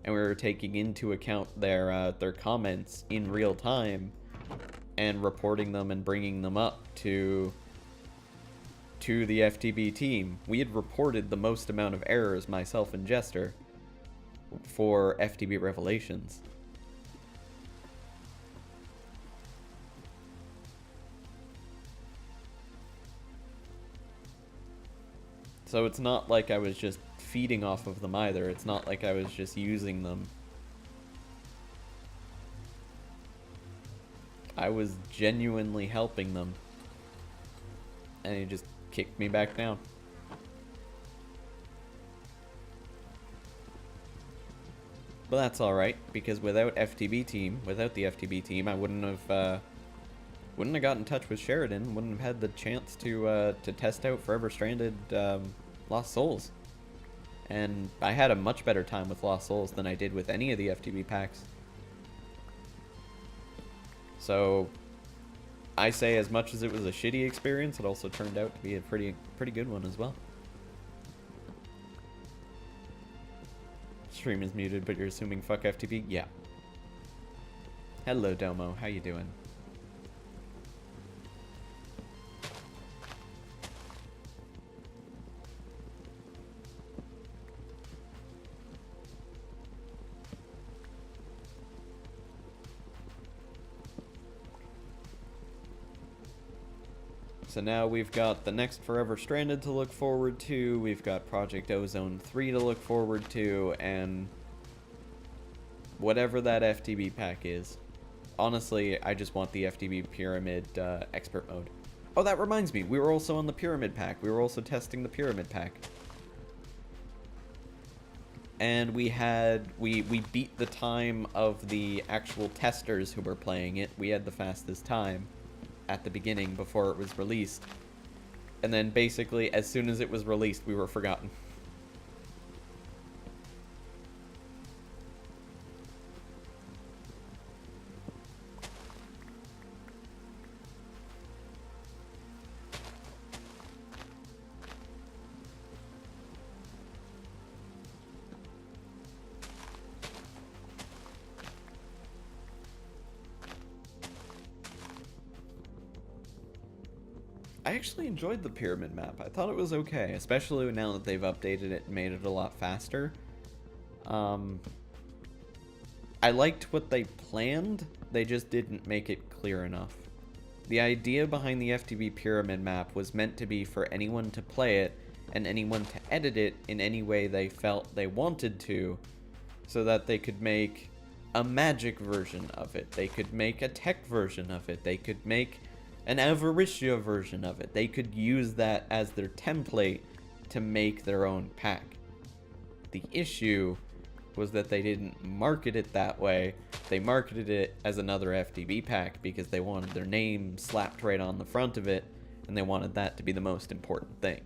And we were taking into account their comments in real time and reporting them and bringing them up to the FTB team. We had reported the most amount of errors, myself and Jester, for FTB Revelations. So it's not like I was just feeding off of them either. It's not like I was just using them. I was genuinely helping them. And he just kicked me back down. But that's alright, because without the FTB team, I wouldn't have got in touch with Sheridan, wouldn't have had the chance to test out Forever Stranded Lost Souls. And I had a much better time with Lost Souls than I did with any of the FTB packs. So I say, as much as it was a shitty experience, it also turned out to be a pretty good one as well. Stream is muted, but you're assuming fuck FTB? Yeah. Hello, Domo. How you doing? So now we've got the next Forever Stranded to look forward to, we've got Project Ozone 3 to look forward to, and whatever that FTB pack is. Honestly, I just want the FTB Pyramid Expert Mode. Oh, that reminds me, we were also on the Pyramid pack. We were also testing the Pyramid pack. And we beat the time of the actual testers who were playing it. We had the fastest time at the beginning before it was released. And then basically, as soon as it was released, we were forgotten. I actually enjoyed the pyramid map. I thought it was okay, especially now that they've updated it and made it a lot faster. I liked what they planned, they just didn't make it clear enough. The idea behind the FTB pyramid map was meant to be for anyone to play it and anyone to edit it in any way they felt they wanted to, so that they could make a magic version of it, they could make a tech version of it, they could make an Avaricia version of it. They could use that as their template to make their own pack. The issue was that they didn't market it that way. They marketed it as another FTB pack because they wanted their name slapped right on the front of it, and they wanted that to be the most important thing.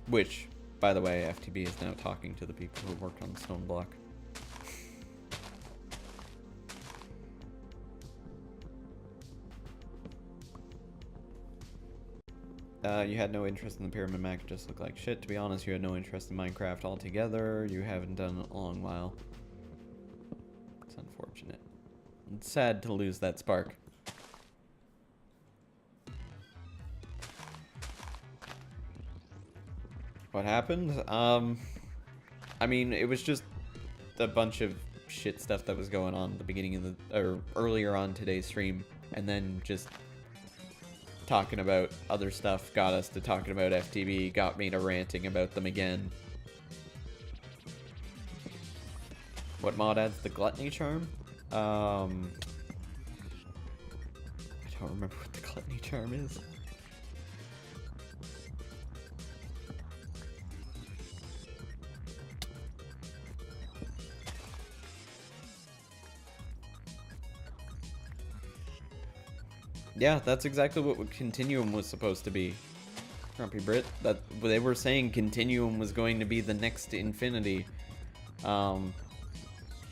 Which, by the way, FTB is now talking to the people who worked on the stone block. You had no interest in the pyramid map, it just looked like shit. To be honest, you had no interest in Minecraft altogether. You haven't done it in a long while. It's unfortunate. It's sad to lose that spark. What happened? I mean, it was just a bunch of shit stuff that was going on at the beginning of the, or earlier on today's stream, and then just talking about other stuff got us to talking about FTB, got me to ranting about them again. What mod adds the gluttony charm? I don't remember what the gluttony charm is. Yeah, that's exactly what Continuum was supposed to be. Grumpy Brit. That they were saying Continuum was going to be the next Infinity. Boy,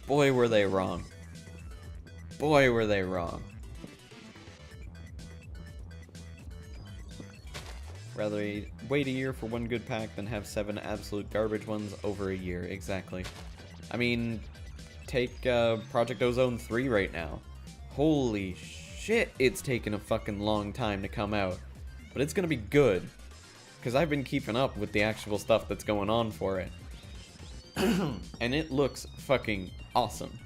were they wrong. Boy, were they wrong. Rather wait a year for one good pack than have 7 absolute garbage ones over a year. Exactly. I mean, take Project Ozone 3 right now. Holy shit, it's taken a fucking long time to come out. But it's gonna be good. Because I've been keeping up with the actual stuff that's going on for it. And it looks fucking awesome.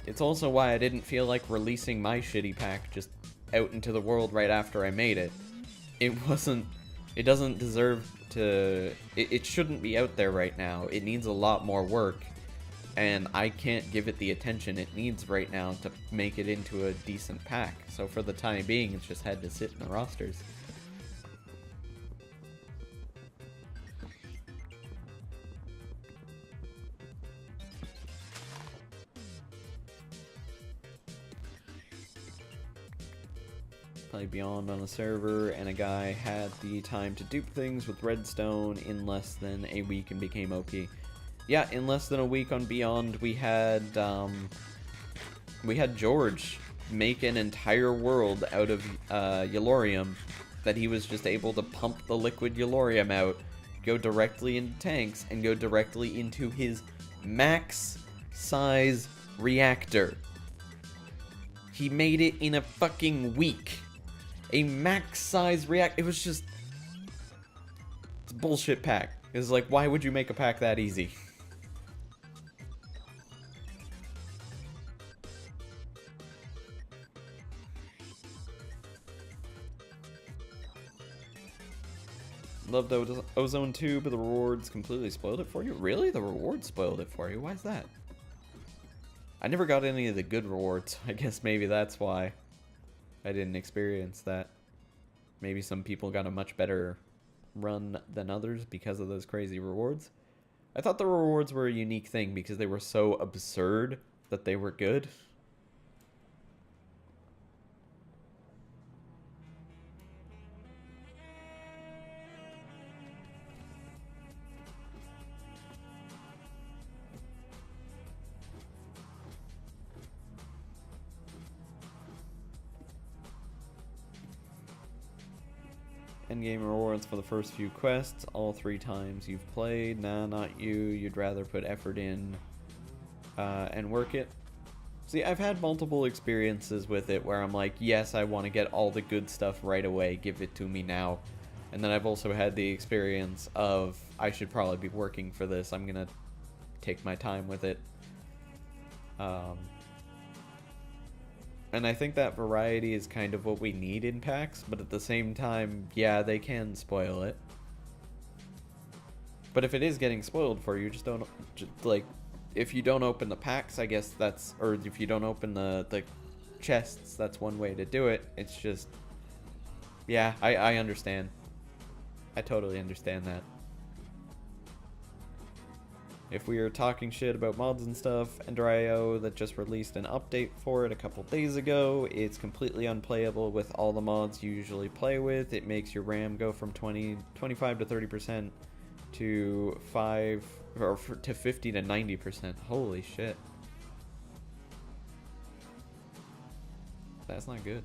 It's also why I didn't feel like releasing my shitty pack just out into the world right after I made it. It doesn't deserve to, it shouldn't be out there right now. It needs a lot more work, and I can't give it the attention it needs right now to make it into a decent pack. So for the time being, it's just had to sit in the rosters. Played Beyond on a server, and a guy had the time to dupe things with redstone in less than a week and became OP. Yeah, in less than a week on Beyond, we had George make an entire world out of Yellorium that he was just able to pump the liquid Yellorium out, go directly into tanks, and go directly into his max size reactor. He made it in a fucking week. A max size react. It was just, it's a bullshit pack. It's like, why would you make a pack that easy? Loved Ozone 2, but the rewards completely spoiled it for you. Really? The rewards spoiled it for you? Why is that? I never got any of the good rewards. I guess maybe that's why I didn't experience that. Maybe some people got a much better run than others because of those crazy rewards. I thought the rewards were a unique thing because they were so absurd that they were good. Endgame rewards for the first few quests, all 3 times you've played. Nah, not you. You'd rather put effort in and work it. See, I've had multiple experiences with it where I'm like, yes, I want to get all the good stuff right away, give it to me now. And then I've also had the experience of, I should probably be working for this, I'm gonna take my time with it. And I think that variety is kind of what we need in packs, but at the same time, yeah, they can spoil it. But if it is getting spoiled for you, just don't, like, if you don't open the packs, I guess that's, or if you don't open the chests, that's one way to do it. It's just, yeah, I understand. I totally understand that. If we are talking shit about mods and stuff, Ender.io that just released an update for it a couple days ago. It's completely unplayable with all the mods you usually play with. It makes your RAM go from 25 to 30% to 50 to 90%. Holy shit. That's not good.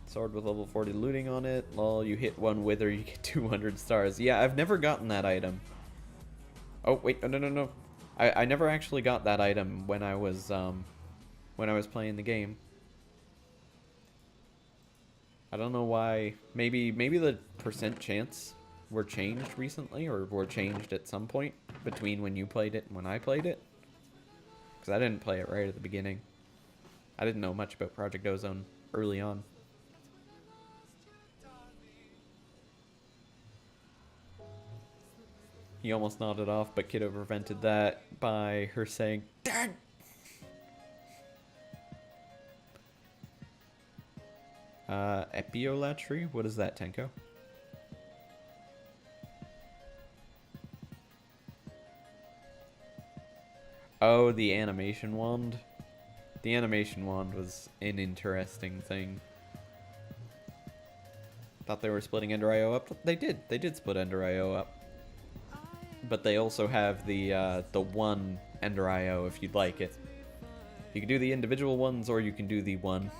Sword with level 40 looting on it. Lol, you hit one wither, you get 200 stars. Yeah, I've never gotten that item. Oh, wait, no. I never actually got that item when I was playing the game. I don't know why. Maybe the percent chance were changed recently, or were changed at some point between when you played it and when I played it. Because I didn't play it right at the beginning. I didn't know much about Project Ozone early on. He almost nodded off, but Kiddo prevented that by her saying, "Dad!" Epiolatry? What is that, Tenko? Oh, the animation wand. The animation wand was an interesting thing. Thought they were splitting Ender.io up. They did. They did split Ender.io up. But they also have the one Ender.io if you'd like it. You can do the individual ones, or you can do the one.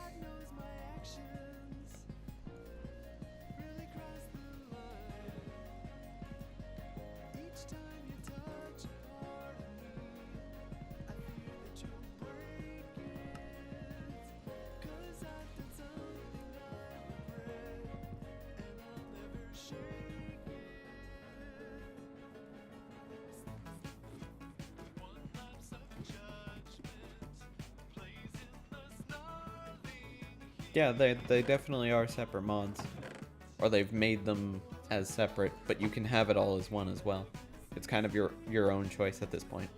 Yeah, they definitely are separate mods. Or they've made them as separate, but you can have it all as one as well. It's kind of your own choice at this point.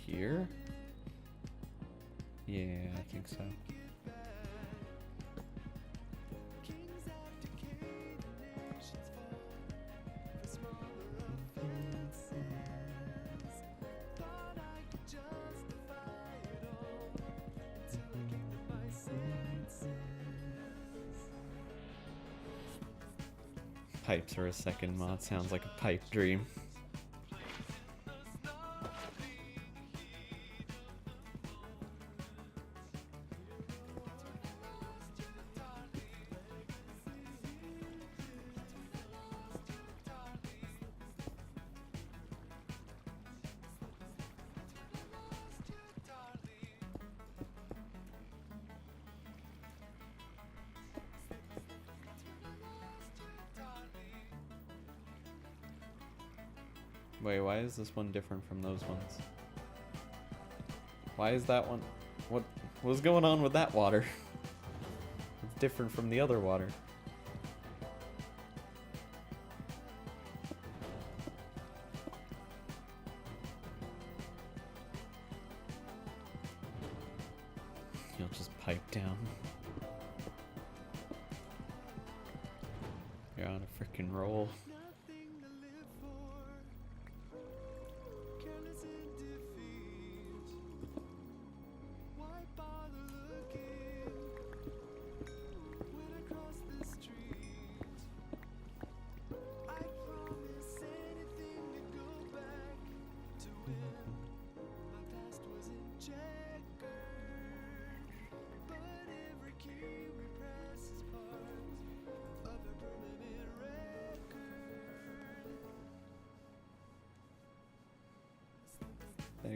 Here? Yeah, I think so. Pipes are a second mod. Sounds like a pipe dream. Wait, why is this one different from those ones? Why is that one... What was going on with that water? It's different from the other water. You'll just pipe down. You're on a freaking roll.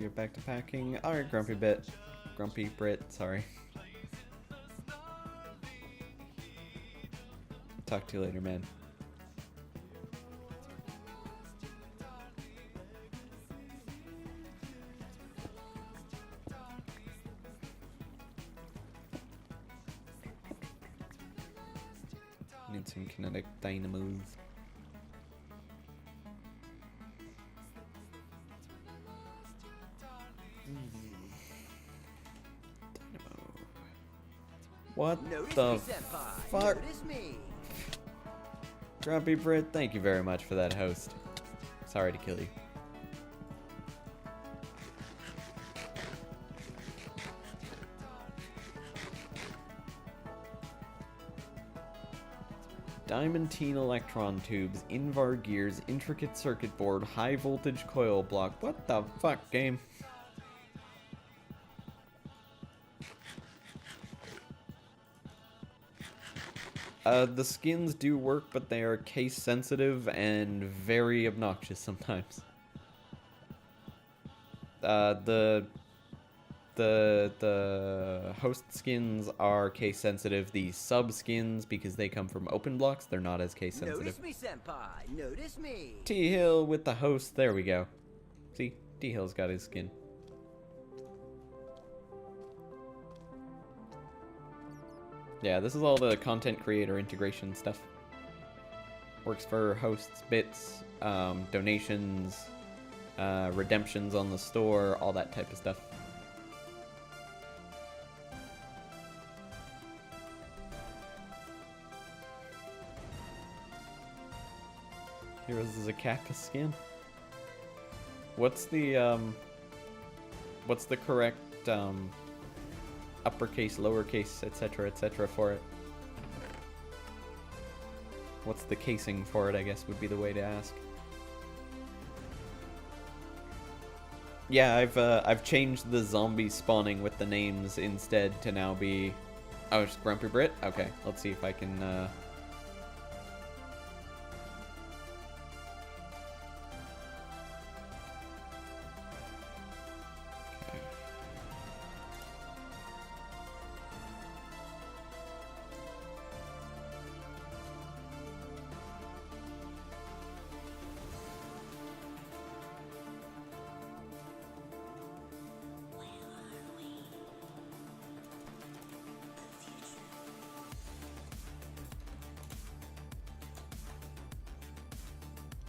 get back to packing. Alright, Grumpy Brit, sorry. Talk to you later, man. Need some kinetic dynamos. Dynamo. What Notice the me, senpai. fuck? Notice me. Grumpy Brit, thank you very much for that host. Sorry to kill you. Diamantine electron tubes, Invar gears, intricate circuit board, high voltage coil block. What the fuck, game? The skins do work, but they are case sensitive and very obnoxious sometimes. The host skins are case sensitive. The sub skins, because they come from open blocks, they're not as case sensitive. Notice me, senpai. Notice me. T Hill with the host. There we go. See, T Hill's got his skin. Yeah, this is all the content creator integration stuff. Works for hosts, bits, donations, redemptions on the store, all that type of stuff. Heroes is a Kappa skin. What's the correct uppercase, lowercase, etc. for it? What's the casing for it, I guess, would be the way to ask. Yeah, I've changed the zombie spawning with the names instead to now be... Oh, it's Grumpy Brit? Okay, let's see if I can...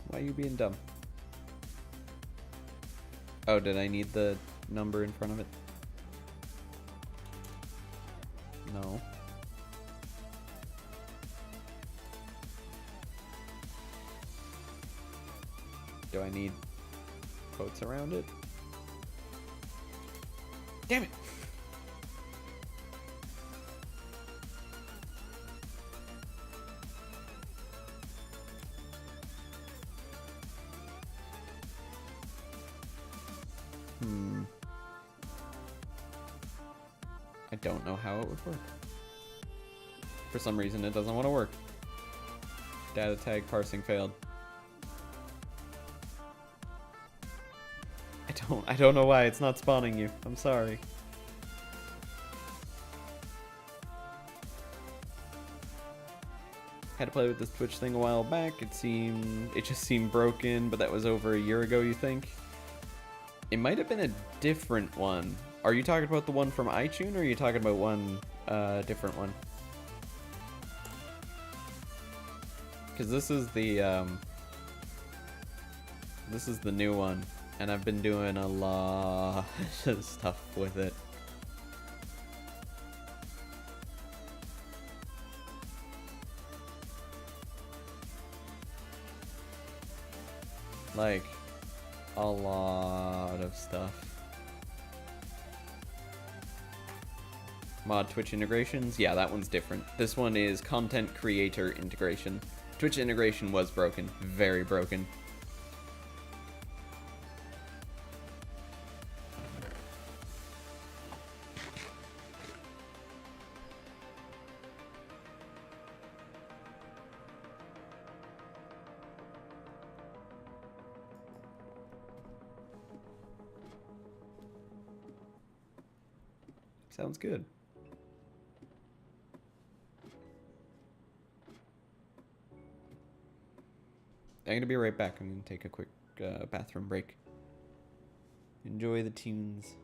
Why are you being dumb? Oh, did I need the number in front of it? No. Do I need quotes around it? Damn it! I don't know how it would work. For some reason, it doesn't want to work. Data tag parsing failed. I don't know why it's not spawning you. I'm sorry. Had to play with this Twitch thing a while back. It just seemed broken, but that was over a year ago, you think? It might have been a different one. Are you talking about the one from iTunes, or are you talking about one, different one? Because this is the new one, and I've been doing a lot of stuff with it. Like, a lot of stuff. Mod Twitch integrations? Yeah, that one's different. This one is content creator integration. Twitch integration was broken. Very broken. Sounds good. I'm gonna be right back. I'm gonna take a quick bathroom break. Enjoy the tunes.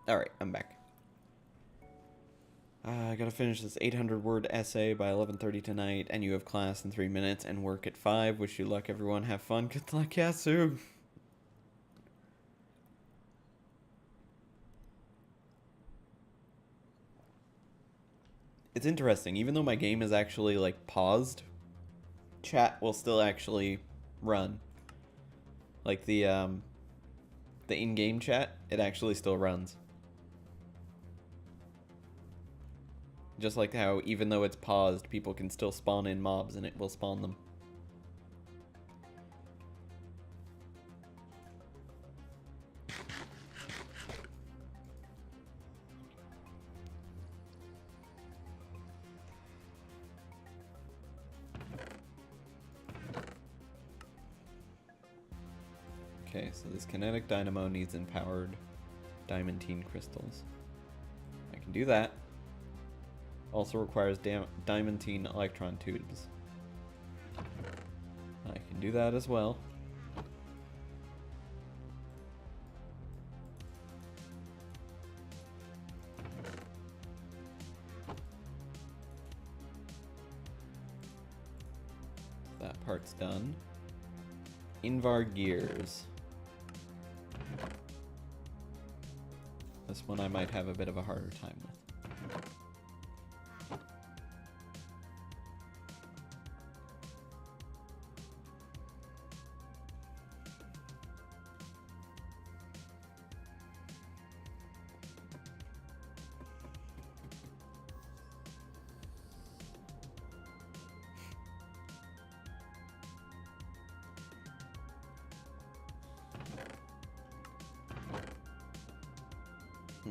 Alright, I'm back. I gotta finish this 800-word essay by 11:30 tonight, and you have class in 3 minutes and work at 5. Wish you luck, everyone. Have fun. Good luck, Yasu. It's interesting. Even though my game is actually, like, paused, chat will still actually run. Like, the in-game chat, it actually still runs. Just like how, even though it's paused, people can still spawn in mobs and it will spawn them. Okay, so this kinetic dynamo needs empowered diamantine crystals. I can do that. Also requires diamantine electron tubes. I can do that as well. That part's done. Invar gears. This one I might have a bit of a harder time with. I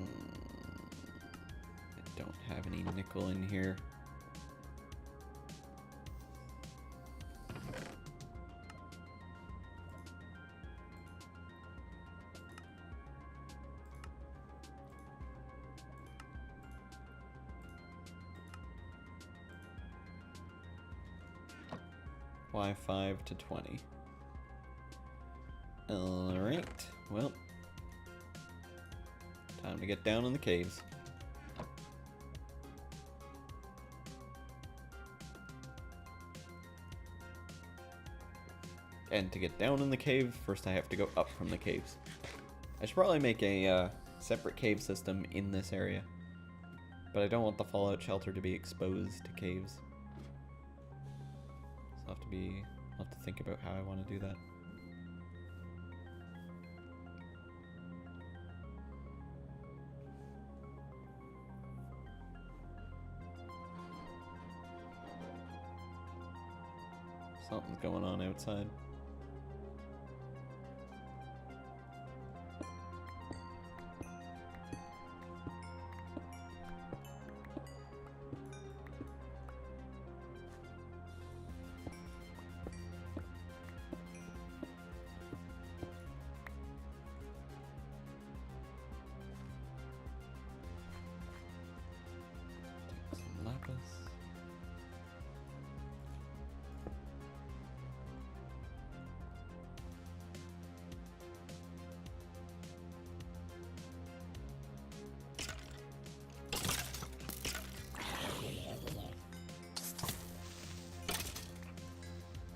don't have any nickel in here. Why 5 to 20? Alright, well. Time to get down in the caves. And to get down in the cave, first I have to go up from the caves. I should probably make a separate cave system in this area. But I don't want the fallout shelter to be exposed to caves. So I'll have to think about how I want to do that. Something's going on outside. Take some lapis.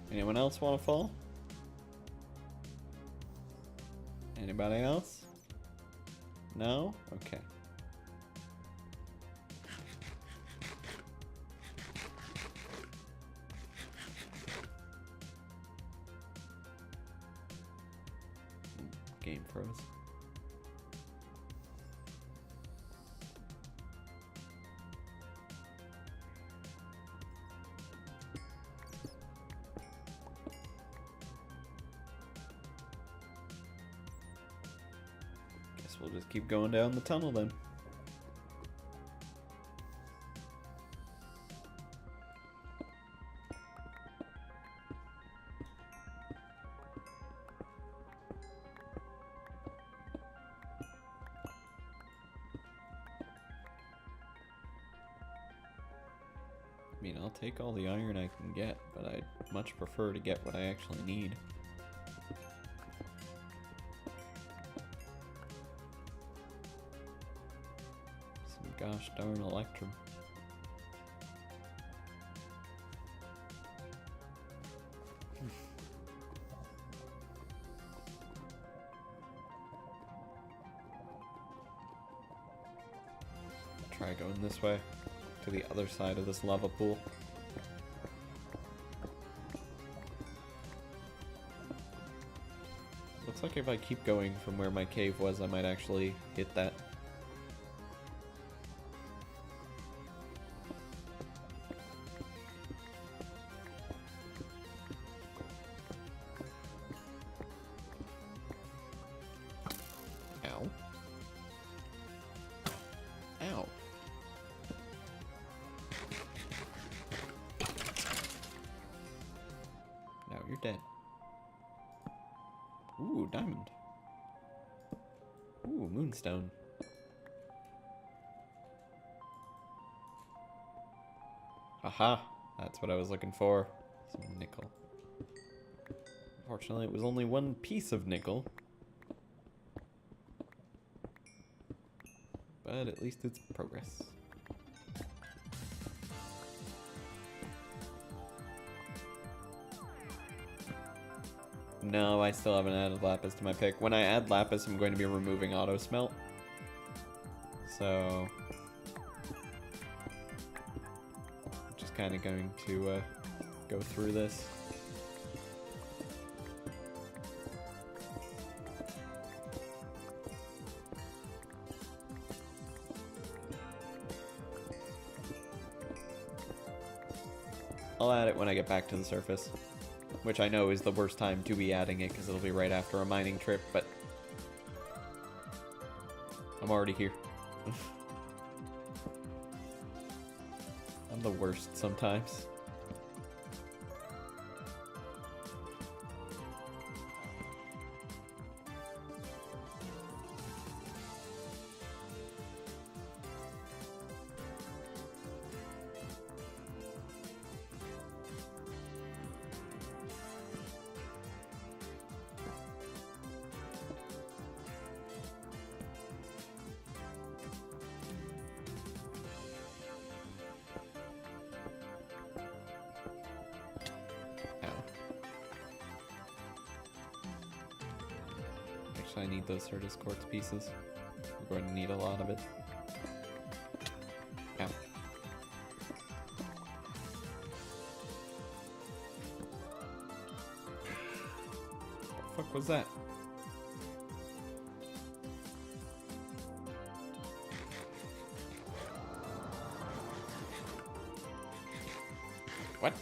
Anyone else want to fall? Anybody else? No? Okay. Game froze. Guess we'll just keep going down the tunnel then. I mean, I'll take all the iron I can get, but I'd much prefer to get what I actually need. Some gosh darn electrum. Try going this way. To the other side of this lava pool. Looks like if I keep going from where my cave was, I might actually hit that. Ow. Ow. Now you're dead. Ooh, diamond. Ooh, moonstone. Aha! That's what I was looking for. Some nickel. Unfortunately, it was only one piece of nickel. But at least it's progress. No, I still haven't added lapis to my pick. When I add lapis, I'm going to be removing auto smelt. So, I'm just kind of going to go through this. I'll add it when I get back to the surface. Which I know is the worst time to be adding it because it'll be right after a mining trip, but I'm already here. I'm the worst sometimes. I need those Certus quartz pieces. We're going to need a lot of it. Ow. What the fuck was that? What?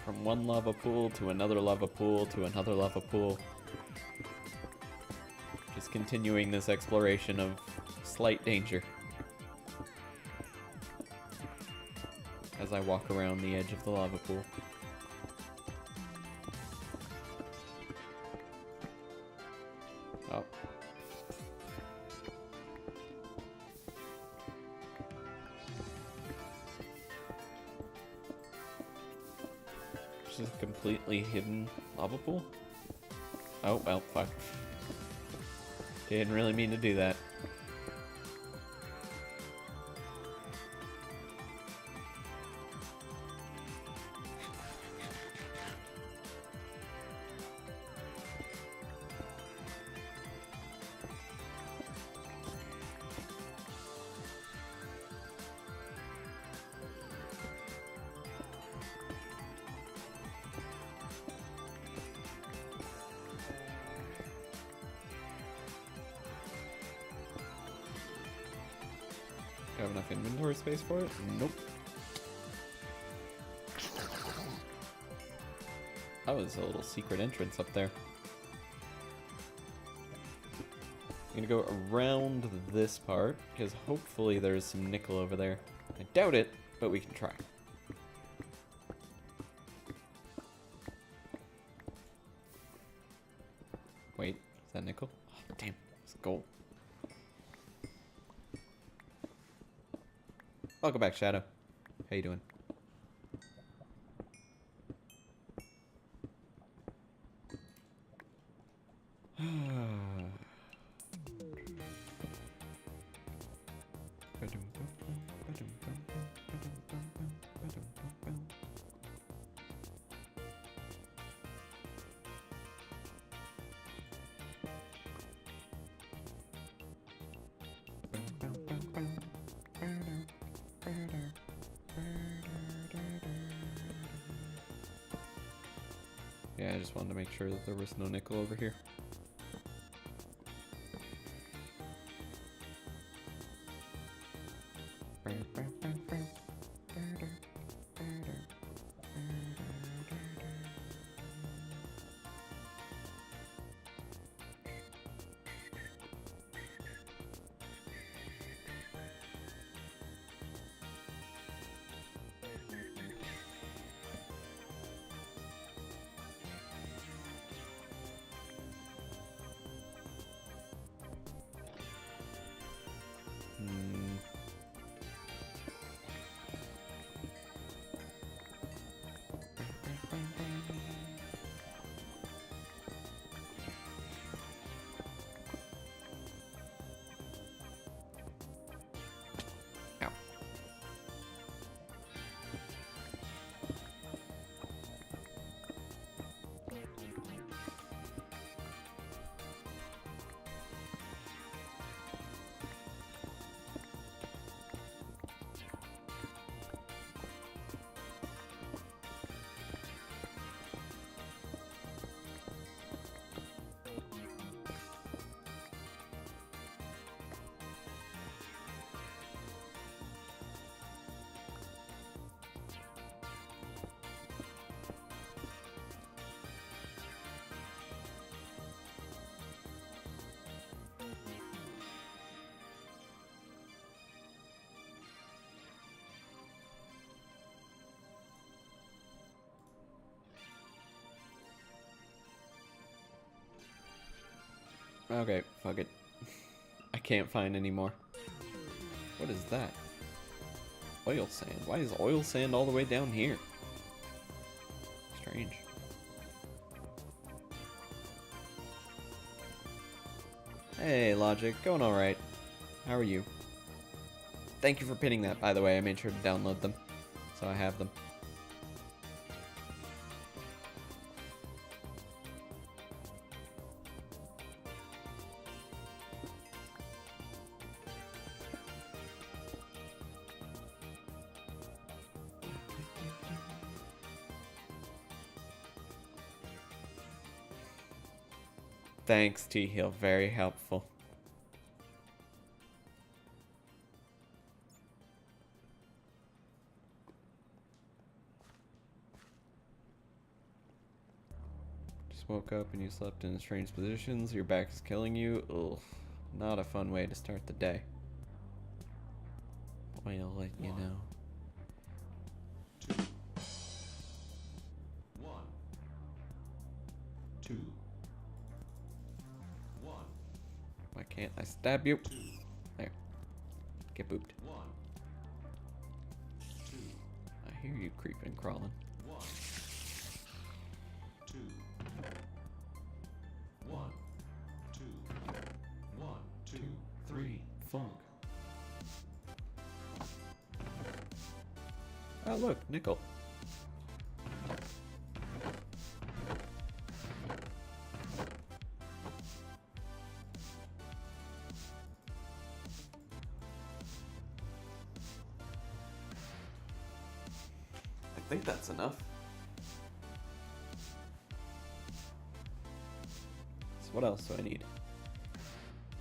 From one lava pool to another lava pool to another lava pool. Just continuing this exploration of slight danger as I walk around the edge of the lava pool. Oh. Just a completely hidden lava pool? Oh, well, fuck. Didn't really mean to do that. Do I have enough inventory space for it? Nope. That was a little secret entrance up there. I'm gonna go around this part, because hopefully there's some nickel over there. I doubt it, but we can try. Wait, is that nickel? Oh, damn, it's gold. Welcome back, Shadow. How you doing? Yeah, I just wanted to make sure that there was no nickel over here. Okay, fuck it. I can't find any more. What is that? Oil sand. Why is oil sand all the way down here? Strange. Hey, Logic. Going alright. How are you? Thank you for pinning that, by the way. I made sure to download them, so I have them. Thanks, T-Heal. Very helpful. Just woke up and you slept in strange positions. Your back is killing you. Ugh. Not a fun way to start the day. I'll let you know. 1, 2, 1, Why can't I stab you? There. Get booped. 1, 2, I hear you creeping and crawling. 1, 2, 1, 2, 1, 2, 3, funk. Oh, look, nickel. I think that's enough. So what else do I need?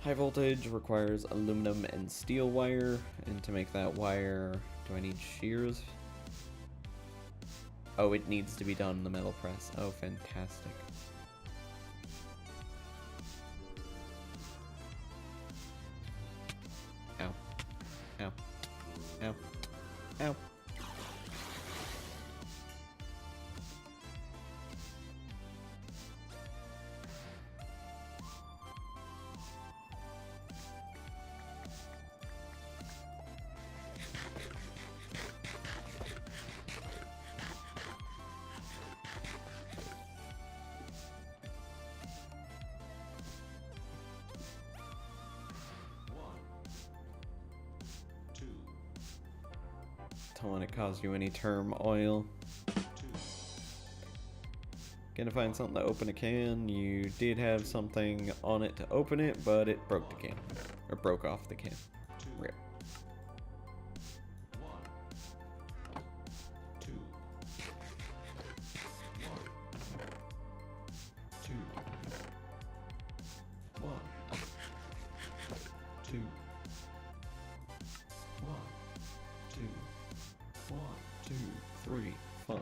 High voltage requires aluminum and steel wire, and to make that wire, do I need shears? Oh, it needs to be done in the metal press. Oh, fantastic. Ow. Ow. Ow. Ow. Don't want to cause you any turmoil. Gonna find something to open a can. You did have something on it to open it, but it broke the can. Or broke off the can. Rip. 2, 1, 2, 1, 2, 1, 2, 3, fun.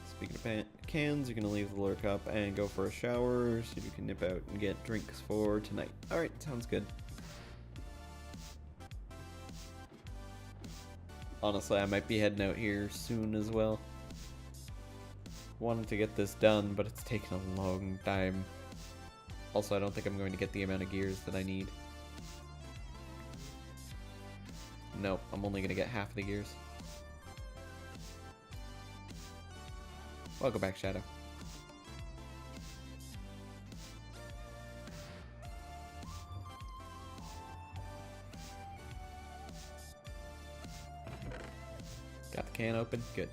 Speaking of cans, you're gonna leave the lurk up and go for a shower so you can nip out and get drinks for tonight. Alright, sounds good. Honestly, I might be heading out here soon as well. Wanted to get this done, but it's taken a long time. Also, I don't think I'm going to get the amount of gears that I need. Nope, I'm only going to get half the gears. Welcome back, Shadow. Got the can open? Good.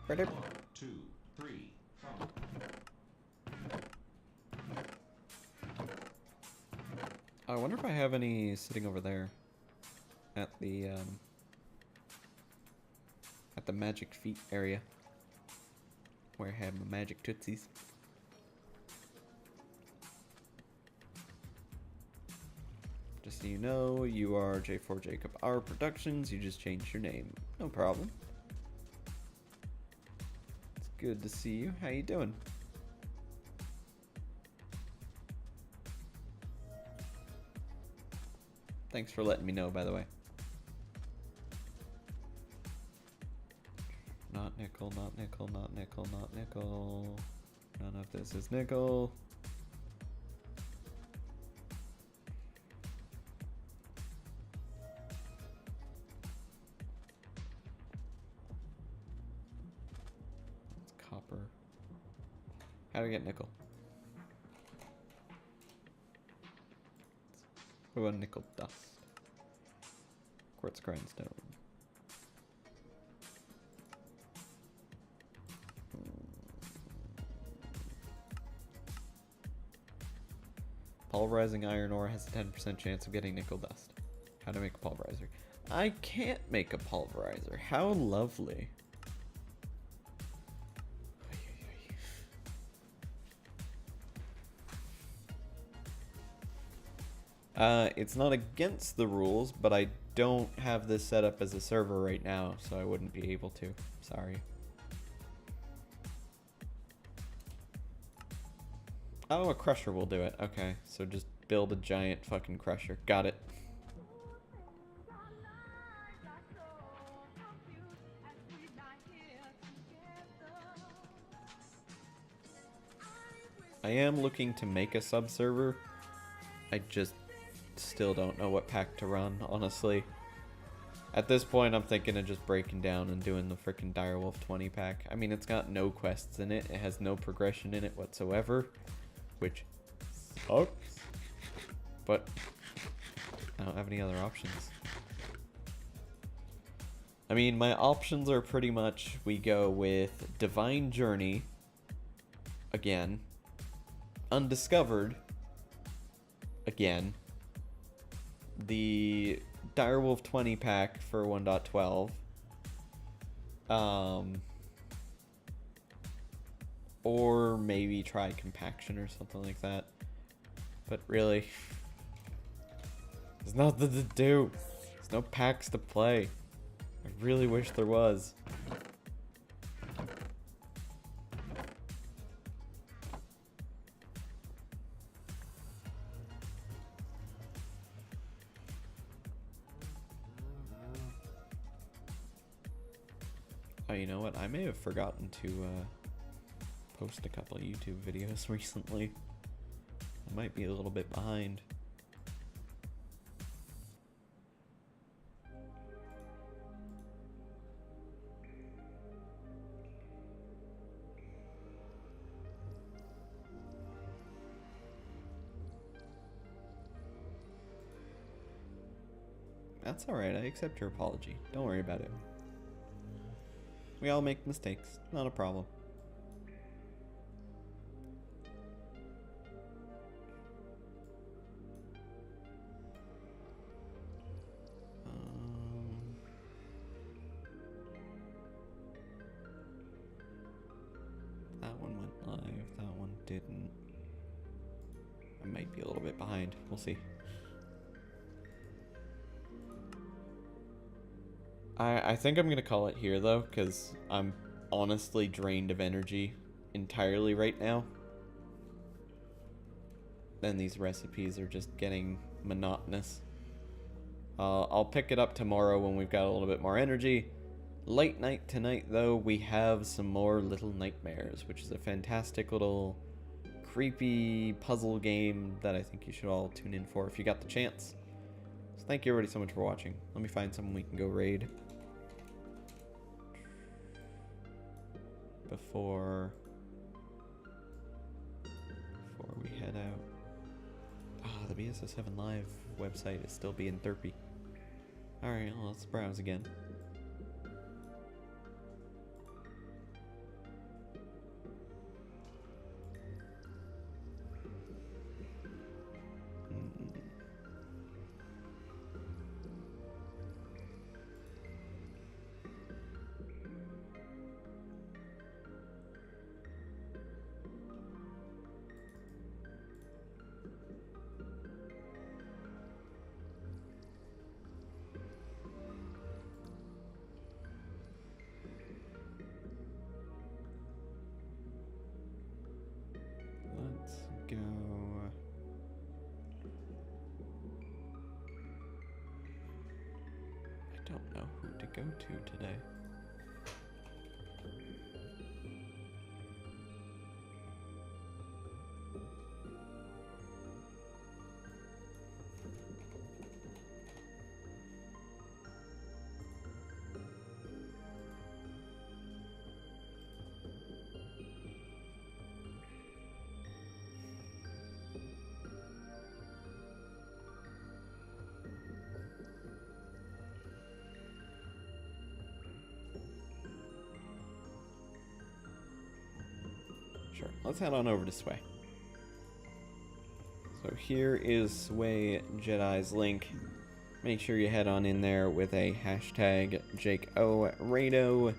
Right up. 2, 3, funk. I wonder if I have any sitting over there at the magic feet area where I have my magic tootsies. Just so you know, you are J4 Jacob R Productions. You just changed your name. No problem. It's good to see you. How you doing? Thanks for letting me know, by the way. Not nickel, not nickel, not nickel, not nickel. None of this is nickel. It's copper. How do I get nickel? What about nickel dust? Quartz grindstone. Pulverizing iron ore has a 10% chance of getting nickel dust. How to make a pulverizer? I can't make a pulverizer. How lovely. It's not against the rules, but I don't have this set up as a server right now, so I wouldn't be able to. Sorry. Oh, a crusher will do it. Okay, so just build a giant fucking crusher. Got it. I am looking to make a sub-server. I just still don't know what pack to run, honestly. At this point, I'm thinking of just breaking down and doing the frickin' Direwolf 20 pack. I mean, it's got no quests in it. It has no progression in it whatsoever, which sucks. But I don't have any other options. I mean, my options are pretty much we go with Divine Journey, again, Undiscovered, again, the Direwolf 20 pack for 1.12, or maybe try Compaction or something like that. But really, there's nothing to do. There's no packs to play. I really wish there was. Oh, you know what? I may have forgotten to post a couple of YouTube videos recently. I might be a little bit behind. That's alright, I accept your apology. Don't worry about it. We all make mistakes, not a problem. That one went live, that one didn't. I might be a little bit behind, we'll see. I think I'm gonna call it here though, because I'm honestly drained of energy entirely right now. And these recipes are just getting monotonous. I'll pick it up tomorrow when we've got a little bit more energy. Late night tonight though, we have some more Little Nightmares, which is a fantastic little creepy puzzle game that I think you should all tune in for if you got the chance. So thank you everybody so much for watching. Let me find someone we can go raid before we head out. Ah, the BSO7 Live website is still being derpy. Alright, well, let's browse again. Don't know who to go to today. Sure, let's head on over to Sway. So here is Sway Jedi's link. Make sure you head on in there with a hashtag JakeORado.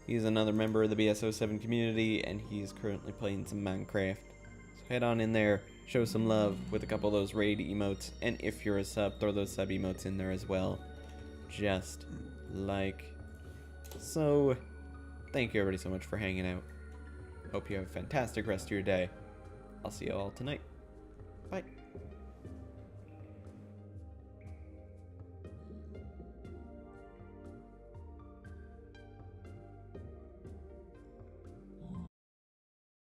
He's another member of the BS07 community, and he's currently playing some Minecraft. So head on in there, show some love with a couple of those raid emotes, and if you're a sub, throw those sub emotes in there as well. Just like so. Thank you everybody so much for hanging out. Hope you have a fantastic rest of your day. I'll see you all tonight.